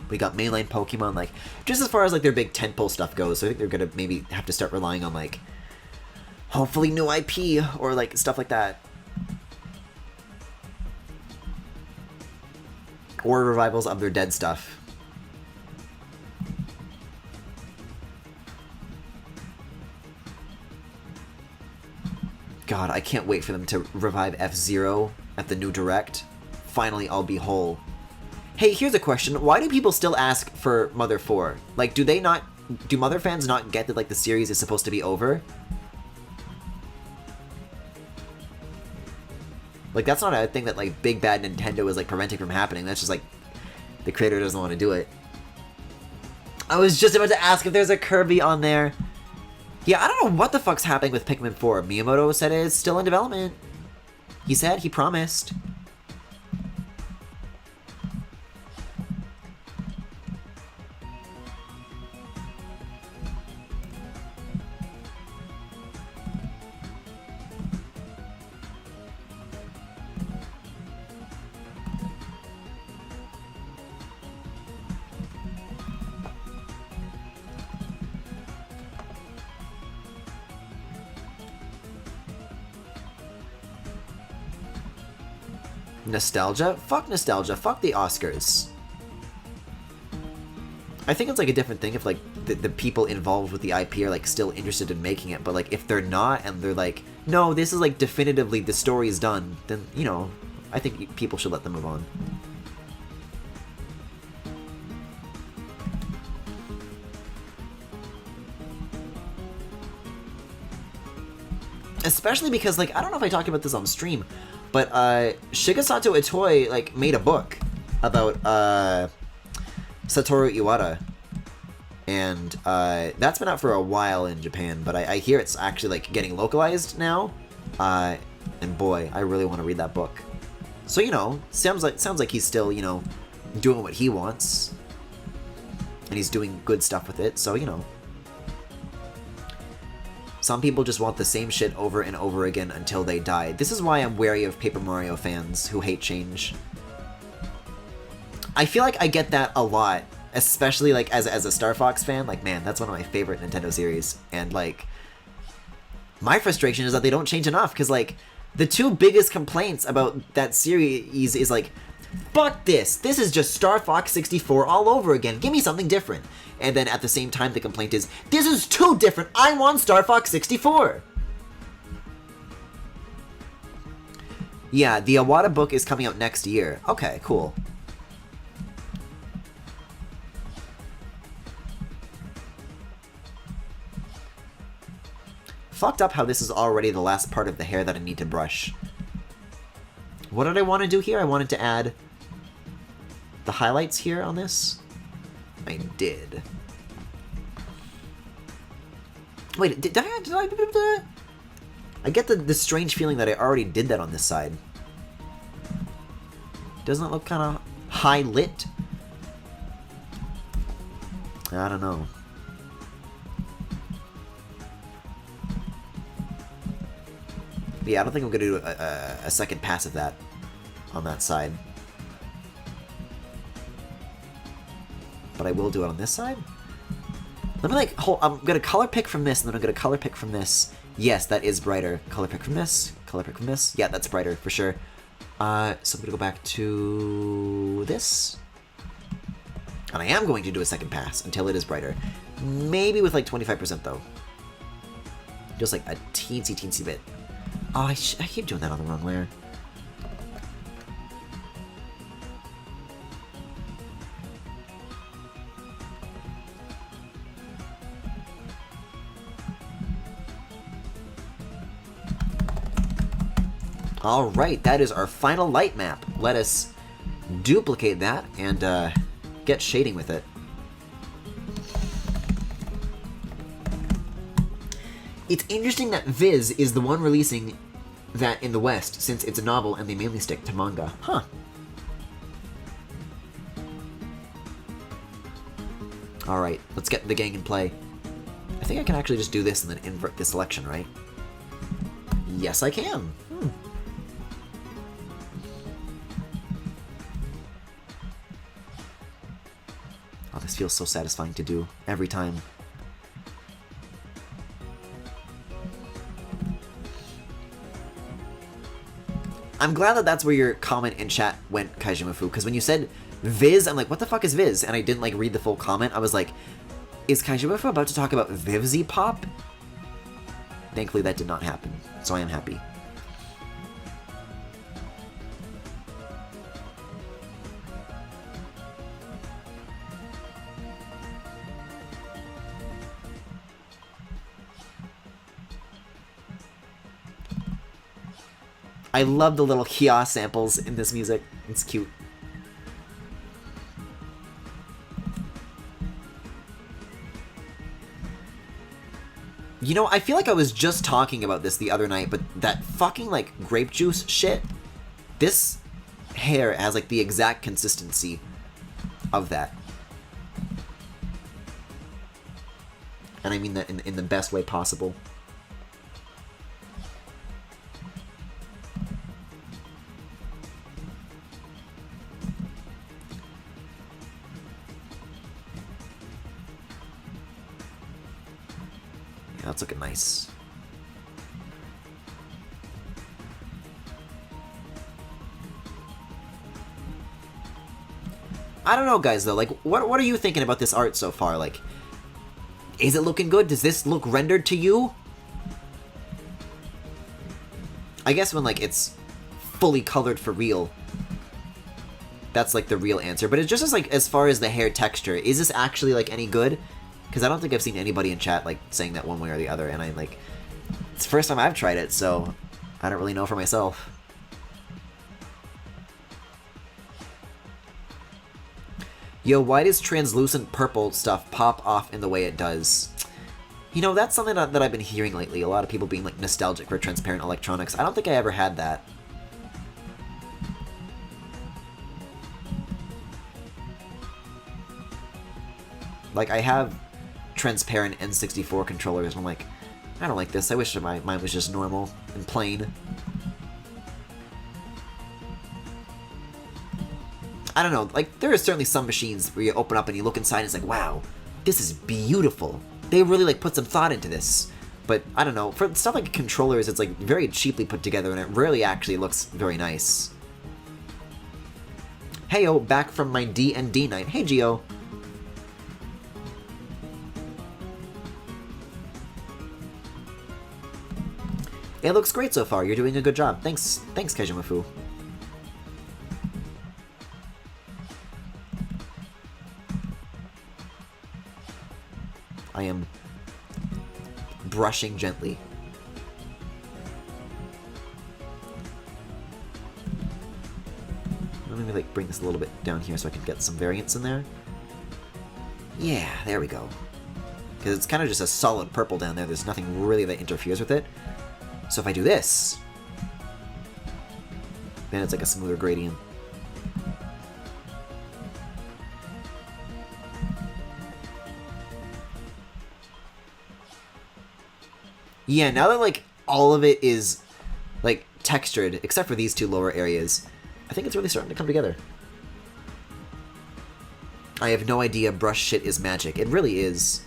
We got mainline Pokemon, like, just as far as like their big tentpole stuff goes, so I think they're gonna maybe have to start relying on like, hopefully new IP or like stuff like that. Or revivals of their dead stuff. God, I can't wait for them to revive F-Zero at the new Direct. Finally, I'll be whole. Hey, here's a question. Why do people still ask for Mother 4? Like, do Mother fans not get that, like, the series is supposed to be over? Like, that's not a thing that, like, big bad Nintendo is, like, preventing from happening. That's just, like, the creator doesn't want to do it. I was just about to ask if there's a Kirby on there. Yeah, I don't know what the fuck's happening with Pikmin 4. Miyamoto said it's still in development. He promised. Nostalgia? Fuck nostalgia. Fuck the Oscars. I think it's like a different thing if like the people involved with the IP are like still interested in making it, but like if they're not and they're like, no, this is like definitively the story is done, then, you know, I think people should let them move on. Especially because, like, I don't know if I talked about this on stream, but Shigesato Itoi like made a book about Satoru Iwata, and that's been out for a while in Japan, but I hear it's actually like getting localized now, and boy, I really want to read that book. So, you know, sounds like he's still, you know, doing what he wants, and he's doing good stuff with it. So, you know, some people just want the same shit over and over again until they die. This is why I'm wary of Paper Mario fans who hate change. I feel like I get that a lot, especially like as a Star Fox fan. Like, man, that's one of my favorite Nintendo series, and like my frustration is that they don't change enough, because like the two biggest complaints about that series is like, fuck this is just Star Fox 64 all over again, give me something different. And then at the same time the complaint is, this is too different, I want Star Fox 64. Yeah, the Iwata book is coming out next year. Okay, cool. Fucked up how this is already the last part of the hair that I need to brush. What did I want to do here? I wanted to add the highlights here on this. I did. Wait, did I? I get the strange feeling that I already did that on this side. Doesn't it look kind of high lit? I don't know. Yeah, I don't think I'm gonna do a second pass of that on that side. But I will do it on this side. Let me like hold. I'm gonna color pick from this, and then I'm gonna color pick from this. Yes, that is brighter. Color pick from this. Color pick from this. Yeah, that's brighter for sure. So I'm gonna go back to this, and I am going to do a second pass until it is brighter. Maybe with like 25% though. Just like a teensy bit. Oh, I keep doing that on the wrong layer. Alright, that is our final light map. Let us duplicate that and get shading with it. It's interesting that Viz is the one releasing that in the West, since it's a novel and they mainly stick to manga. Huh. Alright, let's get the gang in play. I think I can actually just do this and then invert the selection, right? Yes, I can. Oh, this feels so satisfying to do every time. I'm glad that that's where your comment in chat went, Kaijimafu, because when you said Viz, I'm like, what the fuck is Viz? And I didn't like read the full comment. I was like, is Kaijimafu about to talk about Vivzy Pop? Thankfully that did not happen, so I am happy. I love the little Hia samples in this music. It's cute. You know, I feel like I was just talking about this the other night, but that fucking, like, grape juice shit, this hair has, like, the exact consistency of that. And I mean that in the best way possible. That's looking nice. I don't know, guys, though. Like, what are you thinking about this art so far? Like, is it looking good? Does this look rendered to you? I guess when, like, it's fully colored for real, that's, like, the real answer. But it's just as far as the hair texture, is this actually, like, any good? Because I don't think I've seen anybody in chat, like, saying that one way or the other, and it's the first time I've tried it, so I don't really know for myself. Yo, why does translucent purple stuff pop off in the way it does? You know, that's something that I've been hearing lately. A lot of people being, like, nostalgic for transparent electronics. I don't think I ever had that. Like, I have transparent N64 controllers, and I'm like, I don't like this. I wish mine was just normal and plain. I don't know, like, there are certainly some machines where you open up and you look inside and it's like, wow, this is beautiful. They really, like, put some thought into this. But, I don't know, for stuff like controllers, it's, like, very cheaply put together and it rarely actually looks very nice. Heyo, back from my D&D night. Hey, Gio. It looks great so far. You're doing a good job. Thanks, Kejimafu. I am brushing gently. Let me, like, bring this a little bit down here so I can get some variance in there. Yeah, there we go. Because it's kind of just a solid purple down there. There's nothing really that interferes with it. So if I do this, then it's like a smoother gradient. Yeah, now that, like, all of it is, like, textured, except for these two lower areas, I think it's really starting to come together. I have no idea brush shit is magic. It really is.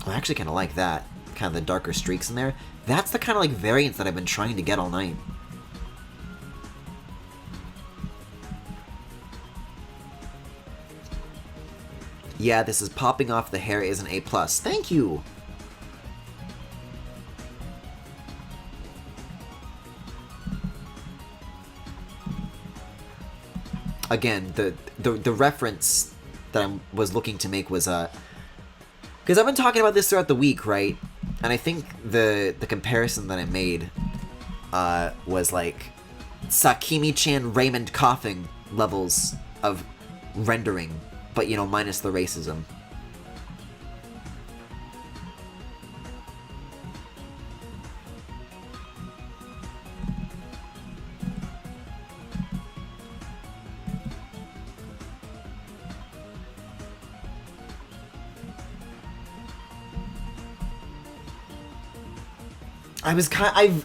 I actually kind of like that. Kind of the darker streaks in there. That's the kind of, like, variance that I've been trying to get all night. Yeah, this is popping off the hair is an A+. Thank you! Again, the reference that I was looking to make was, because I've been talking about this throughout the week, right? And I think the comparison that I made was like Sakimi-chan Raymond coughing levels of rendering, but, you know, minus the racism.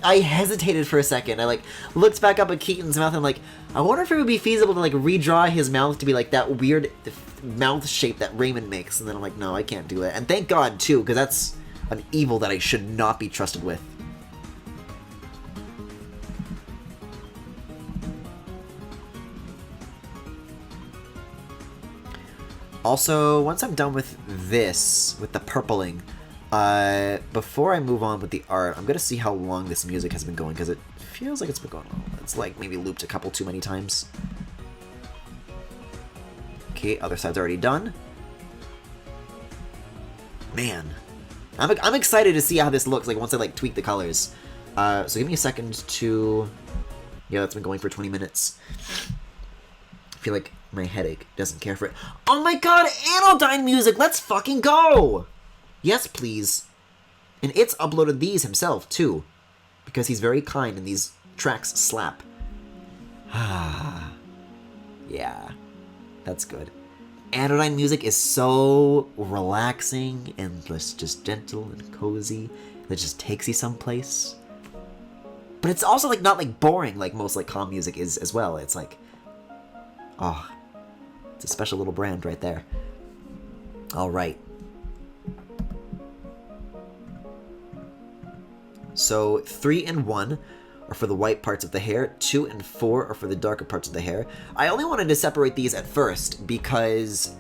I hesitated for a second. I, like, looked back up at Keaton's mouth and I'm like, I wonder if it would be feasible to, like, redraw his mouth to be like that weird mouth shape that Raymond makes. And then I'm like, no, I can't do it. And thank God, too, because that's an evil that I should not be trusted with. Also, once I'm done with this, with the purpling, before I move on with the art, I'm gonna see how long this music has been going, because it feels like it's been going on. It's like maybe looped a couple too many times. Okay, other side's already done. Man. I'm excited to see how this looks, like, once I, like, tweak the colors. So give me a second to... Yeah, that's been going for 20 minutes. I feel like my headache doesn't care for it. Oh my god, Anodyne music! Let's fucking go! Yes, please. And It's uploaded these himself, too. because he's very kind and these tracks slap. Ah, yeah, that's good. Anodyne music is so relaxing and just gentle and cozy. That just takes you someplace. But it's also like not like boring like most like calm music is as well. It's like, oh, it's a special little brand right there. All right. So 3 and 1 are for the white parts of the hair. 2 and 4 are for the darker parts of the hair. I only wanted to separate these at first because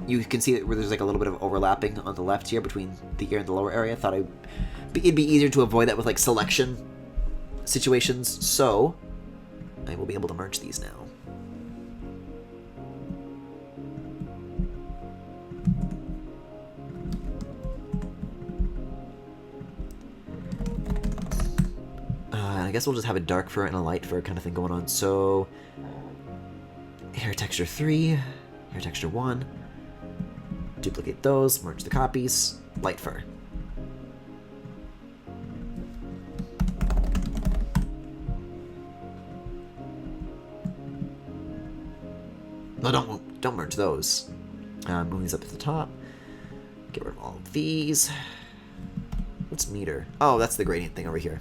you can see where there's like a little bit of overlapping on the left here between the ear and the lower area. I thought it'd be easier to avoid that with like selection situations. So I will be able to merge these now. I guess we'll just have a dark fur and a light fur kind of thing going on. So, hair texture 3, hair texture 1, duplicate those, merge the copies, light fur. No, don't merge those. Move these up to the top. Get rid of all of these. What's meter? Oh, that's the gradient thing over here.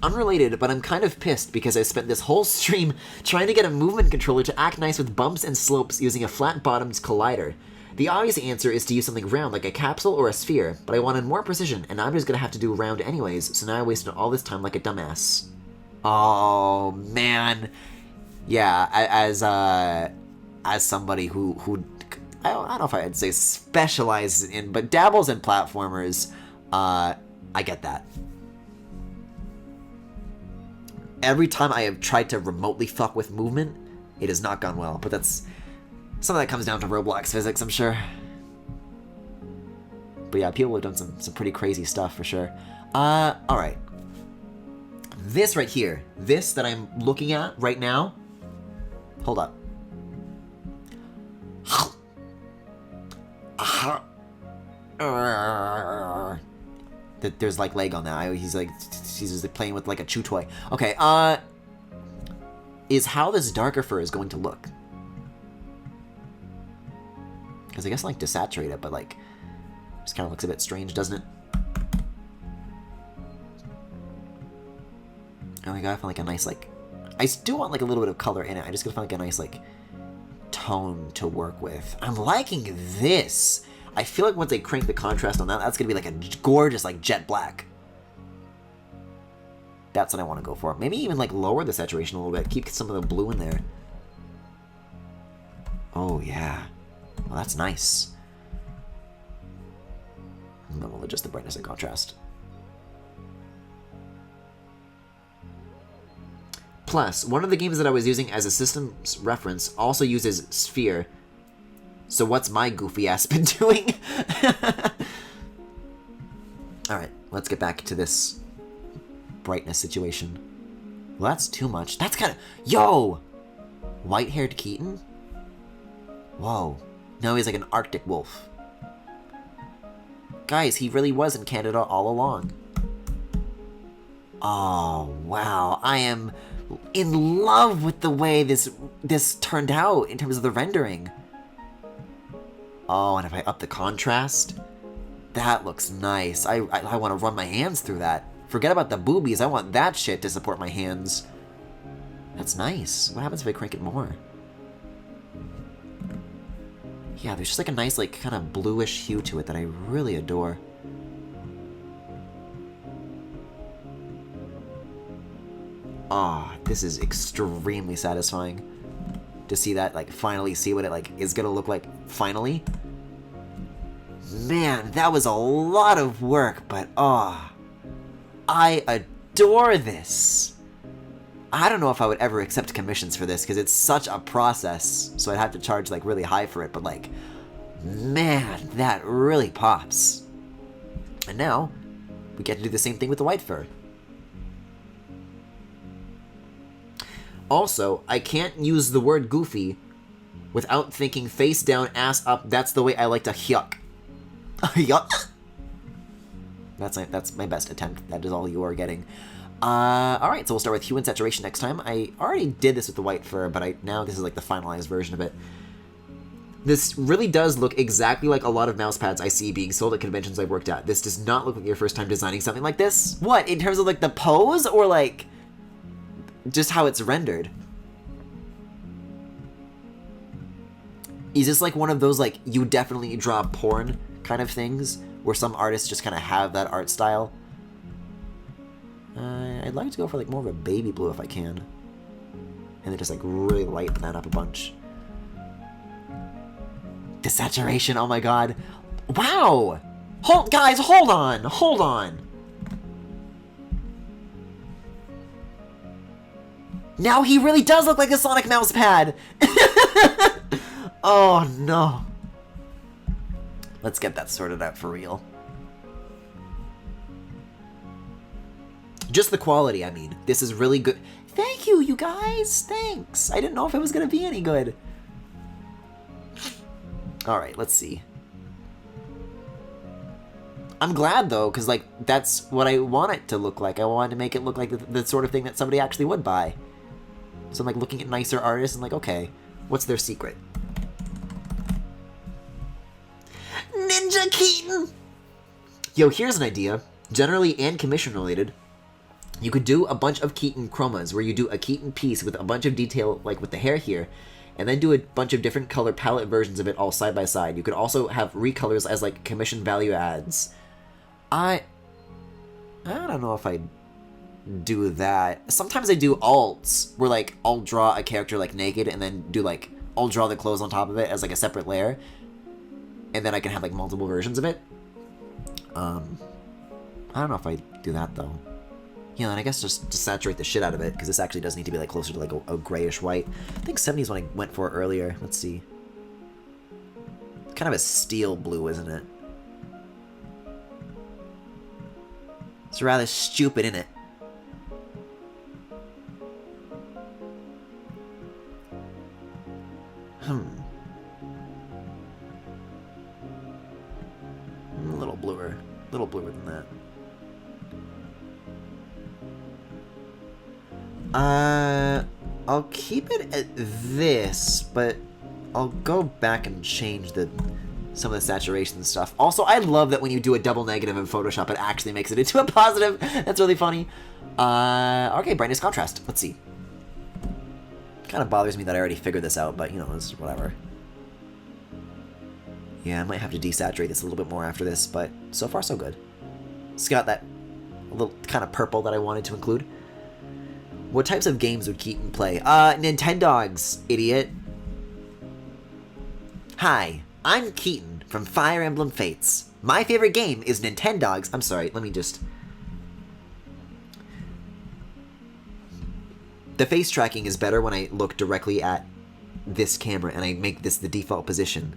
Unrelated, but I'm kind of pissed because I spent this whole stream trying to get a movement controller to act nice with bumps and slopes using a flat-bottomed collider. The obvious answer is to use something round like a capsule or a sphere, but I wanted more precision, and I'm just gonna have to do round anyways, so now I wasted all this time like a dumbass. Oh, man. Yeah, as somebody who I don't know if I'd say specializes in, but dabbles in platformers, I get that. Every time I have tried to remotely fuck with movement, it has not gone well. But that's something that comes down to Roblox physics, I'm sure. But yeah, people have done some pretty crazy stuff for sure. Alright. This right here, this that I'm looking at right now, hold up. There's like leg on that. He's just playing with like a chew toy. Okay, is how this darker fur is going to look. Because I guess I like desaturate it, but like, just kind of looks a bit strange, doesn't it? Oh, I gotta find like a nice like, I do want like a little bit of color in it. I just gotta find like a nice like tone to work with. I'm liking this. I feel like once I crank the contrast on that, that's gonna be like a gorgeous like jet black. That's what I want to go for. Maybe even like lower the saturation a little bit. Keep some of the blue in there. Oh yeah. Well, that's nice. And then we'll adjust the brightness and contrast. Plus, one of the games that I was using as a system's reference also uses Sphere. So what's my goofy ass been doing? Alright, let's get back to this brightness situation. Well, that's too much. That's kind of... Yo! White-haired Keaton? Whoa. No, he's like an Arctic wolf. Guys, he really was in Canada all along. Oh, wow. I am in love with the way this turned out in terms of the rendering. Oh, and if I up the contrast, that looks nice. I want to run my hands through that. Forget about the boobies. I want that shit to support my hands. That's nice. What happens if I crank it more? Yeah, there's just like a nice, like, kind of bluish hue to it that I really adore. Ah, oh, this is extremely satisfying to see that, like, finally see what it, like, is gonna look like finally. Man, that was a lot of work, but, oh, I adore this. I don't know if I would ever accept commissions for this, because it's such a process, so I'd have to charge, like, really high for it, but, like, man, that really pops. And now, we get to do the same thing with the white fur. Also, I can't use the word goofy without thinking face down, ass up. That's the way I like to yuck. Yuck. That's my best attempt. That is all you are getting. Alright, so we'll start with hue and saturation next time. I already did this with the white fur, but now this is like the finalized version of it. This really does look exactly like a lot of mouse pads I see being sold at conventions I've worked at. This does not look like your first time designing something like this. What, in terms of like the pose, or like just how it's rendered? Is this like one of those like you definitely draw porn kind of things, where some artists just kind of have that art style? I'd like to go for like more of a baby blue if I can. And then just like really lighten that up a bunch. The saturation, oh my god. Wow! Guys, hold on! Hold on! Now he really does look like a Sonic mouse pad! Oh no. Let's get that sorted out for real. Just the quality, I mean. This is really good. Thank you, you guys! Thanks! I didn't know if it was gonna be any good. Alright, let's see. I'm glad, though, because, like, that's what I want it to look like. I wanted to make it look like the sort of thing that somebody actually would buy. So I'm, like, looking at nicer artists and, like, okay, what's their secret? Ninja Keaton! Yo, here's an idea. Generally and commission related. You could do a bunch of Keaton chromas, where you do a Keaton piece with a bunch of detail, like with the hair here, and then do a bunch of different color palette versions of it all side by side. You could also have recolors as like commission value adds. I don't know if I do that. Sometimes I do alts, where like I'll draw a character like naked and then do like, I'll draw the clothes on top of it as like a separate layer. And then I can have like multiple versions of it. I don't know if I do that though. Yeah, and I guess just saturate the shit out of it, because this actually does need to be like closer to like a grayish white. I think 70 is what I went for earlier. Let's see. It's kind of a steel blue, isn't it? It's rather stupid, isn't it? A little bluer than that. I'll keep it at this, but I'll go back and change some of the saturation stuff. Also, I love that when you do a double negative in Photoshop, it actually makes it into a positive. That's really funny. Okay, brightness contrast. Let's see. Kind of bothers me that I already figured this out, but you know, it's whatever. Yeah, I might have to desaturate this a little bit more after this, but so far so good. It's got that little kind of purple that I wanted to include. What types of games would Keaton play? Nintendogs, idiot. Hi, I'm Keaton from Fire Emblem Fates. My favorite game is Nintendogs. I'm sorry, let me just... The face tracking is better when I look directly at this camera and I make this the default position.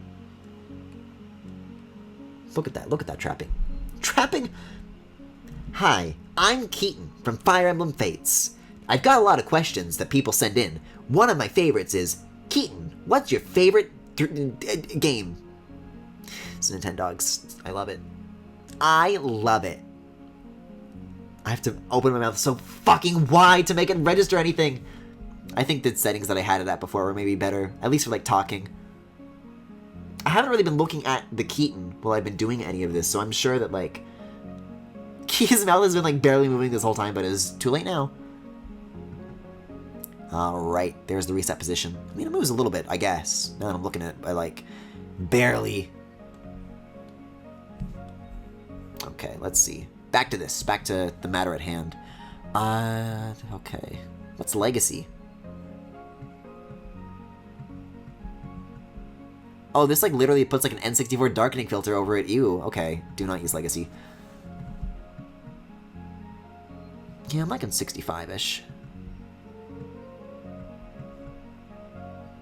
Look at that trapping. Trapping? Hi, I'm Keaton from Fire Emblem Fates. I've got a lot of questions that people send in. One of my favorites is, Keaton, what's your favorite game? It's Nintendogs. I love it. I love it. I have to open my mouth so fucking wide to make it register anything. I think the settings that I had it at before were maybe better, at least for like talking. I haven't really been looking at the Keaton while I've been doing any of this, so I'm sure that like his mouth has been like barely moving this whole time, but it's too late now. Alright, there's the reset position. I mean, it moves a little bit, I guess. Now that I'm looking at it, I like barely. Okay, let's see. Back to this. Back to the matter at hand. Okay. What's Legacy? Oh, this like literally puts like an N64 darkening filter over it. Ew. Okay. Do not use Legacy. Yeah, I'm liking 65-ish.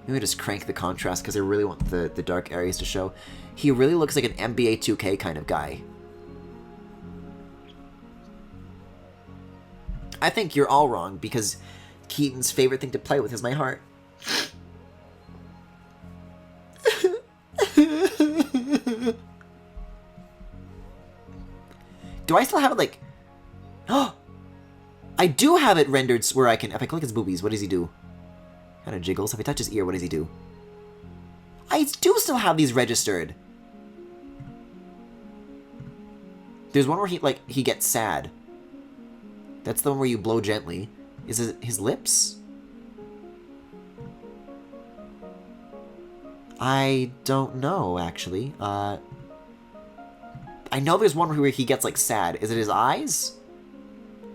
Maybe just crank the contrast because I really want the dark areas to show. He really looks like an NBA 2K kind of guy. I think you're all wrong, because Keaton's favorite thing to play with is my heart. Do I still have it, like... Oh! I do have it rendered where I can... If I click his boobies, what does he do? Kind of jiggles. If I touch his ear, what does he do? I do still have these registered. There's one where he gets sad. That's the one where you blow gently. Is it his lips? I don't know, actually. I know there's one where he gets, like, sad. Is it his eyes?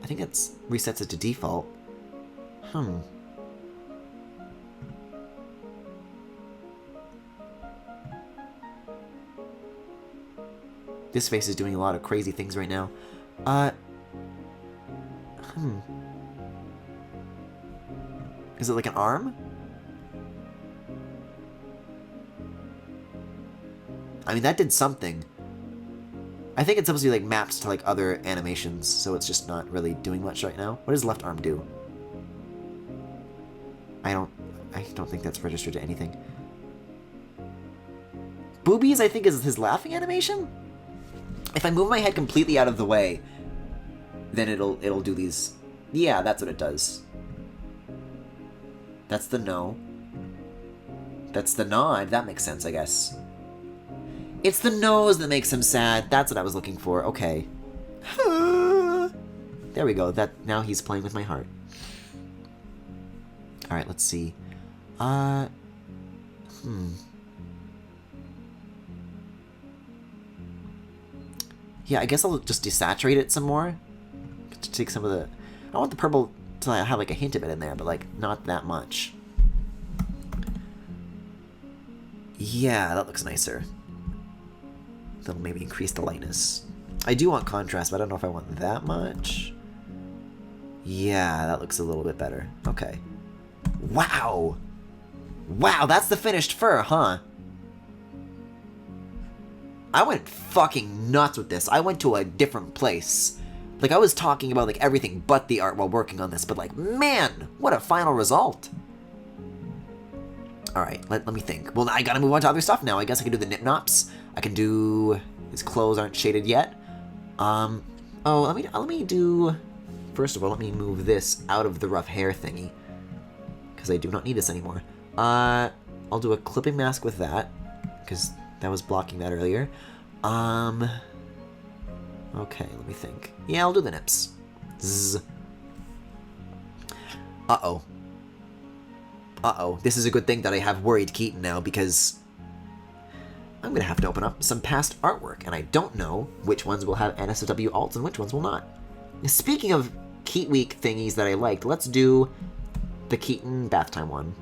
I think that's resets it to default. This face is doing a lot of crazy things right now. Is it like an arm? I mean, that did something. I think it's supposed to be, like, mapped to, like, other animations, so it's just not really doing much right now. What does left arm do? I don't think that's registered to anything. Boobies, I think, is his laughing animation? If I move my head completely out of the way, then it'll do these. Yeah, that's what it does. That's the no. That's the nod. That makes sense, I guess. It's the nose that makes him sad. That's what I was looking for. Okay. There we go. Now he's playing with my heart. Alright, let's see. Yeah, I guess I'll just desaturate it some more. To take some of the... I want the purple to have, like, a hint of it in there, but, like, not that much. Yeah, that looks nicer. That'll maybe increase the lightness. I do want contrast, but I don't know if I want that much. Yeah, that looks a little bit better. Okay. Wow! Wow, that's the finished fur, huh? I went fucking nuts with this. I went to a different place. Like, I was talking about, like, everything but the art while working on this, but, like, man, what a final result. Alright, let me think. Well, I gotta move on to other stuff now. I guess I can do the nip nops. I can do... His clothes aren't shaded yet. Oh, let me do... First of all, let me move this out of the rough hair thingy. Because I do not need this anymore. I'll do a clipping mask with that. Because that was blocking that earlier. Okay, let me think. Yeah, I'll do the nips. Zzz. Uh-oh. Uh-oh. This is a good thing that I have worried Keaton now, because I'm going to have to open up some past artwork, and I don't know which ones will have NSFW alts and which ones will not. Speaking of Keat Week thingies that I liked, let's do the Keaton bath time one.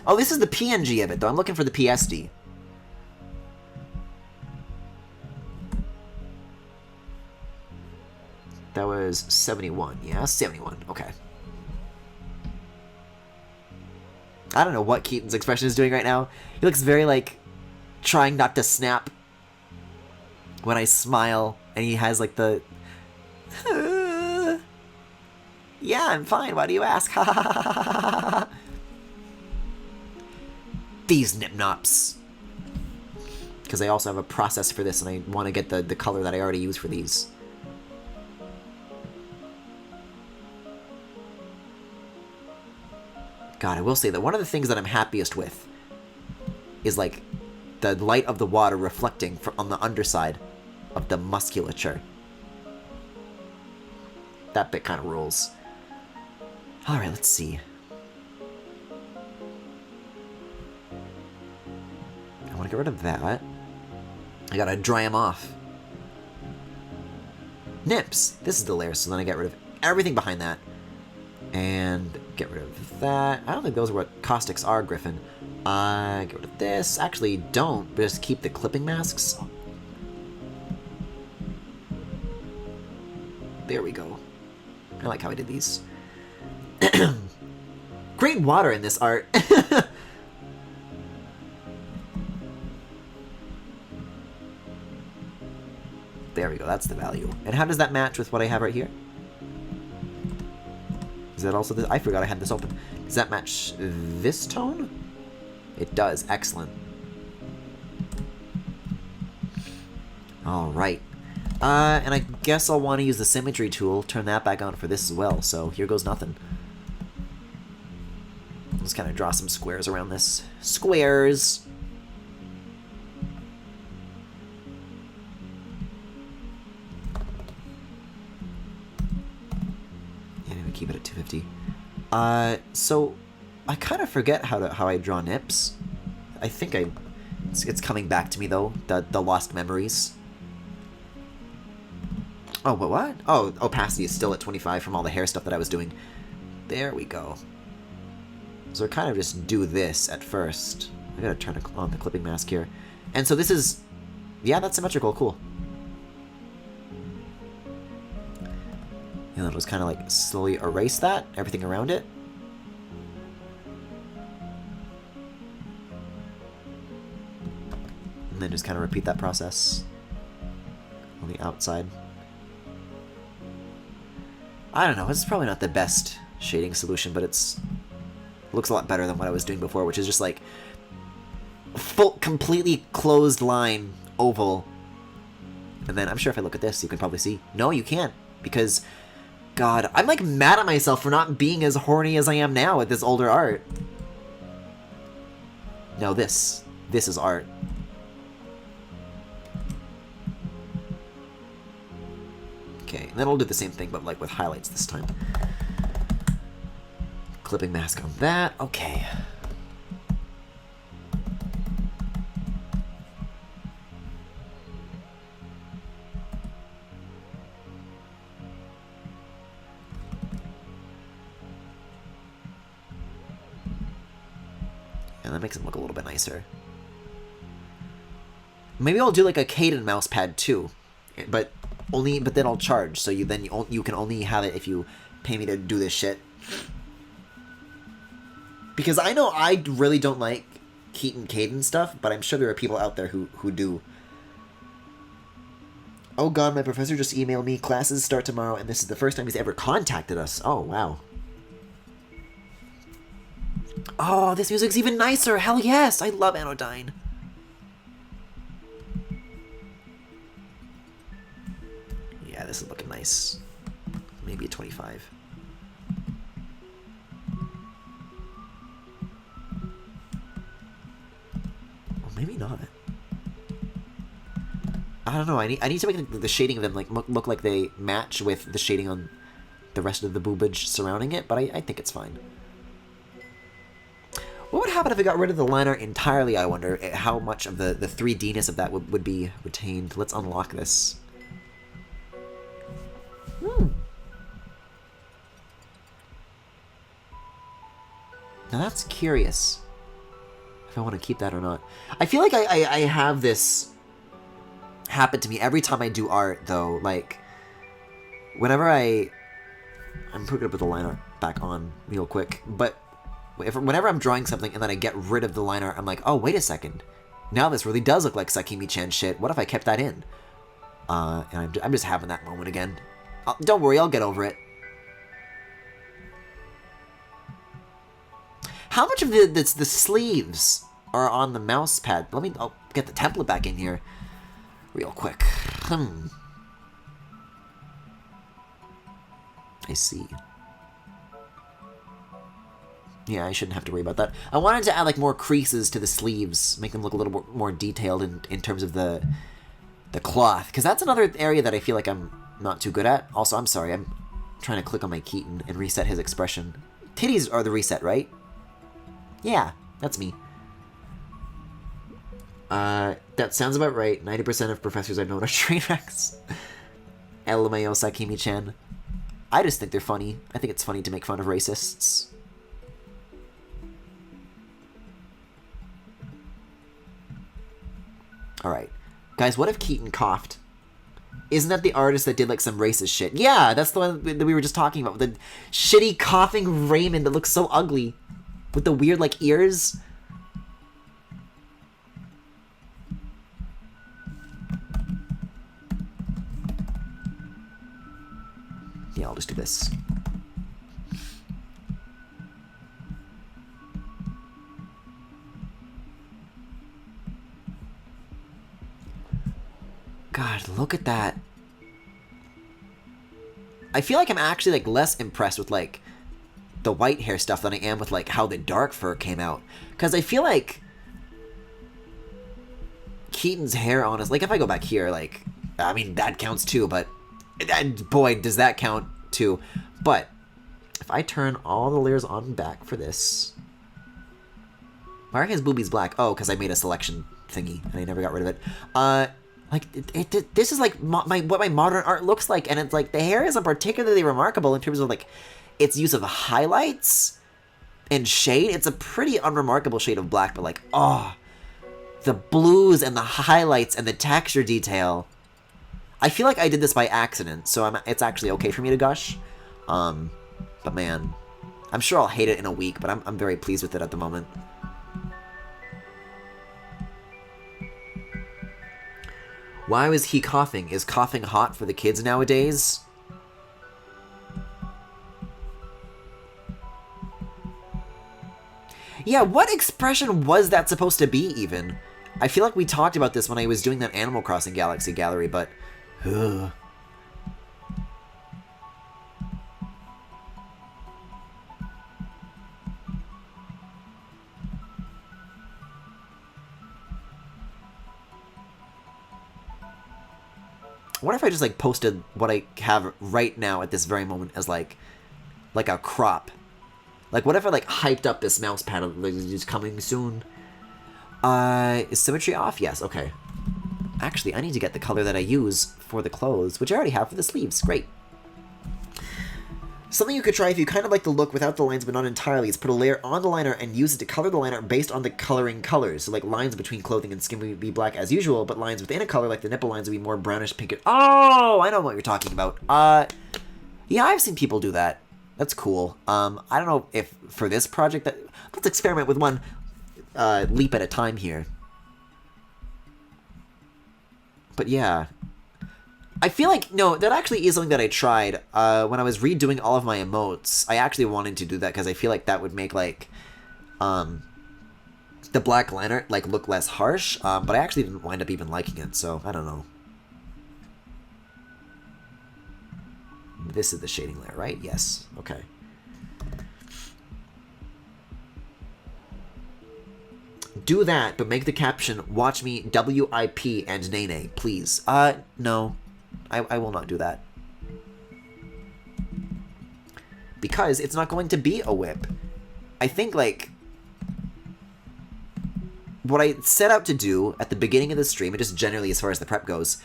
Oh, this is the PNG of it, though. I'm looking for the PSD. That was 71. Yeah, 71. Okay. I don't know what Keaton's expression is doing right now. He looks very, like, trying not to snap when I smile, and he has, like, the... Yeah, I'm fine. Why do you ask? These nip-nops. Because I also have a process for this, and I want to get the color that I already used for these. God, I will say that one of the things that I'm happiest with is, like, the light of the water reflecting on the underside of the musculature. That bit kind of rules. Alright, let's see. I want to get rid of that. I gotta dry them off. Nips! This is the layer, so then I get rid of everything behind that. And get rid of that. I don't think those are what caustics are, Griffin. Get rid of this. Actually, don't. But just keep the clipping masks. There we go. I like how I did these. Great water in this art. There we go. That's the value. And how does that match with what I have right here? Is that also this? I forgot I had this open. Does that match this tone? It does. Excellent. Alright. And I guess I'll want to use the symmetry tool, turn that back on for this as well, so here goes nothing. Let's kind of draw some squares around this. Squares! Yeah, maybe keep it at 250. So I kind of forget how I draw nips. I think it's coming back to me though, the lost memories. Oh, but what? Oh, opacity is still at 25 from all the hair stuff that I was doing. There we go. So I kind of just do this at first. I gotta turn on the clipping mask here. And so this is... Yeah, that's symmetrical. Cool. And then I'll just kind of like slowly erase that, everything around it. And then just kind of repeat that process on the outside. I don't know, it's probably not the best shading solution, but it looks a lot better than what I was doing before, which is just like full, completely closed line, oval. And then I'm sure if I look at this, you can probably see. No, you can't, because, God, I'm like mad at myself for not being as horny as I am now with this older art. No, this is art. Okay, and then I'll do the same thing, but like with highlights this time. Clipping mask on that. Okay. And that makes him look a little bit nicer. Maybe I'll do like a Caden mouse pad too, but then I'll charge. So you can only have it if you pay me to do this shit. Because I know I really don't like Keaton Caden stuff, but I'm sure there are people out there who do. Oh god, my professor just emailed me. Classes start tomorrow, and this is the first time he's ever contacted us. Oh, wow. Oh, this music's even nicer. Hell yes, I love Anodyne. Yeah, this is looking nice. Maybe a 25. Well, maybe not. I don't know. I need to make the shading of them like look like they match with the shading on the rest of the boobage surrounding it, but I think it's fine. What would happen if I got rid of the line art entirely, I wonder? How much of the 3D-ness of that would be retained? Let's unlock this. Now that's curious. If I want to keep that or not. I feel like I have this happen to me every time I do art, though. Like, whenever I'm pretty good with the line art back on real quick, but whenever I'm drawing something and then I get rid of the line art, I'm like, oh, wait a second. Now this really does look like Sakimi-chan shit. What if I kept that in? And I'm just having that moment again. Don't worry, I'll get over it. How much of the sleeves are on the mouse pad? I'll get the template back in here real quick. I see. Yeah, I shouldn't have to worry about that. I wanted to add like more creases to the sleeves, make them look a little more detailed in terms of the cloth, because that's another area that I feel like I'm not too good at. Also, I'm sorry, I'm trying to click on my Keaton and reset his expression. Titties are the reset, right? Yeah, that's me. That sounds about right. 90% of professors I've known are train wrecks. LMAO Sakimi-chan. I just think they're funny. I think it's funny to make fun of racists. Alright. Guys, what if Keaton coughed? Isn't that the artist that did, like, some racist shit? Yeah, that's the one that we were just talking about. The shitty coughing Raymond that looks so ugly. With the weird, like, ears. Yeah, I'll just do this. God, look at that. I feel like I'm actually like less impressed with like the white hair stuff than I am with like how the dark fur came out. Because I feel like Keaton's hair on us, like if I go back here, like, I mean, that counts too, but, and boy, does that count too. But if I turn all the layers on and back for this, why are his boobies black? Oh, because I made a selection thingy and I never got rid of it. Like, this is like what my modern art looks like, and it's like the hair isn't particularly remarkable in terms of like its use of highlights and shade. It's a pretty unremarkable shade of black, but like, oh, the blues and the highlights and the texture detail. I feel like I did this by accident, so it's actually okay for me to gush. But man, I'm sure I'll hate it in a week, but I'm very pleased with it at the moment. Why was he coughing? Is coughing hot for the kids nowadays? Yeah, what expression was that supposed to be, even? I feel like we talked about this when I was doing that Animal Crossing Galaxy Gallery, but... Ugh. What if I just, like, posted what I have right now at this very moment as, like a crop? Like, what if I, like, hyped up this mouse pad, like, it's coming soon? Is symmetry off? Yes, okay. Actually, I need to get the color that I use for the clothes, which I already have for the sleeves. Great. Something you could try if you kind of like the look without the lines but not entirely is put a layer on the liner and use it to color the liner based on the coloring colors. So like lines between clothing and skin would be black as usual, but lines within a color like the nipple lines would be more brownish pink. Oh, I know what you're talking about. Yeah, I've seen people do that. That's cool. I don't know if for this project let's experiment with one leap at a time here. But yeah. I feel like, no, that actually is something that I tried. When I was redoing all of my emotes, I actually wanted to do that because I feel like that would make, like, the black liner, like, look less harsh. But I actually didn't wind up even liking it, so I don't know. This is the shading layer, right? Yes. Okay. Do that, but make the caption, watch me WIP and Nene, please. No. I will not do that. Because it's not going to be a whip. I think, like, what I set out to do at the beginning of the stream, and just generally as far as the prep goes,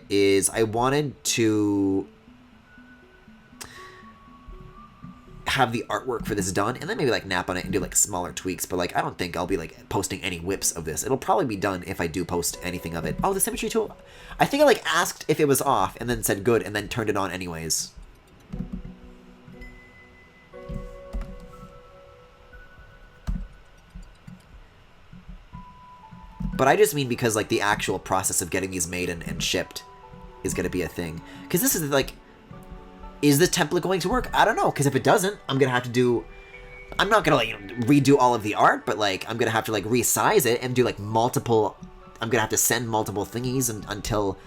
is I wanted to have the artwork for this done, and then maybe, like, nap on it and do, like, smaller tweaks, but, like, I don't think I'll be, like, posting any whips of this. It'll probably be done if I do post anything of it. Oh, the symmetry tool. I think I, like, asked if it was off, and then said good, and then turned it on anyways. But I just mean because, like, the actual process of getting these made and shipped is gonna be a thing. Because this is, like... Is this template going to work? I don't know, because if it doesn't, I'm going to have to do... I'm not going to, like, redo all of the art, but, like, I'm going to have to, like, resize it and do, like, multiple... I'm going to have to send multiple thingies until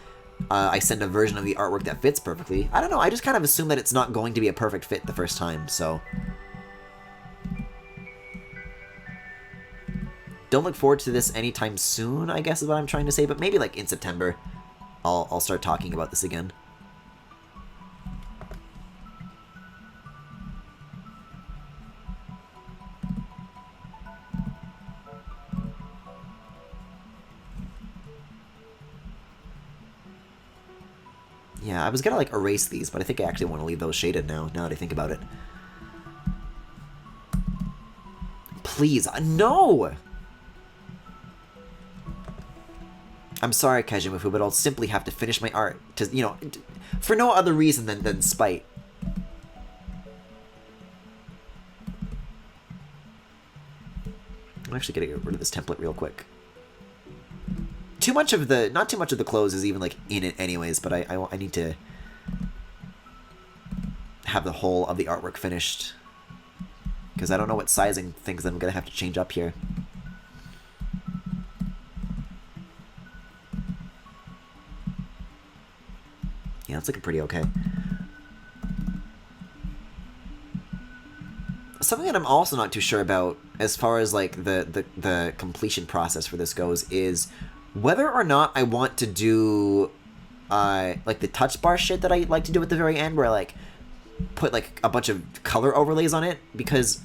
I send a version of the artwork that fits perfectly. I don't know, I just kind of assume that it's not going to be a perfect fit the first time, so... Don't look forward to this anytime soon, I guess is what I'm trying to say, but maybe, like, in September, I'll start talking about this again. Yeah, I was gonna, like, erase these, but I think I actually want to leave those shaded now that I think about it. Please, no! I'm sorry, Kajimufu, but I'll simply have to finish my art, to, you know, for no other reason than spite. I'm actually gonna get rid of this template real quick. Too much of the, not too much of the clothes is even, like, in it anyways, but I need to have the whole of the artwork finished. Because I don't know what sizing things I'm going to have to change up here. Yeah, that's looking pretty okay. something that I'm also not too sure about, as far as like the completion process for this goes, is whether or not I want to do like the touch bar shit that I like to do at the very end, where I like put like a bunch of color overlays on it, because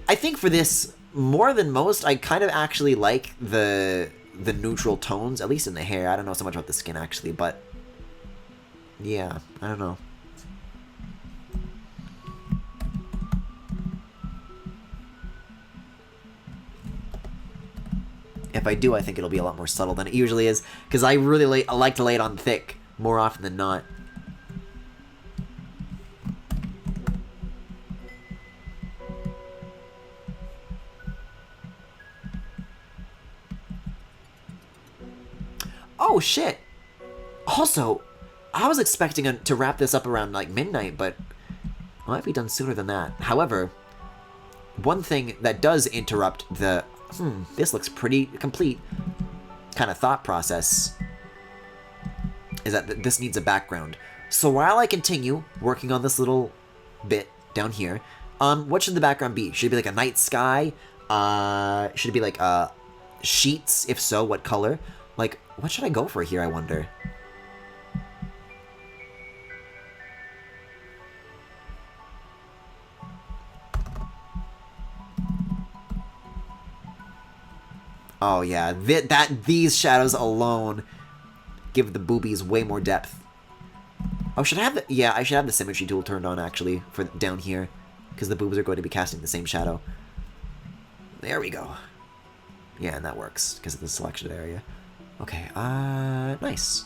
I think for this, more than most, I kind of actually like the neutral tones, at least in the hair. I don't know so much about the skin actually, but yeah, I don't know. If I do, I think it'll be a lot more subtle than it usually is, because I really I like to lay it on thick more often than not. Oh shit! Also, I was expecting to wrap this up around like midnight, but it might be done sooner than that. However, one thing that does interrupt the this looks pretty complete kind of thought process is that this needs a background. So while I continue working on this little bit down here, what should the background be? Should it be like a night sky? Should it be like sheets? If so, what color? Like, what should I go for here, I wonder? Oh yeah, these shadows alone give the boobies way more depth. Oh, should I have the... Yeah, I should have the symmetry tool turned on, actually, for down here, because the boobs are going to be casting the same shadow. There we go. Yeah, and that works, because of the selection area. Okay, nice.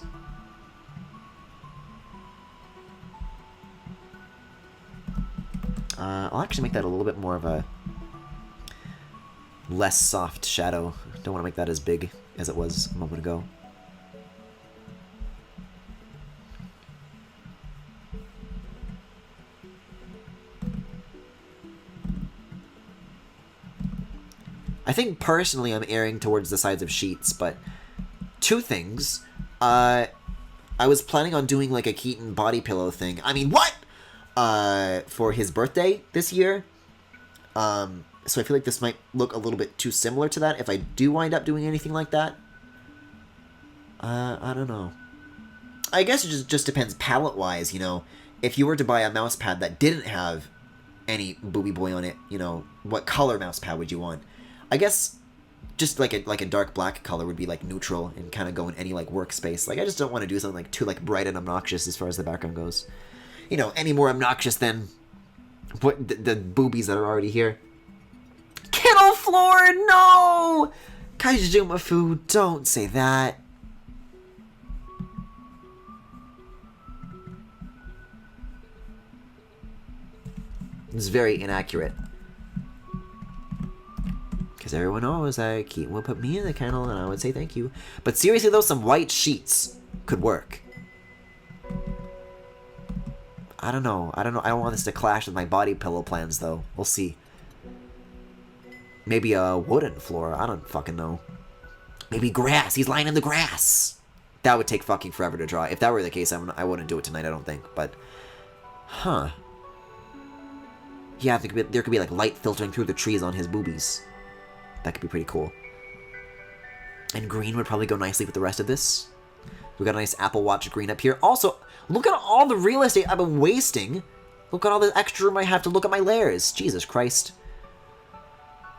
I'll actually make that a little bit more of a less soft shadow. Don't want to make that as big as it was a moment ago. I think personally I'm erring towards the sides of sheets, but two things. I was planning on doing like a Keaton body pillow thing. I mean, what? For his birthday this year. So I feel like this might look a little bit too similar to that if I do wind up doing anything like that. I don't know. I guess it just depends palette-wise, you know. If you were to buy a mouse pad that didn't have any booby boy on it, you know, what color mouse pad would you want? I guess just like a dark black color would be like neutral and kind of go in any like workspace. Like I just don't want to do something like too like bright and obnoxious as far as the background goes. You know, any more obnoxious than what the boobies that are already here. Kittle floor, no! Kaijuma food, don't say that. It's very inaccurate. Because everyone knows that Keaton would put me in the kennel and I would say thank you. But seriously though, some white sheets could work. I don't know. I don't want this to clash with my body pillow plans though. We'll see. Maybe a wooden floor. I don't fucking know. Maybe grass. He's lying in the grass. That would take fucking forever to draw. If that were the case, I wouldn't do it tonight, I don't think. But, huh. Yeah, there could be like light filtering through the trees on his boobies. That could be pretty cool. And green would probably go nicely with the rest of this. We got a nice Apple Watch green up here. Also, look at all the real estate I've been wasting. Look at all the extra room I have to look at my layers. Jesus Christ.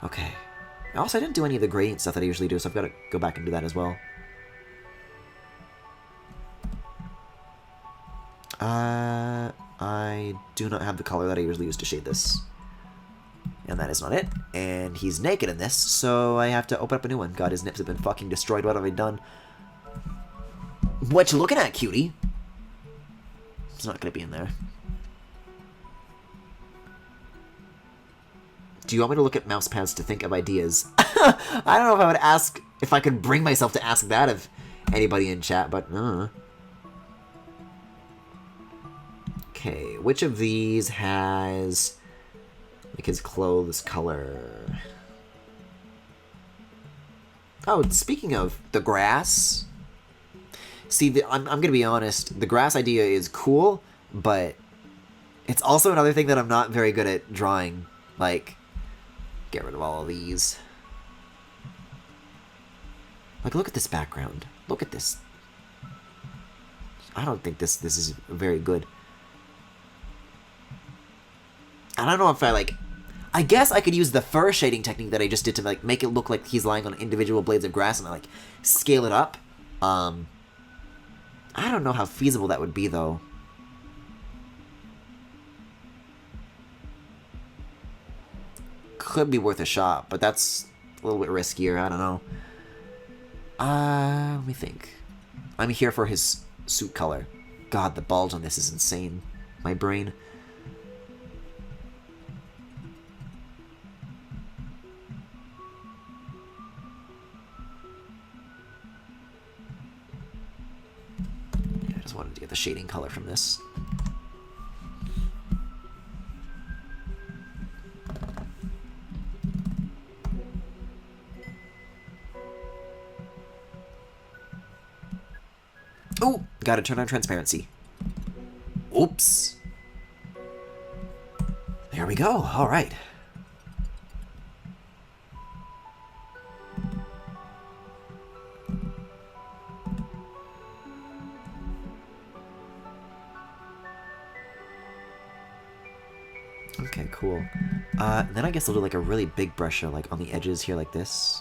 Okay. Also, I didn't do any of the gradient stuff that I usually do, so I've got to go back and do that as well. I do not have the color that I usually use to shade this. And that is not it. And he's naked in this, so I have to open up a new one. God, his nips have been fucking destroyed. What have I done? What you looking at, cutie? It's not gonna be in there. Do you want me to look at mouse pads to think of ideas? I don't know if I would ask, if I could bring myself to ask that of anybody in chat, but Okay, which of these has like his clothes color? Oh, speaking of the grass. See, I'm gonna be honest, the grass idea is cool, but It's also another thing that I'm not very good at drawing. Like, get rid of all of these. Like, look at this background. Look at this. I don't think this is very good. I don't know if I guess I could use the fur shading technique that I just did to like make it look like he's lying on individual blades of grass and like scale it up. I don't know how feasible that would be though. Could be worth a shot, but that's a little bit riskier. I don't know. Let me think. I'm here for his suit color. God, the bulge on this is insane. My brain. Yeah, I just wanted to get the shading color from this. Oh, gotta turn on transparency. Oops. There we go. All right. Okay, cool. Then I guess I'll do like a really big brusher, like on the edges here, like this,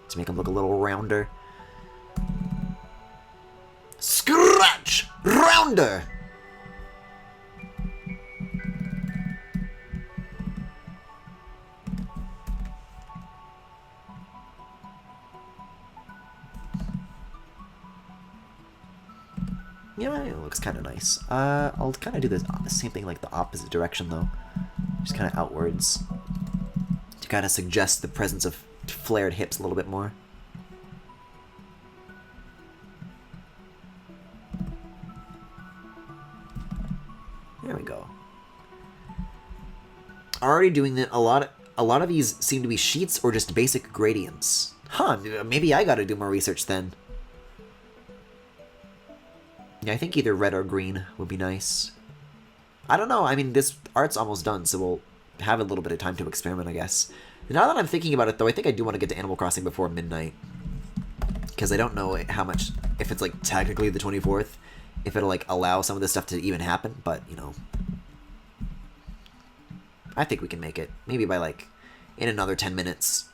to make them look a little rounder. Scratch! Rounder! Yeah, it looks kind of nice. I'll kind of do the same thing like the opposite direction though. Just kind of outwards. To kind of suggest the presence of flared hips a little bit more. There we go. Already doing that. A lot of these seem to be sheets or just basic gradients. Huh, maybe I gotta do more research then. Yeah, I think either red or green would be nice. I don't know, I mean, this art's almost done, so we'll have a little bit of time to experiment, I guess. Now that I'm thinking about it, though, I think I do want to get to Animal Crossing before midnight. Because I don't know how much, if it's, like, technically the 24th, if it'll, like, allow some of this stuff to even happen, but, you know. I think we can make it. Maybe by, like, in another 10 minutes.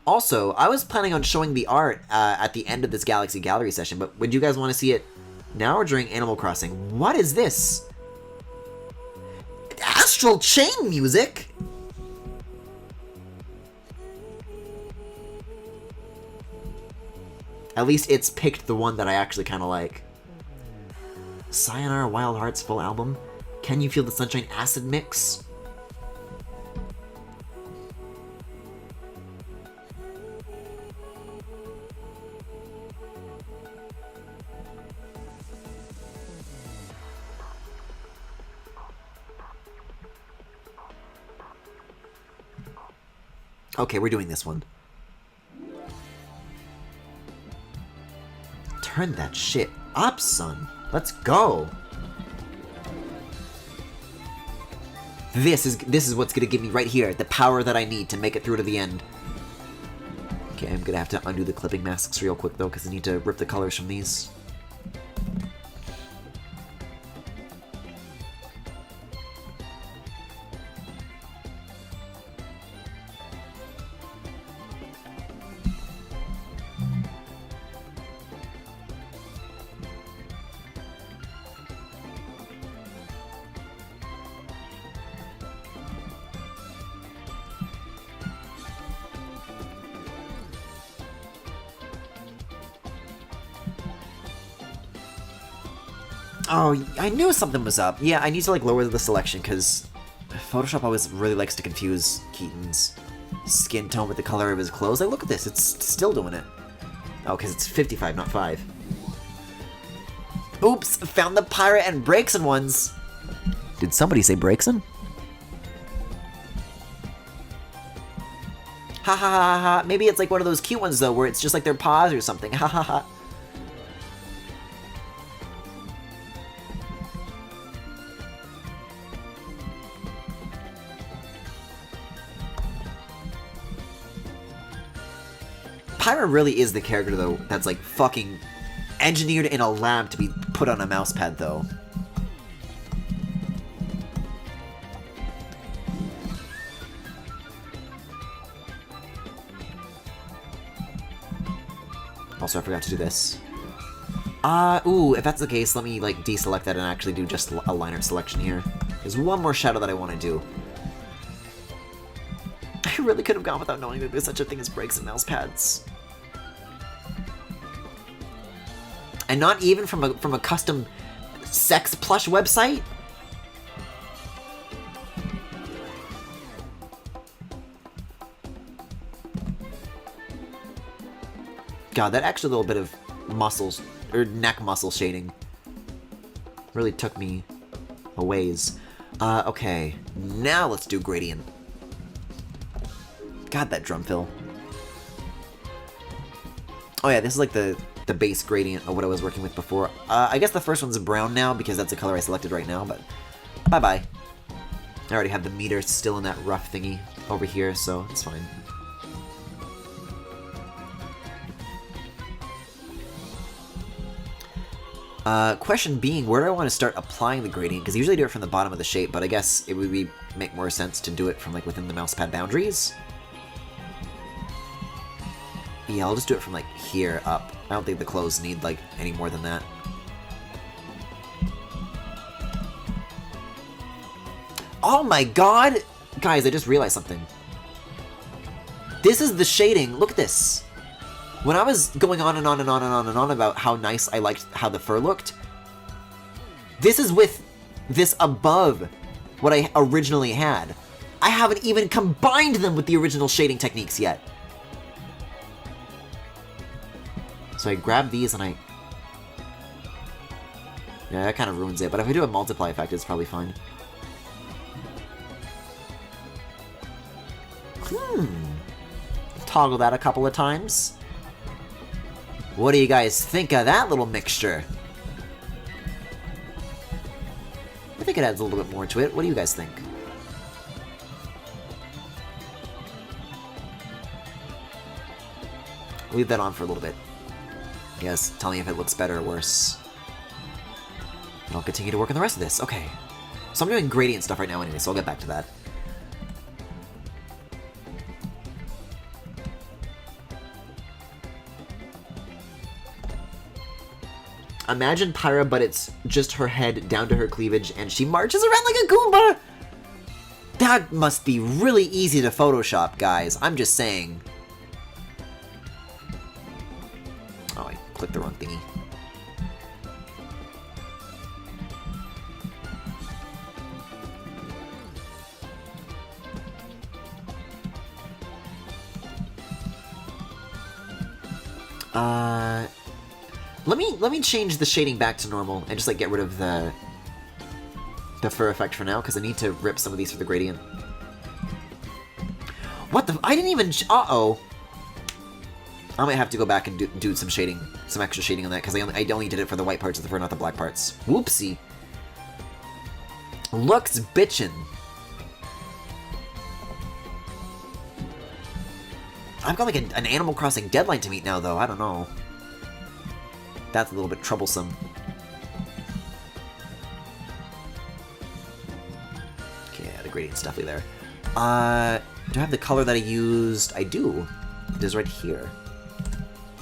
Also, I was planning on showing the art at the end of this Galaxy Gallery session, but would you guys want to see it now or during Animal Crossing? What is this? Astral Chain music? At least it's picked the one that I actually kind of like. Sayonara Wild Hearts full album. Can You Feel the Sunshine Acid Mix? Okay, we're doing this one. Turn that shit up, son. Let's go. This is what's gonna give me right here the power that I need to make it through to the end. Okay, I'm gonna have to undo the clipping masks real quick though, because I need to rip the colors from these. Oh, I knew something was up. Yeah, I need to like lower the selection because Photoshop always really likes to confuse Keaton's skin tone with the color of his clothes. Like, look at this, it's still doing it. Oh, because it's 55, not 5. Oops, found the pirate and Brakeson ones. Did somebody say Brakeson? Ha ha ha ha. Maybe it's like one of those cute ones though, where it's just like their paws or something. Ha ha ha. Pyra really is the character, though, that's, like, fucking engineered in a lab to be put on a mousepad, though. Also, I forgot to do this. Ooh, if that's the case, let me, like, deselect that and actually do just a line art selection here. There's one more shadow that I want to do. I really could have gone without knowing that there's such a thing as breaks in mouse pads. And not even from a custom sex plush website? God, that extra little bit of muscles, or neck muscle shading really took me a ways. Okay, now let's do gradient. God, that drum fill. Oh yeah, this is like the base gradient of what I was working with before. I guess the first one's brown now because that's the color I selected right now, but bye-bye. I already have the meter still in that rough thingy over here, so it's fine. Question being, where do I want to start applying the gradient? Because I usually do it from the bottom of the shape, but I guess it would make more sense to do it from like within the mousepad boundaries. Yeah, I'll just do it from like here up. I don't think the clothes need like any more than that. Oh my god! Guys, I just realized something. This is the shading. Look at this. When I was going on and on and on and on and on about how nice I liked how the fur looked, this is with this above what I originally had. I haven't even combined them with the original shading techniques yet. So I grab these and I... Yeah, that kind of ruins it, but if I do a multiply effect, it's probably fine. Toggle that a couple of times. What do you guys think of that little mixture? I think it adds a little bit more to it. What do you guys think? Leave that on for a little bit. Yes, tell me if it looks better or worse. And I'll continue to work on the rest of this. Okay. So I'm doing gradient stuff right now anyway, so I'll get back to that. Imagine Pyra, but it's just her head down to her cleavage, and she marches around like a Goomba! That must be really easy to Photoshop, guys. I'm just saying. Oh, I clicked the wrong thingy. Let me change the shading back to normal and just like get rid of the fur effect for now, because I need to rip some of these for the gradient. What the? I didn't even. Uh-oh. I might have to go back and do some shading, some extra shading on that, because I only did it for the white parts of the fur, not the black parts. Whoopsie. Looks bitchin'. I've got like an Animal Crossing deadline to meet now, though. I don't know. That's a little bit troublesome. Okay, yeah, the gradient's definitely there. Do I have the color that I used? I do. It is right here.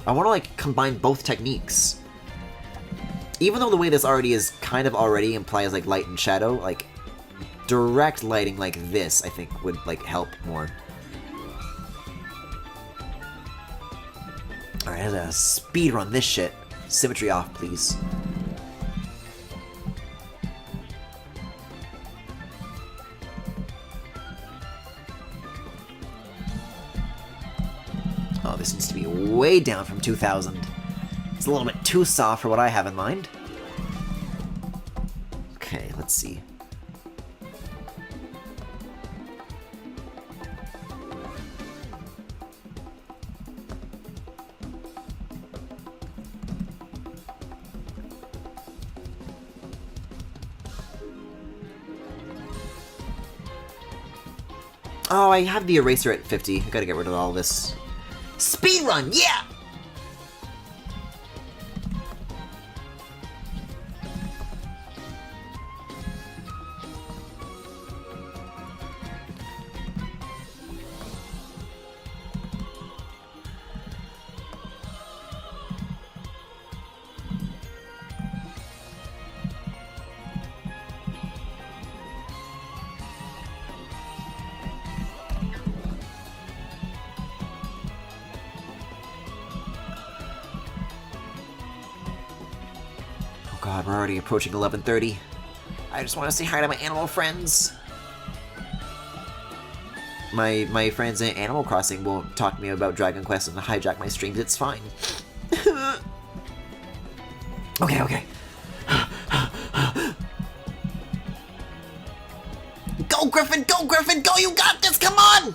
I want to, like, combine both techniques. Even though the way this already is kind of already implies, like, light and shadow, like, direct lighting like this, I think, would, like, help more. Alright, I have to speed run this shit. Symmetry off, please. Oh, this needs to be way down from 2000. It's a little bit too soft for what I have in mind. Okay, let's see. Oh, I have the eraser at 50. I gotta get rid of all this Speed run, yeah! God, we're already approaching 11:30. I just want to say hi to my animal friends. My friends in Animal Crossing won't talk to me about Dragon Quest and hijack my streams. It's fine. Okay. Go, Griffin! Go, Griffin! Go! You got this! Come on!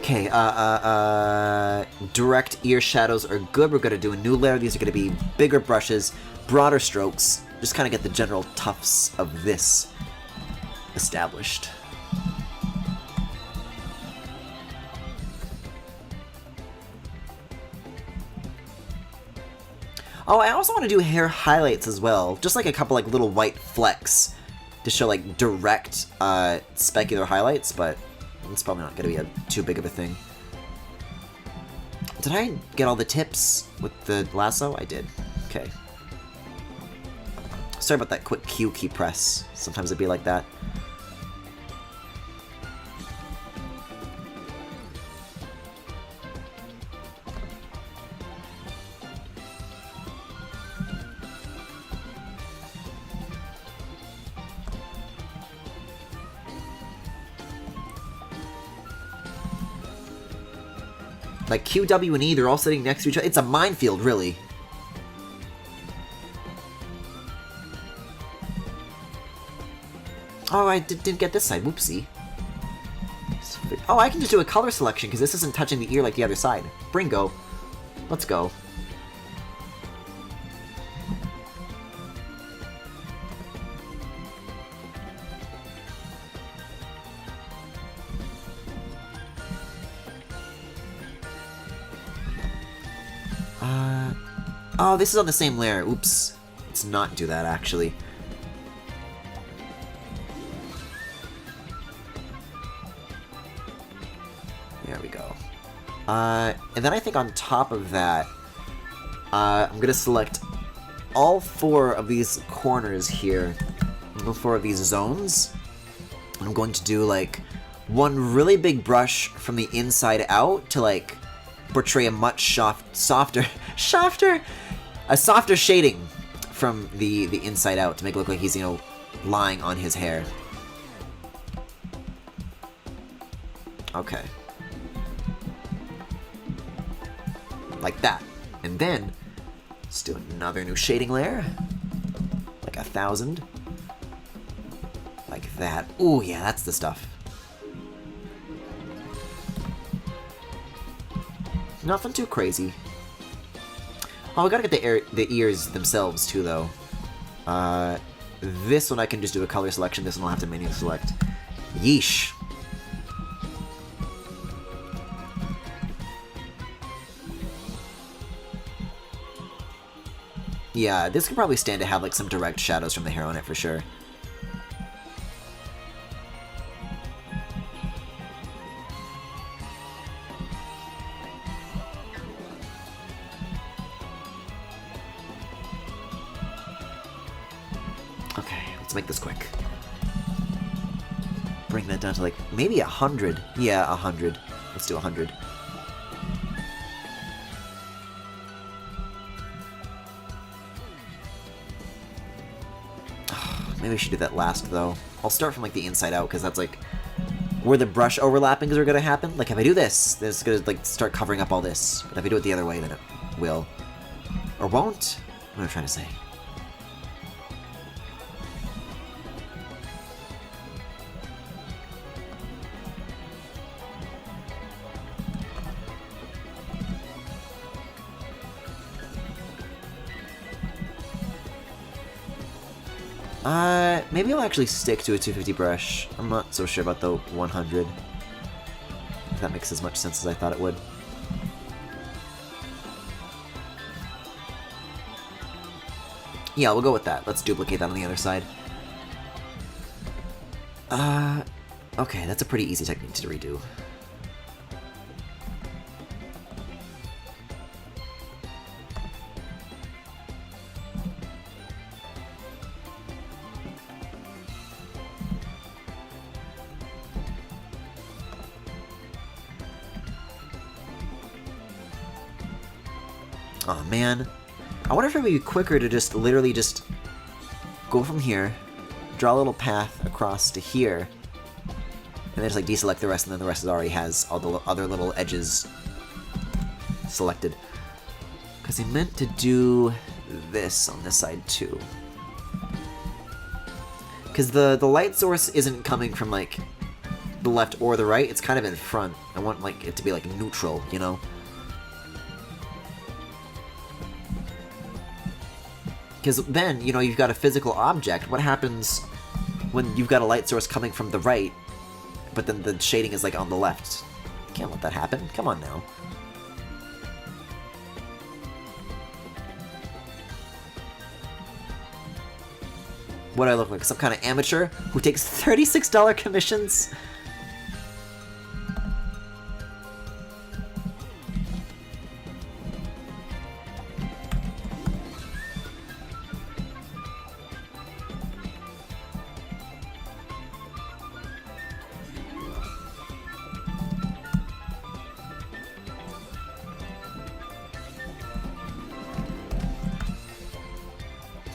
Okay, direct ear shadows are good. We're gonna do a new layer. These are gonna be bigger brushes, broader strokes. Just kind of get the general tufts of this established. Oh, I also want to do hair highlights as well. Just like a couple like little white flecks to show like direct specular highlights, but it's probably not going to be too big of a thing. Did I get all the tips with the lasso? I did. Okay. Sorry about that quick Q key press. Sometimes it'd be like that. Like Q, W, and E, they're all sitting next to each other. It's a minefield, really. Oh, I didn't get this side. Whoopsie. Oh, I can just do a color selection because this isn't touching the ear like the other side. Bringo. Let's go. Oh, this is on the same layer. Oops. Let's not do that, actually. There we go. And then I think on top of that, I'm gonna select all 4 of these corners here, all 4 of these zones. And I'm going to do, like, one really big brush from the inside out to, like, portray a much softer shading from the inside out to make it look like he's, you know, lying on his hair. Okay. Like that. And then, let's do another new shading layer. Like 1,000. Like that. Ooh, yeah, that's the stuff. Nothing too crazy. Oh, I gotta get the ears themselves too, though. This one I can just do a color selection. This one I'll have to manually select. Yeesh. Yeah, this could probably stand to have like some direct shadows from the hair on it for sure. Okay, let's make this quick. Bring that down to like maybe 100. Yeah, 100. Let's do 100. Maybe I should do that last, though. I'll start from, like, the inside out, because that's, like, where the brush overlappings are going to happen. Like, if I do this, it's going to, like, start covering up all this. But if I do it the other way, then it will. Or won't? What am I trying to say? Maybe I'll actually stick to a 250 brush. I'm not so sure about the 100. If that makes as much sense as I thought it would. Yeah, we'll go with that. Let's duplicate that on the other side. Okay, that's a pretty easy technique to redo. Oh man. I wonder if it would be quicker to just literally just go from here, draw a little path across to here, and then just like deselect the rest, and then the rest already has all the other little edges selected. Because he meant to do this on this side too. Because the light source isn't coming from like the left or the right, it's kind of in front. I want like it to be like neutral, you know? Because then, you know, you've got a physical object. What happens when you've got a light source coming from the right, but then the shading is, like, on the left? You can't let that happen. Come on now. What do I look like? Some kind of amateur who takes $36 commissions?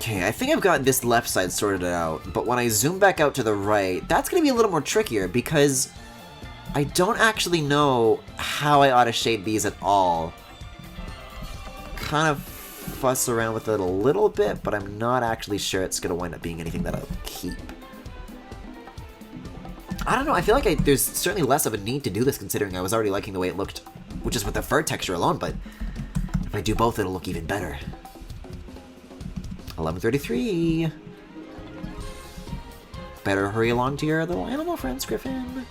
Okay, I think I've got this left side sorted out, but when I zoom back out to the right, that's going to be a little more trickier because I don't actually know how I ought to shade these at all. Kind of fuss around with it a little bit, but I'm not actually sure it's going to wind up being anything that I'll keep. I don't know, I feel like there's certainly less of a need to do this considering I was already liking the way it looked, which is with the fur texture alone, but if I do both, it'll look even better. 11:33. Better hurry along to your little animal friends, Griffin.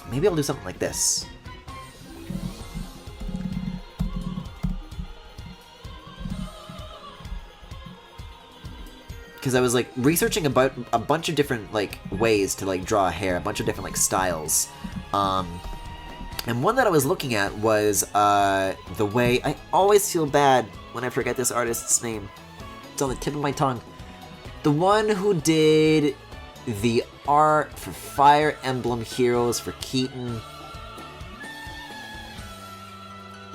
Maybe I'll do something like this. Because I was like researching about a bunch of different like ways to like draw hair, a bunch of different like styles, and one that I was looking at was the way I always feel bad when I forget this artist's name. It's on the tip of my tongue. The one who did the art for Fire Emblem Heroes for Keaton.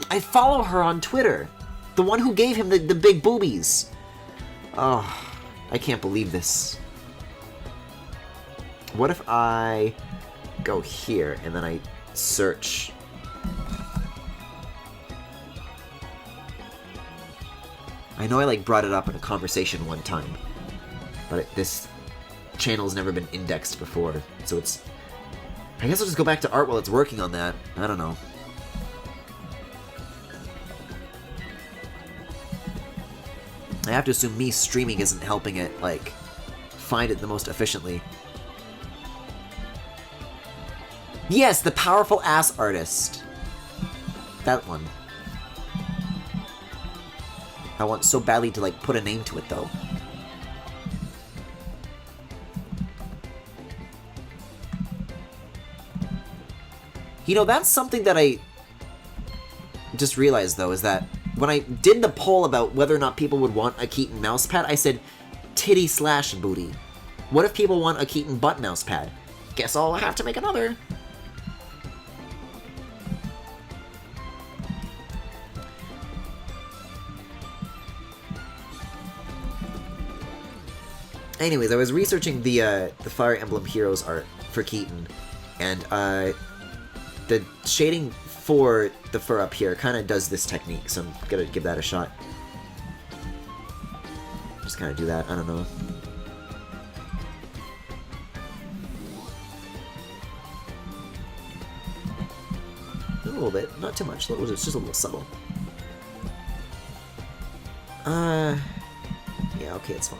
I follow her on Twitter. The one who gave him the big boobies. Oh. I can't believe this. What if I go here and then I search? I know I like brought it up in a conversation one time, but this channel's never been indexed before, so it's... I guess I'll just go back to art while it's working on that. I don't know. I have to assume me streaming isn't helping it, like, find it the most efficiently. Yes, the powerful ass artist. That one. I want so badly to, like, put a name to it, though. You know, that's something that I just realized, though, is that when I did the poll about whether or not people would want a Keaton mousepad, I said titty slash booty. What if people want a Keaton butt mousepad? Guess I'll have to make another. Anyways, I was researching the Fire Emblem Heroes art for Keaton, and the shading for the fur up here kind of does this technique, so I'm gonna give that a shot. Just kind of do that, I don't know. little bit, not too much. It's just a little subtle. Yeah, okay, it's fine.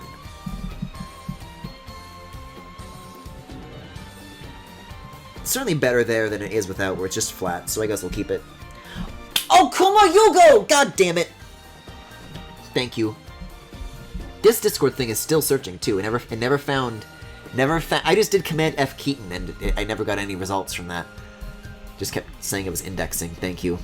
It's certainly better there than it is without, where it's just flat, so I guess we'll keep it. Oh, Kuma Yugo! God damn it! Thank you. This Discord thing is still searching, too. It never found... I just did Command F Keaton, and I never got any results from that. Just kept saying it was indexing. Thank you.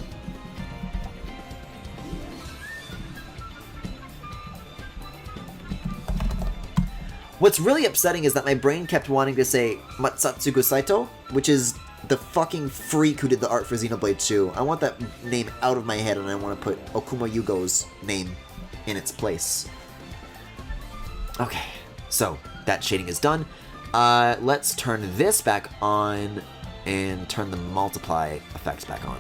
What's really upsetting is that my brain kept wanting to say Matsatsugu Saito, which is the fucking freak who did the art for Xenoblade 2. I want that name out of my head, and I want to put Okuma Yugo's name in its place. Okay, so that shading is done. Let's turn this back on and turn the multiply effects back on.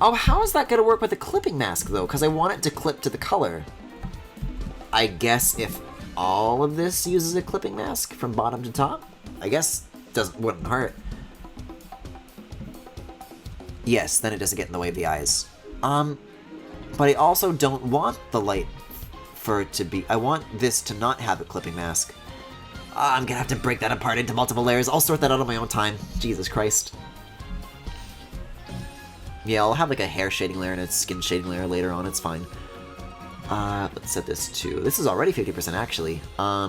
Oh, how is that going to work with the clipping mask, though? Because I want it to clip to the color. I guess if all of this uses a clipping mask from bottom to top, I guess wouldn't hurt. Yes, then it doesn't get in the way of the eyes. But I also don't want the light for it to be... I want this to not have a clipping mask. I'm gonna have to break that apart into multiple layers. I'll sort that out on my own time. Jesus Christ. Yeah, I'll have like a hair shading layer and a skin shading layer later on, it's fine. Let's set this to... This is already 50% actually. I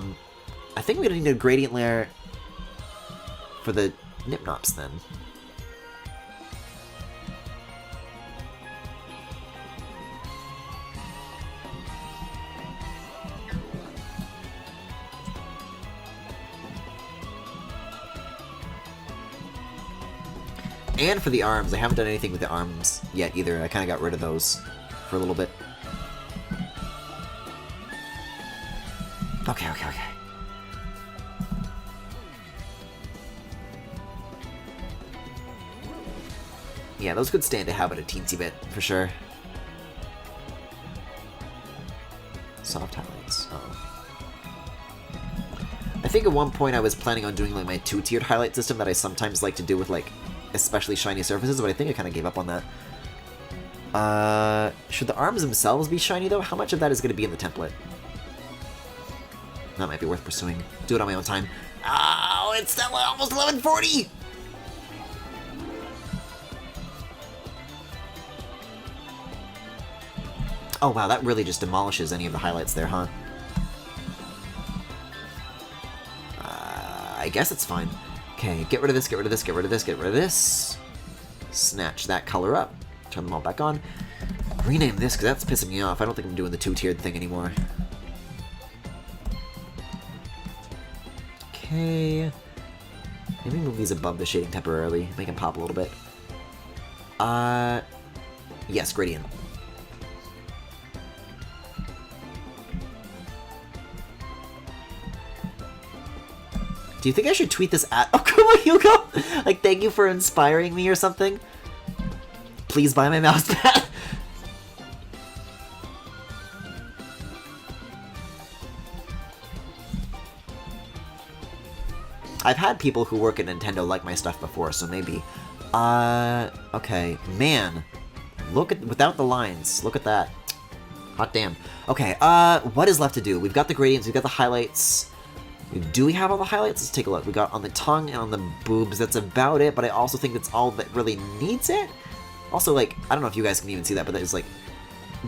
think we're gonna need a gradient layer for the Nipnops then. And for the arms, I haven't done anything with the arms yet either. I kind of got rid of those for a little bit. Okay. Yeah, those could stand to have it a teensy bit, for sure. Soft highlights. Oh. I think at one point I was planning on doing like my two-tiered highlight system that I sometimes like to do with like especially shiny surfaces, but I think I kind of gave up on that. Should the arms themselves be shiny, though? How much of that is going to be in the template? That might be worth pursuing. Do it on my own time. Oh, it's still almost 11:40! Oh, wow, that really just demolishes any of the highlights there, huh? I guess it's fine. Okay, get rid of this, get rid of this, get rid of this, get rid of this. Snatch that color up. Turn them all back on. Rename this, because that's pissing me off. I don't think I'm doing the two-tiered thing anymore. Okay. Maybe move these above the shading temporarily. Make them pop a little bit. Yes, gradient. Do you think I should tweet this at Okuma Yugo? Like, thank you for inspiring me or something? Please buy my mouse pad. I've had people who work at Nintendo like my stuff before, so maybe. Okay. Man. Look at... Without the lines. Look at that. Hot damn. Okay, what is left to do? We've got the gradients, we've got the highlights... Do we have all the highlights? Let's take a look. We got on the tongue and on the boobs. That's about it, but I also think that's all that really needs it. Also, like, I don't know if you guys can even see that, but there's, like,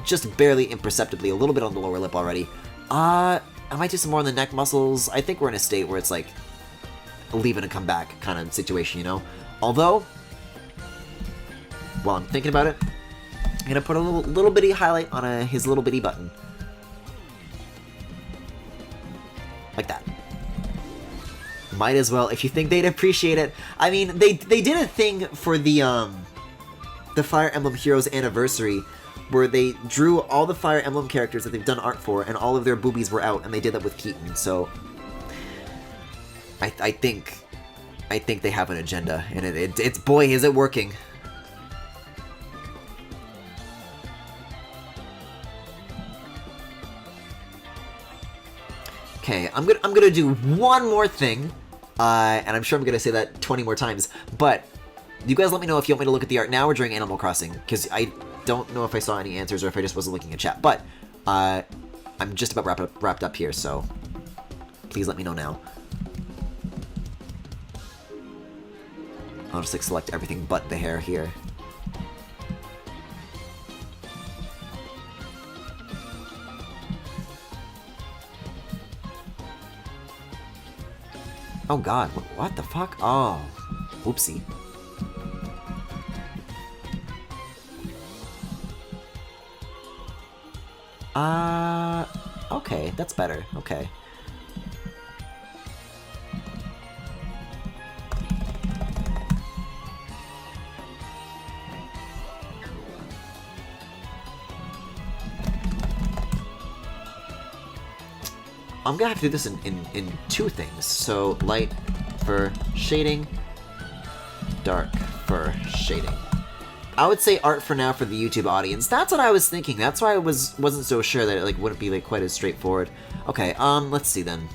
just barely imperceptibly a little bit on the lower lip already. I might do some more on the neck muscles. I think we're in a state where it's, like, leave it and come back kind of situation, you know? Although, while I'm thinking about it, I'm gonna put a little bitty highlight on his little bitty button. Like that. Might as well, if you think they'd appreciate it. I mean, they did a thing for the Fire Emblem Heroes anniversary, where they drew all the Fire Emblem characters that they've done art for, and all of their boobies were out, and they did that with Keaton, so... I think they have an agenda, and it's boy, is it working. Okay, I'm gonna do one more thing, And I'm sure I'm going to say that 20 more times. But you guys let me know if you want me to look at the art now or during Animal Crossing, because I don't know if I saw any answers or if I just wasn't looking at chat. But I'm just about wrapped up here, so please let me know now. I'll just like select everything but the hair here. Oh god, what the fuck? Oh, oopsie. Okay, that's better. Okay. I'm gonna have to do this in two things. So, light for shading, dark for shading. I would say art for now for the YouTube audience. That's what I was thinking. That's why I wasn't so sure that it like wouldn't be like quite as straightforward. Okay, let's see then.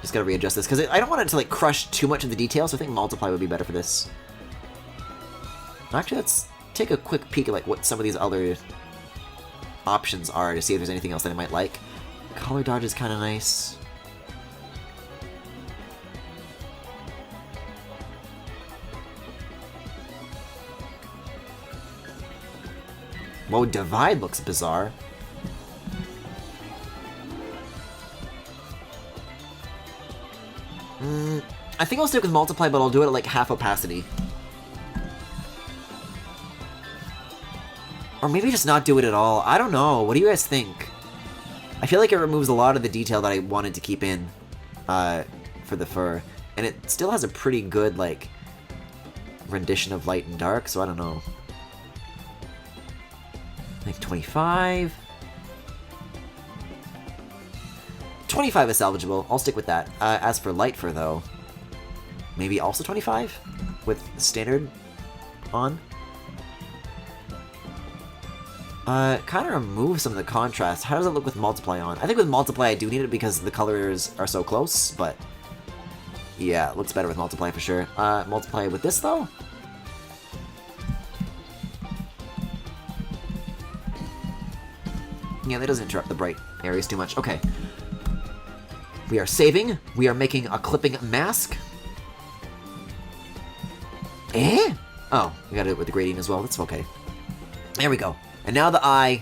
Just gotta readjust this, because I don't want it to like crush too much of the details, so I think multiply would be better for this. Actually, let's take a quick peek at like what some of these other options are to see if there's anything else that I might like. Color dodge is kind of nice. Whoa, divide looks bizarre. I think I'll stick with multiply, but I'll do it at like half opacity. Or maybe just not do it at all. I don't know. What do you guys think? I feel like it removes a lot of the detail that I wanted to keep in for the fur. And it still has a pretty good, like, rendition of light and dark, so I don't know. Like 25. 25 is salvageable. I'll stick with that. As for light fur, though, maybe also 25 with standard on. Kind of remove some of the contrast. How does it look with multiply on? I think with multiply I do need it because the colors are so close, but yeah, it looks better with multiply for sure. Multiply with this though? Yeah, that doesn't interrupt the bright areas too much. Okay. We are saving. We are making a clipping mask. Eh? Oh, we gotta do it with the gradient as well. That's okay. There we go. And now the eye.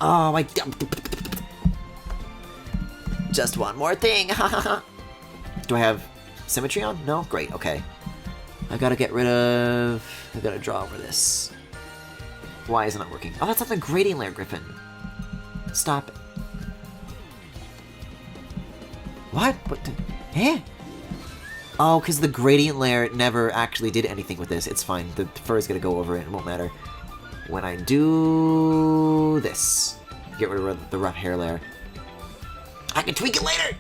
Oh, my... Just one more thing. Do I have symmetry on? No? Great, okay. I gotta get rid of... I gotta draw over this. Why is it not working? Oh, that's not the gradient layer, Griffin. Stop it. What? What? Eh? Oh, because the gradient layer never actually did anything with this. It's fine. The fur is gonna go over it. It won't matter. When I do this, get rid of the rough hair layer. I can tweak it later!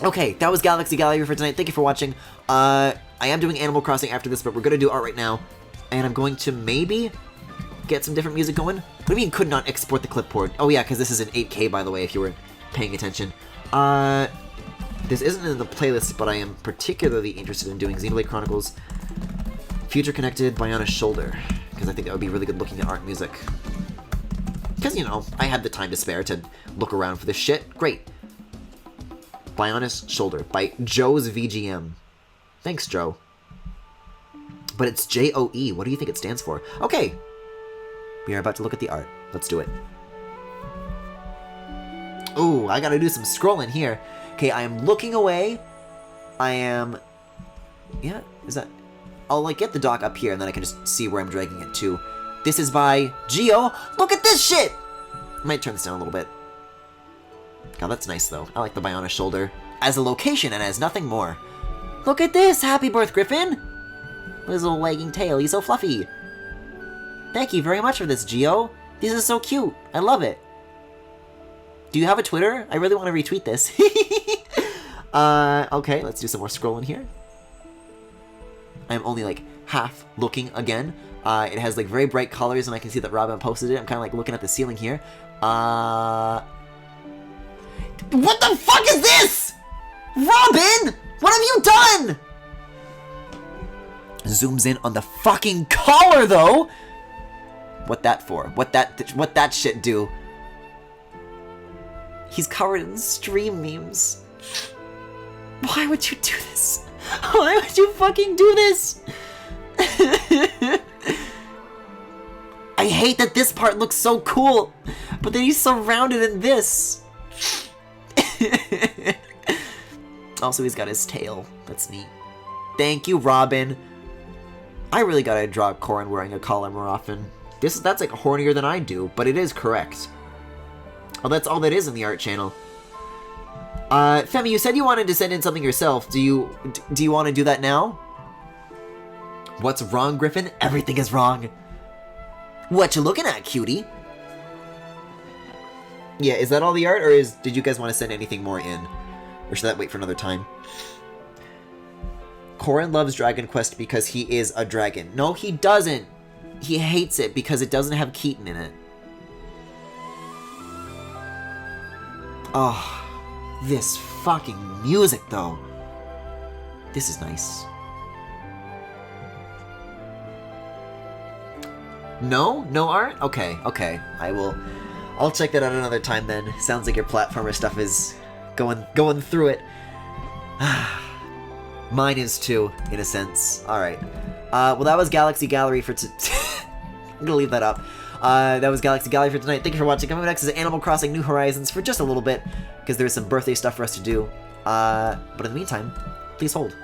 Okay, that was Galaxy Gallery for tonight. Thank you for watching. I am doing Animal Crossing after this, but we're gonna do art right now. And I'm going to maybe get some different music going. What do you mean could not export the clipboard? Oh yeah, because this is in 8K, by the way, if you were paying attention. This isn't in the playlist, but I am particularly interested in doing Xenoblade Chronicles Future Connected Biona's Shoulder, because I think that would be really good looking at art and music. Because, you know, I had the time to spare to look around for this shit. Great. Biona's Shoulder by Joe's VGM. Thanks, Joe. But it's J-O-E. What do you think it stands for? Okay. We are about to look at the art. Let's do it. Ooh, I gotta do some scrolling here. Okay, I am looking away. I am... Yeah, is that... I'll, like, get the dock up here, and then I can just see where I'm dragging it to. This is by Geo. Look at this shit! I might turn this down a little bit. God, that's nice, though. I like the Biona's Shoulder as a location and as nothing more. Look at this! Happy birth, Griffin! With his little wagging tail. He's so fluffy. Thank you very much for this, Geo. This is so cute. I love it. Do you have a Twitter? I really want to retweet this. Okay, let's do some more scrolling here. I'm only like half looking again. It has like very bright colors, and I can see that Robin posted it. I'm kind of like looking at the ceiling here. What the fuck is this? Robin! What have you done? Zooms in on the fucking collar, though. What that for? What that shit do? He's covered in stream memes. Why would you do this? Why would you fucking do this? I hate that this part looks so cool, but then he's surrounded in this. Also, he's got his tail. That's neat. Thank you, Robin. I really gotta draw Corin wearing a collar more often. That's like hornier than I do, but it is correct. Oh, that's all that is in the art channel. Femi, you said you wanted to send in something yourself. Do you want to do that now? What's wrong, Griffin? Everything is wrong. What you looking at, cutie? Yeah, is that all the art, or did you guys want to send anything more in? Or should that wait for another time? Corin loves Dragon Quest because he is a dragon. No, he doesn't. He hates it because it doesn't have Keaton in it. Oh, this fucking music, though. This is nice. No? No art? Okay, okay. I'll check that out another time then. Sounds like your platformer stuff is going through it. Mine is too, in a sense. Alright. Well, that was Galaxy Gallery for I'm gonna leave that up. That was Galaxy Gallery for tonight. Thank you for watching. Coming up next is Animal Crossing New Horizons for just a little bit, because there's some birthday stuff for us to do. But in the meantime, please hold.